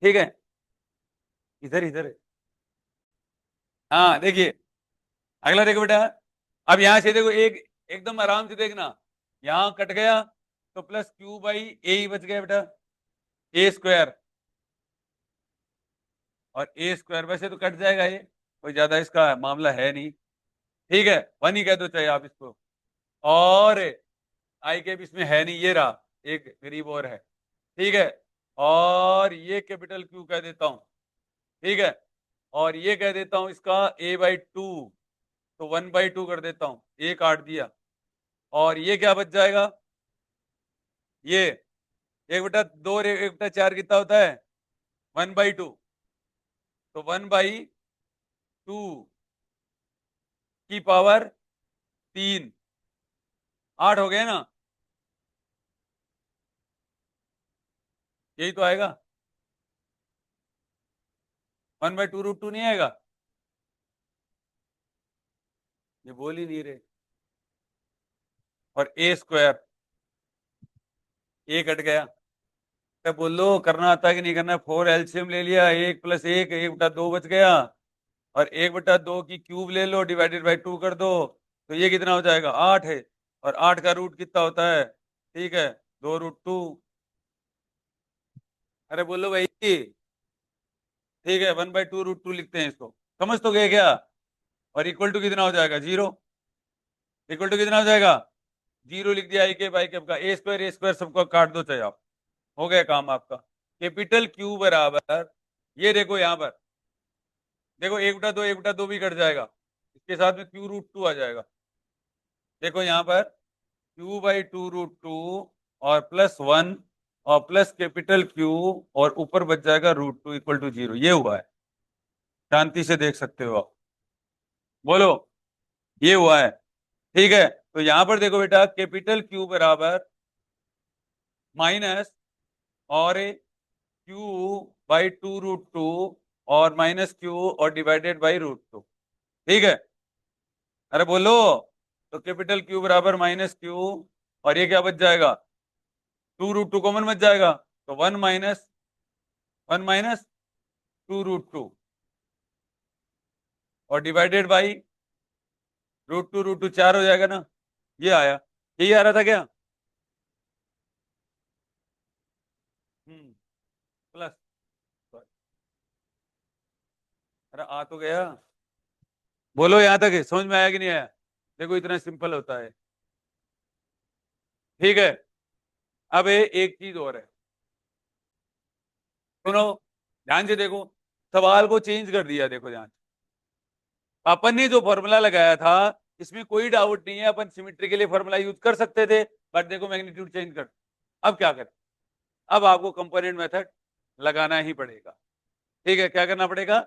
ठीक है, इधर इधर हाँ देखिए, अगला देखो बेटा, अब यहां से देखो, एक एकदम आराम से देखना, यहां कट गया तो प्लस क्यू बाई ए ही बच गया बेटा, ए स्क्वायर, और ए स्क्वायर वैसे तो कट जाएगा, ये कोई ज्यादा इसका मामला है नहीं, ठीक है, वन ही कह दो चाहे आप इसको, और आई के भी इसमें है नहीं, ये रहा एक गरीब और है, ठीक है, और ये कैपिटल क्यू कह देता हूं, ठीक है, और ये कह देता हूं इसका ए बाई टू, तो वन बाई टू कर देता हूं, ए काट दिया, और ये क्या बच जाएगा, ये एक बटा दो और एक बटा चार कितना होता है, वन बाई टू, तो वन बाई टू की पावर तीन, आठ हो गए ना, यही तो आएगा, one by two root two नहीं आएगा, ये बोल ही नहीं रहे, और ए स्क्वायर, ए कट गया, क्या बोल लो, करना आता है कि नहीं करना, फोर एलसीएम ले लिया, एक प्लस एक बटा दो बच गया, और एक बटा दो की क्यूब ले लो, डिवाइडेड बाई टू कर दो, तो ये कितना हो जाएगा, आठ है, और आठ का रूट कितना होता है, ठीक है, दो रूट टू, अरे बोलो भाई, ठीक है, one by two root two लिखते हैं इसको, समझ तो गए क्या, और इक्वल टू कितना हो जाएगा, जीरो, इक्वल टू कितना हो जाएगा, जीरो लिख दिया, आई के बाई कैप का, ए स्क्वायर सबको काट दो चाहे आप, हो गया काम आपका, कैपिटल क्यू बराबर, ये देखो यहां पर, देखो एक बटा दो भी कट जाएगा, इसके साथ में क्यू रूट टू आ जाएगा, देखो यहां पर Q by two root two, और प्लस वन, और प्लस कैपिटल क्यू, और ऊपर बच जाएगा root two equal to zero, ये हुआ है, शांति से देख सकते हो आप, बोलो, ये हुआ है, ठीक है, तो यहां पर देखो बेटा, कैपिटल क्यू बराबर माइनस, और Q by two root two, और माइनस क्यू और डिवाइडेड बाई रूट टू, ठीक है, अरे बोलो, तो कैपिटल क्यू बराबर माइनस क्यू, और ये क्या बच जाएगा, टू रूट टू कॉमन बच जाएगा, तो one minus two root two, और डिवाइडेड बाई रूट टू चार हो जाएगा ना, ये आया, यही आ रहा था क्या, प्लस, अरे आ तो गया, बोलो यहां तक है, समझ में आया कि नहीं आया, देखो इतना सिंपल होता है, ठीक है, अब एक चीज और है, सुनो, ध्यान से देखो, सवाल को चेंज कर दिया, देखो ध्यान, अपन ने जो फॉर्मूला लगाया था, इसमें कोई डाउट नहीं है, अपन सिमेट्री के लिए फॉर्मूला यूज कर सकते थे, बट देखो मैग्नीट्यूड चेंज कर, अब क्या करें, अब आपको कंपोनेंट मेथड लगाना ही पड़ेगा, ठीक है, क्या करना पड़ेगा,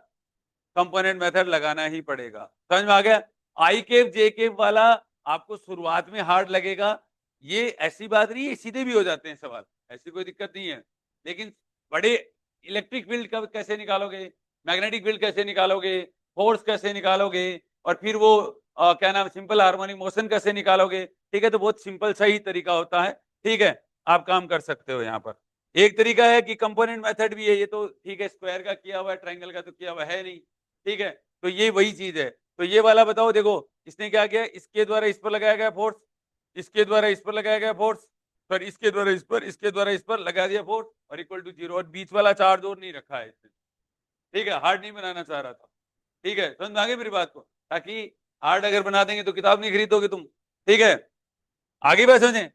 कंपोनेंट मेथड लगाना ही पड़ेगा, समझ में आ गया, आई केप जे केप वाला आपको शुरुआत में हार्ड लगेगा, ये ऐसी बात नहीं है, सीधे भी हो जाते हैं सवाल, ऐसी कोई दिक्कत नहीं है, लेकिन बड़े इलेक्ट्रिक फील्ड का कैसे निकालोगे, मैग्नेटिक फील्ड कैसे निकालोगे, फोर्स कैसे निकालोगे, और फिर वो क्या नाम, सिंपल हार्मोनिक मोशन कैसे निकालोगे, ठीक है, तो बहुत सिंपल सही तरीका होता है, ठीक है, आप काम कर सकते हो यहाँ पर, एक तरीका है कि कंपोनेंट मेथड भी है, ये तो ठीक है, स्क्वायर का किया हुआ है, ट्रायंगल का तो किया हुआ है नहीं, ठीक है, तो ये वही चीज है, तो ये वाला बताओ, देखो इसने क्या किया, इसके द्वारा इस पर लगाया गया फोर्स, इसके द्वारा इस पर लगाया गया फोर्स, फिर इसके द्वारा इस पर, इसके द्वारा इस पर लगा दिया फोर्स, और इक्वल टू जीरो, और बीच वाला चार्ज और नहीं रखा है इसने, ठीक है, हार्ड नहीं बनाना चाह रहा था, ठीक है, समझ में आ गई मेरी बात को, ताकि हार्ड अगर बना देंगे तो किताब नहीं खरीदोगे तुम, ठीक है, आगे बात समझे,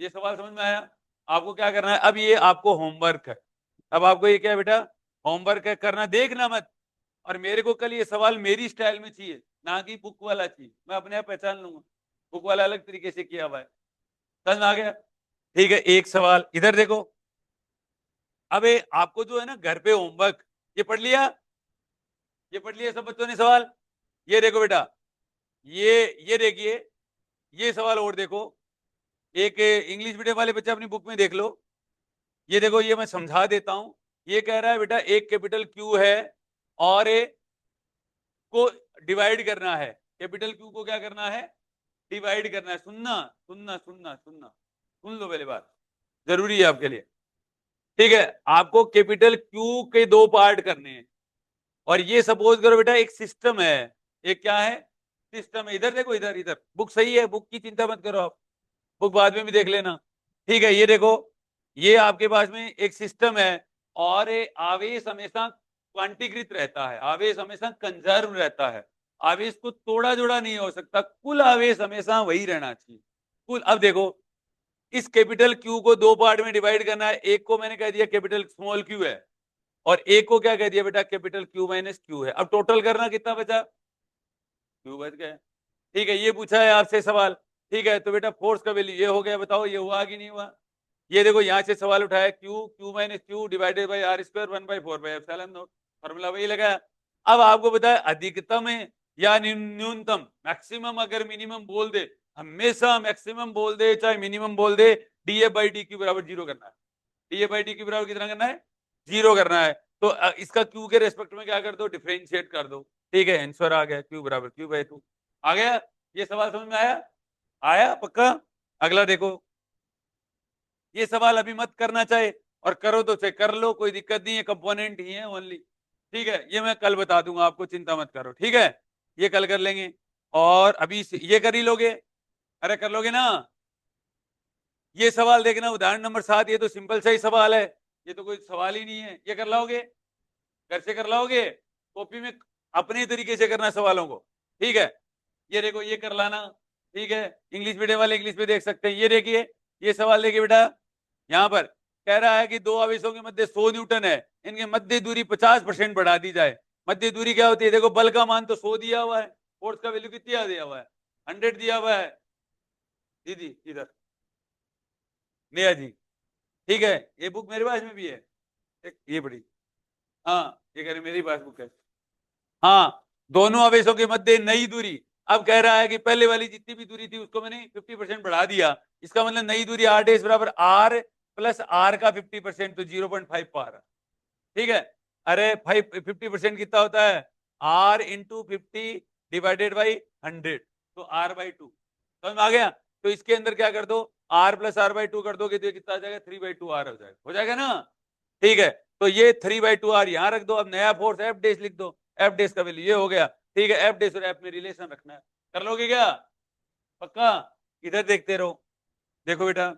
ये सवाल समझ में आया, आपको क्या करना है, अब ये आपको होमवर्क है, अब आपको ये क्या है बेटा, होमवर्क है, करना, देखना मत, और मेरे को कल ये सवाल मेरी स्टाइल में चाहिए, ना कि बुक वाला चाहिए, मैं अपने आप पहचान लूंगा, बुक वाला अलग तरीके से किया हुआ है, समझ में आ गया, ठीक है, एक सवाल इधर देखो, अब आपको जो है ना घर पे होमवर्क, ये पढ़ लिया, ये पढ़ लिया सब बच्चों ने सवाल, ये देखो बेटा, ये देखिए, ये सवाल और देखो, एक इंग्लिश मीडियम वाले बच्चे अपनी बुक में देख लो, ये देखो, ये मैं समझा देता हूं, ये कह रहा है बेटा, एक कैपिटल क्यू है, और को डिवाइड करना है, कैपिटल क्यू को क्या करना है, डिवाइड करना है, सुनना सुनना सुनना सुनना, सुन लो पहले बात, जरूरी है आपके लिए, ठीक है, आपको कैपिटल क्यू के दो पार्ट करने हैं, और ये सपोज करो बेटा एक सिस्टम है, एक क्या है, सिस्टम है। इधर देखो, इधर इधर बुक सही है, बुक की चिंता मत करो आप, बुक बाद में भी देख लेना। ठीक है, ये देखो, ये आपके पास में एक सिस्टम है और आवेश हमेशा क्वांटीकृत रहता है, आवेश हमेशा कंजर्व रहता है, आवेश को तोड़ा जोड़ा नहीं हो सकता, कुल आवेश हमेशा वही रहना चाहिए कुल। अब देखो, इस कैपिटल क्यू को दो पार्ट में डिवाइड करना है, एक को मैंने कह दिया कैपिटल स्मॉल क्यू है और एक को क्या कह दिया बेटा, कैपिटल क्यू माइनस क्यू है। अब टोटल करना, कितना बचा, क्यू बच गया। ठीक है, ये पूछा है आपसे सवाल। ठीक है, तो बेटा फोर्स का वैल्यू ये हो गया, बताओ ये हुआ कि नहीं हुआ। ये देखो यहां से सवाल उठाया, Q Q minus Q divided by R square 1/4 epsilon naught, formula वही लगाया। अब आपको बताया अधिकतम है या न्यूनतम, मैक्सिमम अगर मिनिमम बोल दे, हमेशा मैक्सिमम बोल दे चाहे मिनिमम बोल दे, D A by D Q बराबर जीरो करना है। D A by D Q बराबर कितना करना है, जीरो करना है। तो इसका क्यू के रेस्पेक्ट में क्या कर दो, डिफरेंशिएट कर दो। ठीक है, आंसर आ गया, क्यू बराबर क्यू बाई टू। आ गया, ये सवाल समझ में आया, आया पक्का। अगला देखो, ये सवाल अभी मत करना चाहे, और करो तो चाहे कर लो, कोई दिक्कत नहीं है, कंपोनेंट ही है ओनली। ठीक है, ये मैं कल बता दूंगा आपको, चिंता मत करो। ठीक है, ये कल कर लेंगे, और अभी ये कर ही लोगे, अरे कर लोगे ना। ये सवाल देखना, उदाहरण नंबर 7, ये तो सिंपल सा ही सवाल है, ये तो कोई सवाल ही नहीं है, ये कर लाओगे, घर से कर लाओगे, कॉपी में अपने तरीके से करना सवालों को। ठीक है, ये देखो, ये कर लाना। ठीक है, इंग्लिश मीडियम वाले इंग्लिश में देख सकते हैं। ये देखिए, ये सवाल देखिए बेटा, यहां पर कह रहा है कि दो आवेशों के मध्य 100 न्यूटन है, इनके मध्य दूरी 50% बढ़ा दी जाए। मध्य दूरी क्या होती है, देखो बल का मान तो 100 दिया हुआ है, फोर्स का वैल्यू कितना दिया हुआ है, 100 दिया हुआ है। दीदी इधर, नेहा जी, ठीक है, ये बुक मेरे पास में भी है, ये बड़ी, हाँ ये कह रहे मेरी पास बुक है। हाँ, दोनों आवेशों के मध्य नई दूरी, अब कह रहा है कि पहले वाली जितनी भी दूरी थी उसको मैंने 50% बढ़ा दिया, इसका मतलब नई दूरी आर डेज बराबर आर प्लस आर का 50%, तो 0.5 पा रहा। ठीक है, अरे 50% कितना होता है, आर इंटू 50 डिवाइडेड बाई 100, तो आर बाई 2, समझ में आ गया। तो इसके अंदर क्या कर दो, आर प्लस आर बाई 2 कर दोगे तो कितना आ जाएगा, 3/2 आर हो जाएगा ना। ठीक है, तो ये 3/2 आर यहां रख दो। अब नया फोर्स एफ डेस लिख दो, एफ डेस का वैल्यू ये हो गया। ठीक है, एफ डेस और एफ में रिलेशन रखना है, कर लोगे क्या, पक्का। इधर देखते रहो, देखो बेटा,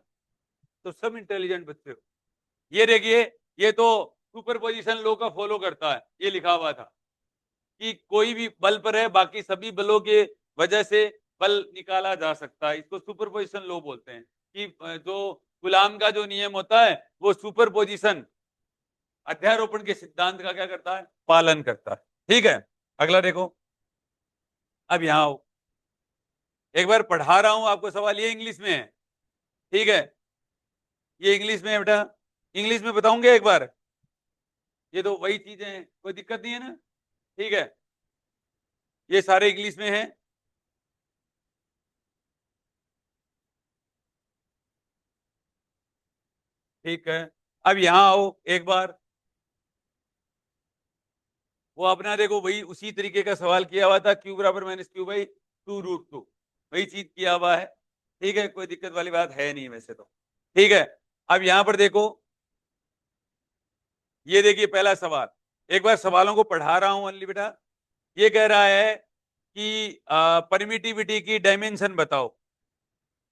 तो सब इंटेलिजेंट बच्चे हो। ये देखिए, ये तो सुपरपोजिशन लॉ का फॉलो करता है, ये लिखा हुआ था कि कोई भी बल पर है, बाकी सभी बलों के वजह से बल निकाला जा सकता है, इसको सुपरपोजिशन लॉ बोलते हैं। कि जो गुलाम का जो नियम होता है वो सुपरपोजिशन अध्यारोपण के सिद्धांत का क्या करता है, पालन करता है। ठीक है, अगला देखो, अब यहां आओ, एक बार पढ़ा रहा हूं आपको सवाल, ये इंग्लिश में है। ठीक है, ये इंग्लिश में है बेटा, इंग्लिश में बताऊंगे एक बार, ये तो वही चीजें हैं, कोई दिक्कत नहीं है ना। ठीक है, ये सारे इंग्लिश में है। ठीक है, अब यहां आओ एक बार, वो अपना देखो वही उसी तरीके का सवाल किया हुआ था, क्यू बराबर माइनस क्यू बाई 2√2, वही चीज किया हुआ है। ठीक है, कोई दिक्कत वाली बात है नहीं वैसे तो। ठीक है, अब यहां पर देखो, ये देखिए पहला सवाल, एक बार सवालों को पढ़ा रहा हूं अनली बेटा। ये कह रहा है कि परमिटिविटी की डायमेंशन बताओ,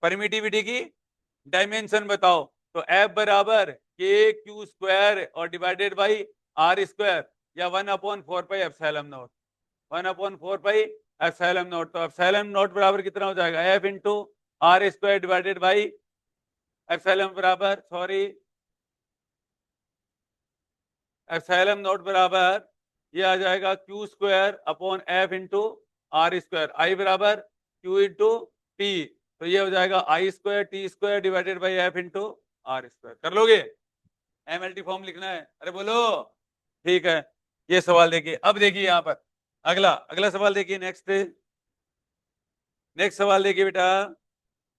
परमिटिविटी की डायमेंशन बताओ। तो एफ बराबर के क्यू स्क्वायर और डिवाइडेड बाई आर स्क्वायर, या 1/4 एप्सिलॉन नॉट, 1/4 एप्सिलॉन नॉट। तो एप्सिलॉन नॉट बराबर कितना हो जाएगा, F into R square divided by epsilon बराबर, सॉरी, एप्सिलॉन नॉट बराबर ये आ जाएगा Q square upon F into R square, I बराबर क्यू इंटू टी, तो ये हो जाएगा I square T square divided by F into R square. कर लोगे, एमएलटी फॉर्म लिखना है, अरे बोलो। ठीक है, ये सवाल देखिए, अब देखिए यहाँ पर अगला अगला सवाल देखिए, नेक्स्ट नेक्स्ट सवाल देखिए बेटा,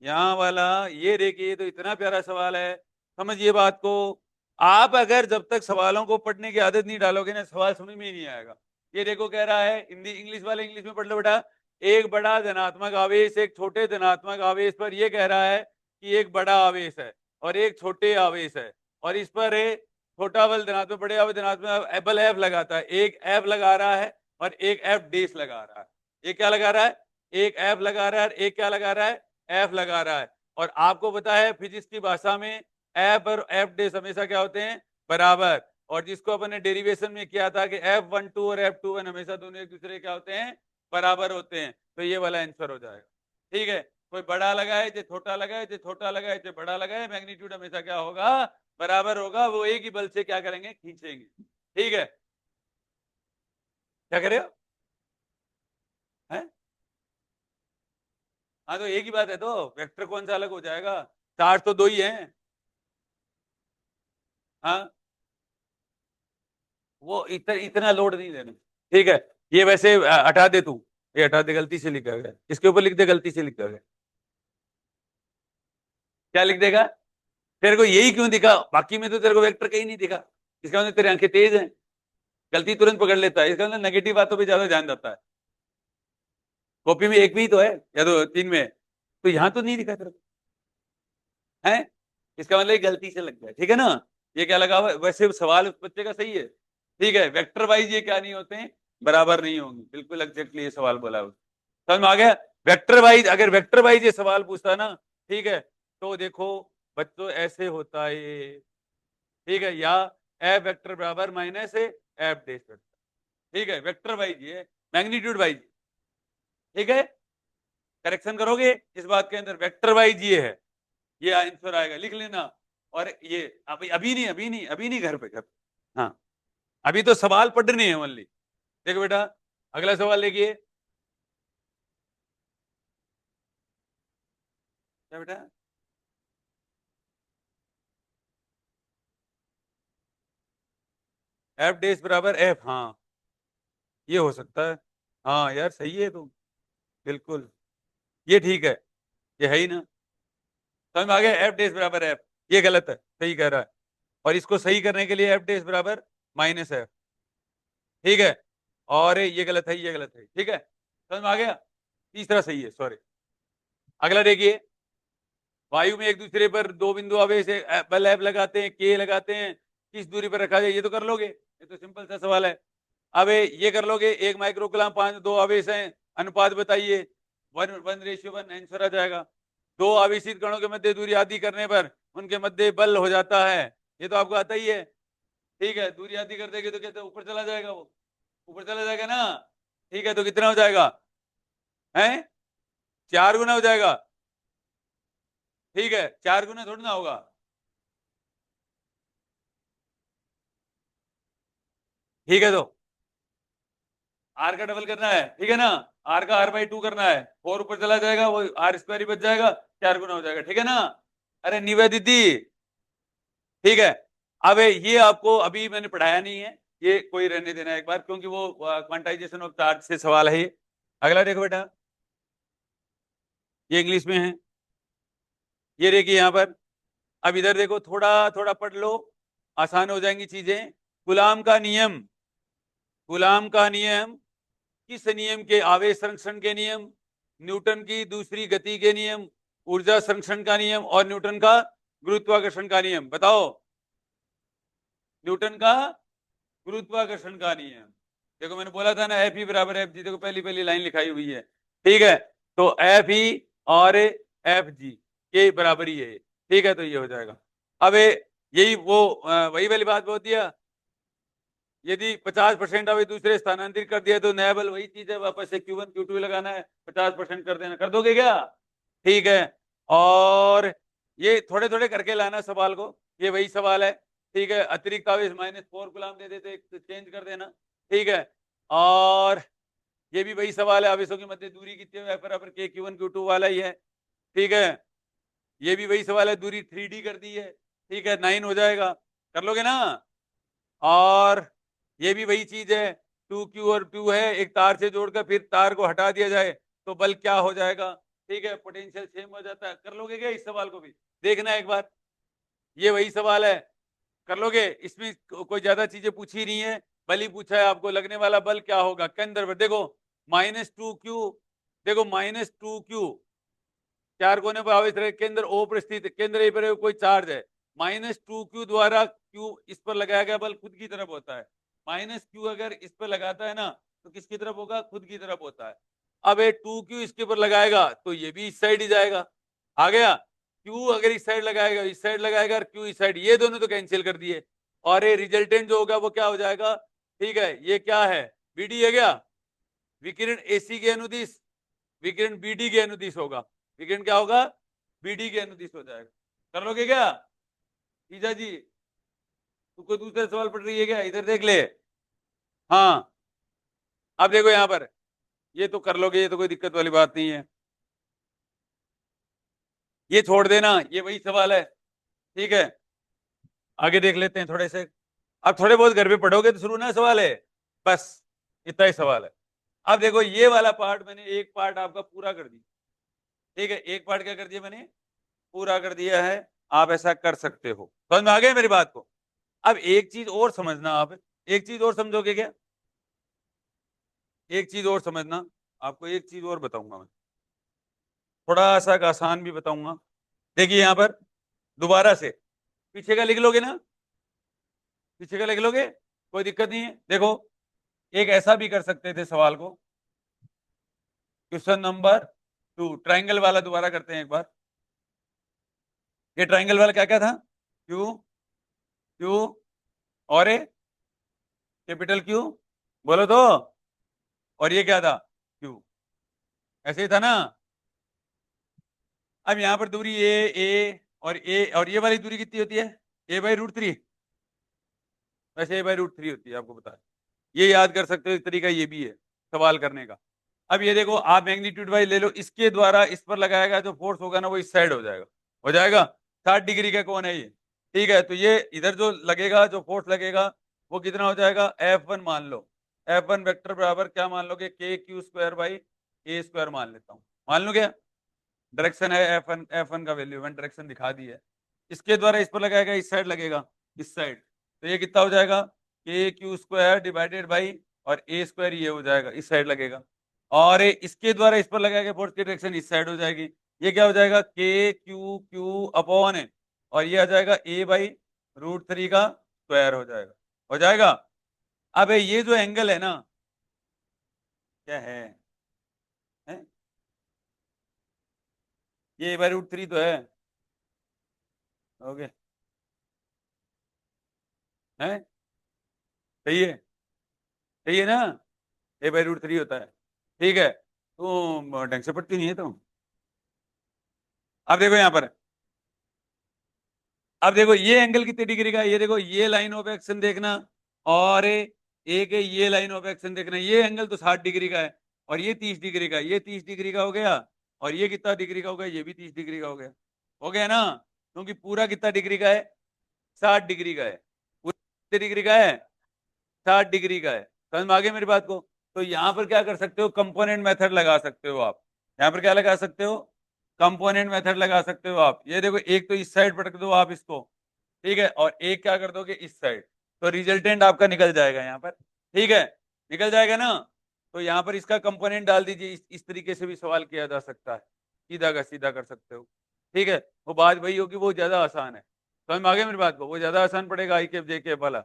यहाँ वाला ये देखिए, तो इतना प्यारा सवाल है, समझिए बात को। आप अगर जब तक सवालों को पढ़ने की आदत नहीं डालोगे ना, सवाल समझ में ही नहीं आएगा। ये देखो कह रहा है, हिंदी इंग्लिश वाले इंग्लिश में पढ़ लो बेटा, एक बड़ा धनात्मक आवेश एक छोटे धनात्मक आवेश पर, ये कह रहा है कि एक बड़ा आवेश है और एक छोटे आवेश है, और इस पर एक छोटा बल धनात्मक, बड़े आवेश धनात्मक बल एफ लगाता है, एक एफ लगा रहा है और एक एफ डेस लगा रहा है। ये क्या लगा रहा है, एक एफ लगा रहा है, एक क्या लगा रहा है, एफ लगा रहा है। और आपको पता है फिजिक्स की भाषा में एफ और एफ डेस हमेशा क्या होते हैं, बराबर। और जिसको अपन ने डेरिवेशन में किया था कि F12 और F21 हमेशा दोनों एक दूसरे क्या होते हैं, बराबर होते हैं। तो ये वाला आंसर हो जाएगा। ठीक है, कोई बड़ा लगाए जो छोटा लगाए, जो छोटा लगाए जो बड़ा लगाए, मैग्नीट्यूड हमेशा क्या होगा, बराबर होगा। वो एक ही बल से क्या करेंगे, खींचेंगे। ठीक है, क्या करे हो हैं? हाँ तो एक ही बात है, तो वेक्टर कौन सा अलग हो जाएगा, चार्ज तो दो ही हैं। हाँ, वो इतना लोड नहीं देना। ठीक है, ये वैसे हटा दे तू, ये हटा दे, गलती से लिखा गया, इसके ऊपर लिख दे, गलती से लिखा गया। क्या लिख देगा, तेरे को यही क्यों दिखा, बाकी में तो तेरे को वेक्टर कहीं नहीं दिखा। इसका मतलब तेरी आंखें तेज हैं, गलती तुरंत पकड़ लेता है। इसका मतलब नेगेटिव बातों पे ज्यादा ध्यान देता है। कॉपी में एक भी तो है या तो तीन में, तो यहां तो नहीं दिखा तेरे को है। इसका मतलब गलती से लग गया, ठीक है ना। ये क्या लगा हुआ है? वैसे सवाल उस बच्चे का सही है। ठीक है, वेक्टर वाइज ये क्या नहीं होते हैं, बराबर नहीं होंगे, बिल्कुल एग्जैक्टली ये सवाल बोला है। समझ में आ गया। वेक्टर वाइज, अगर वेक्टर वाइज ये सवाल पूछता ना, ठीक है, तो देखो बच्चों ऐसे होता है ये। ठीक है, या एफ वेक्टर बराबर माइनस एफ डेश वेक्टर। ठीक है, वेक्टर वाइज ये, मैग्नीट्यूड वाइज। ठीक है, करेक्शन करोगे इस बात के अंदर, वेक्टर वाइज ये है, ये आंसर आएगा, लिख लेना। और ये अभी अभी नहीं, अभी नहीं, अभी नहीं, घर पे घर पे। हाँ, अभी तो सवाल पढ़ने हैं ओनली। देखो बेटा, अगला सवाल देखिए। क्या बेटा, एफ डेश बराबर एफ, हाँ ये हो सकता है। हाँ यार सही है तुम, बिल्कुल ये ठीक है, ये है ही ना। समझ में आ गया, एफ डेश बराबर एफ, ये गलत है, सही कह रहा है। और इसको सही करने के लिए एफ डेश बराबर माइनस एफ। ठीक है, और ये गलत है, ये गलत है। ठीक है, समझ में आ गया। तीसरा सही है, सॉरी। अगला देखिए, वायु में एक दूसरे पर दो बिंदु आवेश बल एफ लगाते हैं, के लगाते हैं, किस दूरी पर रखा जाए, ये तो कर लोगे, ये तो सिंपल सा सवाल है। अब ये कर लोगे, 1 माइक्रो कूलम 5 दो आवेश हैं, अनुपात बताइए, 1:1 आंसर आ जाएगा। दो आवेशित कणों के मध्य दूरी आदि करने पर उनके मध्य बल हो जाता है, ये तो आपको आता ही है। ठीक है, दूरी आदि कर देंगे तो कहते ऊपर चला जाएगा, वो ऊपर चला जाएगा ना। ठीक है, तो कितना हो जाएगा, है 4 गुना हो जाएगा। ठीक है, 4 गुना थोड़ी ना होगा। ठीक है, तो आर का डबल करना है, ठीक है ना, आर का r/2 करना है, 4 ऊपर चला जाएगा, वो आर स्क्वायर ही बच जाएगा, 4 गुना हो जाएगा। ठीक है ना, अरे निवेदिती। ठीक है, अब ये आपको अभी मैंने पढ़ाया नहीं है, ये कोई रहने देना है एक बार, क्योंकि वो क्वांटाइजेशन ऑफ चार्ज से सवाल है ये। अगला देखो बेटा, ये इंग्लिश में है, ये देखिए यहाँ पर। अब इधर देखो, थोड़ा थोड़ा पढ़ लो, आसान हो जाएंगी चीजें। गुलाम का नियम, गुलाम का नियम, किस नियम के, आवेश संरक्षण के नियम, न्यूटन की दूसरी गति के नियम, ऊर्जा संरक्षण का नियम, और न्यूटन का गुरुत्वाकर्षण का नियम, बताओ। न्यूटन का गुरुत्वाकर्षण का नियम। देखो मैंने बोला था ना, एफ ई बराबर एफ जी, देखो पहली पहली लाइन लिखाई हुई है। ठीक है, तो एफ ई और एफ जी के बराबर ही है। ठीक है, तो ये हो जाएगा। अब यही वो वही वाली बात होती है, यदि 50% अभी दूसरे स्थानांतरित कर दिया तो नया बल वही चीज है, वापस से Q1 Q2 लगाना है, 50% कर देना, कर दोगे क्या। ठीक है, और ये थोड़े थोड़े करके लाना सवाल को, ये वही सवाल है। ठीक है, अतिरिक्त आवेश -4 गुलाम दे देते, चेंज कर देना। ठीक है, और ये भी वही सवाल है, आवेशों की मध्य दूरी कितनी है, बराबर के Q1 Q2 वाला ही है। ठीक है, ये भी वही सवाल है, दूरी 3D कर दी है। ठीक है, 9 हो जाएगा, कर लोगे ना। और ये भी वही चीज है, 2Q और 2 है, एक तार से जोड़कर फिर तार को हटा दिया जाए तो बल क्या हो जाएगा। ठीक है, पोटेंशियल सेम हो जाता है, कर लोगे क्या इस सवाल को भी, देखना एक बार, ये वही सवाल है, कर लोगे। इसमें कोई ज्यादा चीजें पूछी नहीं है, बल ही पूछा है आपको, लगने वाला बल क्या होगा केंद्र पर, देखो -2Q, देखो -2Q, चार कोने पर आवेश रहे, केंद्र O पर स्थित, केंद्र A पर कोई चार्ज है, -2Q द्वारा Q इस पर लगाया गया बल खुद की तरफ होता है। -Q अगर इस पर लगाता है ना, तो किसकी तरफ होगा, खुद की तरफ होता है। अब ये 2q इसके ऊपर लगाएगा तो ये भी इस साइड ही जाएगा, आ गया। q अगर इस साइड लगाएगा, इस साइड लगाएगा, और q इस साइड, ये दोनों तो कैंसिल कर दिए, और ये रिजल्टेंट जो होगा वो क्या हो जाएगा, ठीक है, ये क्या है, बीडी है क्या, विकिरण एसी के अनुदिश, विकिरण बीडी के अनुदिश होगा, विकिरण क्या होगा, बीडी के अनुदिश हो जाएगा। कर लोगे क्या ईजा जी, तू कोई दूसरा सवाल पढ़ रही है क्या, इधर देख ले। हाँ अब देखो यहां पर, ये तो कर लोगे, ये तो कोई दिक्कत वाली बात नहीं है, ये छोड़ देना, ये वही सवाल है, ठीक है। आगे देख लेते हैं थोड़े से, अब थोड़े बहुत घर पे पढ़ोगे तो शुरू ना सवाल है, बस इतना ही सवाल है। अब देखो ये वाला पार्ट मैंने एक पार्ट आपका पूरा कर दिया, ठीक है, एक पार्ट क्या कर दिया मैंने, पूरा कर दिया है। आप ऐसा कर सकते हो, समझ में आ गया मेरी बात को। अब एक चीज और समझना, आप एक चीज और समझोगे क्या, एक चीज और समझना, आपको एक चीज और बताऊंगा मैं, थोड़ा सा आसान भी बताऊंगा। देखिए यहां पर दोबारा से पीछे का लिख लोगे ना, पीछे का लिख लोगे, कोई दिक्कत नहीं है। देखो एक ऐसा भी कर सकते थे सवाल को, क्वेश्चन नंबर 2 ट्राइंगल वाला दोबारा करते हैं एक बार। ये ट्राइंगल वाला क्या क्या था, क्यू, क्यू और ए, कैपिटल क्यू, बोलो तो, और ये क्या था, क्यू, ऐसे ही था ना। अब यहां पर दूरी ए और ये वाली दूरी कितनी होती है, a/√3, वैसे a/√3 होती है, आपको पता है, ये याद कर सकते हो, एक तरीका ये भी है सवाल करने का। अब ये देखो आप मैग्नीट्यूड वाइज ले लो, इसके द्वारा इस पर लगाएगा जो फोर्स होगा ना वो इस साइड हो जाएगा, हो जाएगा। 60 डिग्री का कौन है ये, ठीक है, तो ये इधर जो लगेगा, जो फोर्स लगेगा वो कितना हो जाएगा, F1 मान लो, F1 वेक्टर बराबर क्या मान लोगे, KQ² / A² मान लेता हूँ, मान लो क्या, डायरेक्शन है F1 का वैल्यू 1 डायरेक्शन दिखा दी है, इसके द्वारा इस पर लगाएगा, इस साइड लगेगा, इस साइड, तो ये कितना हो जाएगा, KQ² डिवाइडेड बाई, और A² ये हो जाएगा, इस साइड लगेगा, और इसके द्वारा इस पर लगाएगा फोर्स की डायरेक्शन इस साइड हो जाएगी, ये क्या हो जाएगा, KQ अपॉन है, और ये आ जाएगा A/√3 का स्क्वायर हो जाएगा, हो जाएगा। अब ये जो एंगल है ना, क्या है? ये A/√3 तो है, ओके, है, सही है, सही है ना, A/√3 होता है, ठीक है, तो ढंग से पढ़ती नहीं है तो। अब देखो यहां पर, अब देखो ये एंगल कितने डिग्री का है, ये देखो ये लाइन ऑफ एक्शन देखना, और एक ये लाइन ऑफ एक्शन देखना, ये एंगल तो 60 डिग्री का है, और ये 30 डिग्री का, ये 30 डिग्री का हो गया, और ये कितना डिग्री का हो गया, ये भी 30 डिग्री का हो गया ना, क्योंकि पूरा कितना डिग्री का है, 60 डिग्री का है, पूरा कितने डिग्री का है, 60 डिग्री का है, समझ में आ गया मेरी बात को। तो यहाँ पर क्या कर सकते हो, कंपोनेंट मेथड लगा सकते हो आप, यहाँ पर क्या लगा सकते हो, कंपोनेंट मेथड लगा सकते हो आप। ये देखो एक तो इस साइड पटक दो आप इसको, ठीक है, और एक क्या कर दोगे इस साइड, तो रिजल्टेंट आपका निकल जाएगा यहाँ पर, ठीक है, निकल जाएगा ना। तो यहाँ पर इसका कंपोनेंट डाल दीजिए, इस तरीके से भी सवाल किया जा सकता है, सीधा का सीधा कर सकते हो, ठीक है। वो बात वही होगी, वो ज्यादा आसान है, समझ में आ गया मेरी बात को, वो ज्यादा आसान पड़ेगा IK JK वाला।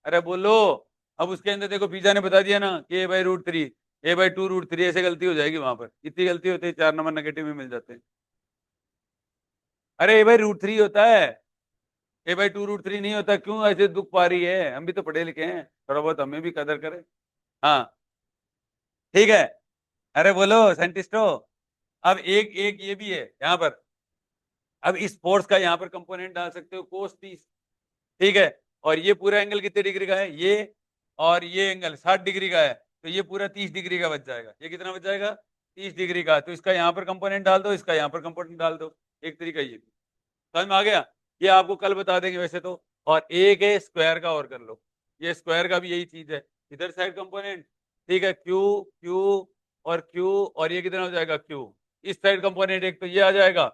अरे बोलो, अब उसके अंदर देखो पिज्जा ने बता दिया ना कि A/√3, A/2√3, ऐसे गलती हो जाएगी वहां पर, इतनी गलती होती है 4 नंबर नेगेटिव में मिल जाते हैं। अरे A/√3 होता है, A/2√3 नहीं होता, क्यों ऐसे दुख पा रही है, हम भी तो पढ़े लिखे हैं, थोड़ा बहुत हमें भी कदर करें। हाँ ठीक है, अरे बोलो साइंटिस्ट हो। अब एक एक ये भी है यहाँ पर, अब इस फोर्स का यहाँ पर कंपोनेंट डाल सकते हो cos 30, ठीक है, और ये पूरा एंगल कितने डिग्री का है, ये और ये एंगल 60 डिग्री का है, तो ये पूरा 30 डिग्री का बच जाएगा, ये कितना बच जाएगा, 30 डिग्री का, तो इसका यहाँ पर कंपोनेंट डाल दो, इसका यहाँ पर कंपोनेंट डाल दो, एक तरीका ये भी, समझ में आ गया। ये आपको कल बता देंगे वैसे तो। और एक है स्क्वायर का, और कर लो, ये स्क्वायर का भी यही चीज है, इधर साइड कंपोनेंट, ठीक है, क्यू क्यू और क्यू, और ये कितना हो जाएगा, क्यू, इस साइड कंपोनेंट एक तो ये आ जाएगा,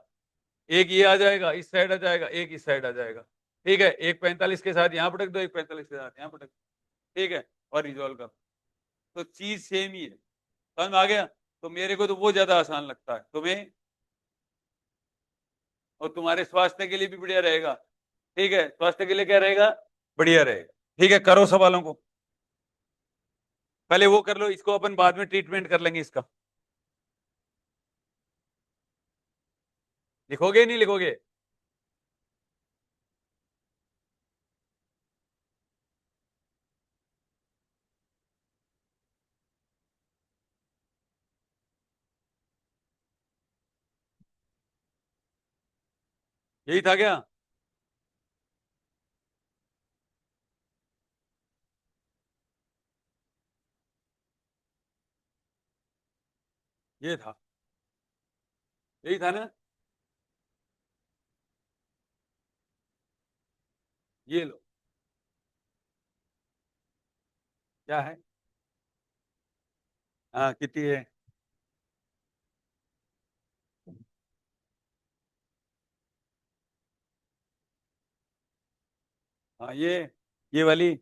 एक ये आ जाएगा, इस साइड आ जाएगा, एक इस साइड आ जाएगा, ठीक है, एक 45 के साथ यहाँ पटक दो, एक 45 के साथ यहाँ पटक दो, ठीक है, और रिजोल्व कर, तो चीज सेम ही है, समझ में आ गया। तो मेरे को तो वो ज्यादा आसान लगता है तुम्हें, और तुम्हारे स्वास्थ्य के लिए भी बढ़िया रहेगा, ठीक है, स्वास्थ्य के लिए क्या रहेगा, बढ़िया रहेगा, ठीक है। करो सवालों को, पहले वो कर लो, इसको अपन बाद में ट्रीटमेंट कर लेंगे इसका। लिखोगे नहीं लिखोगे? यही था क्या? ये था, यही था ना? ये लो। क्या है? हाँ, कितनी है? हाँ, ये वाली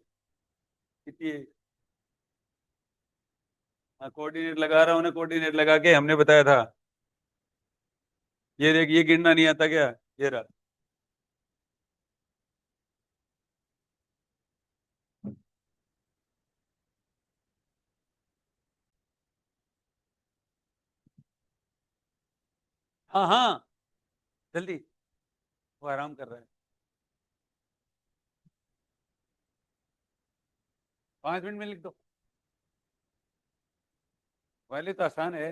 कितनी है? हाँ, कोऑर्डिनेट लगा रहा हूँ ना, कोऑर्डिनेट लगा के हमने बताया था। ये देख, ये गिनना नहीं आता क्या? ये रहा। हाँ हाँ, जल्दी। वो आराम कर रहा है। 5 मिनट में लिख दो। वाले तो आसान है।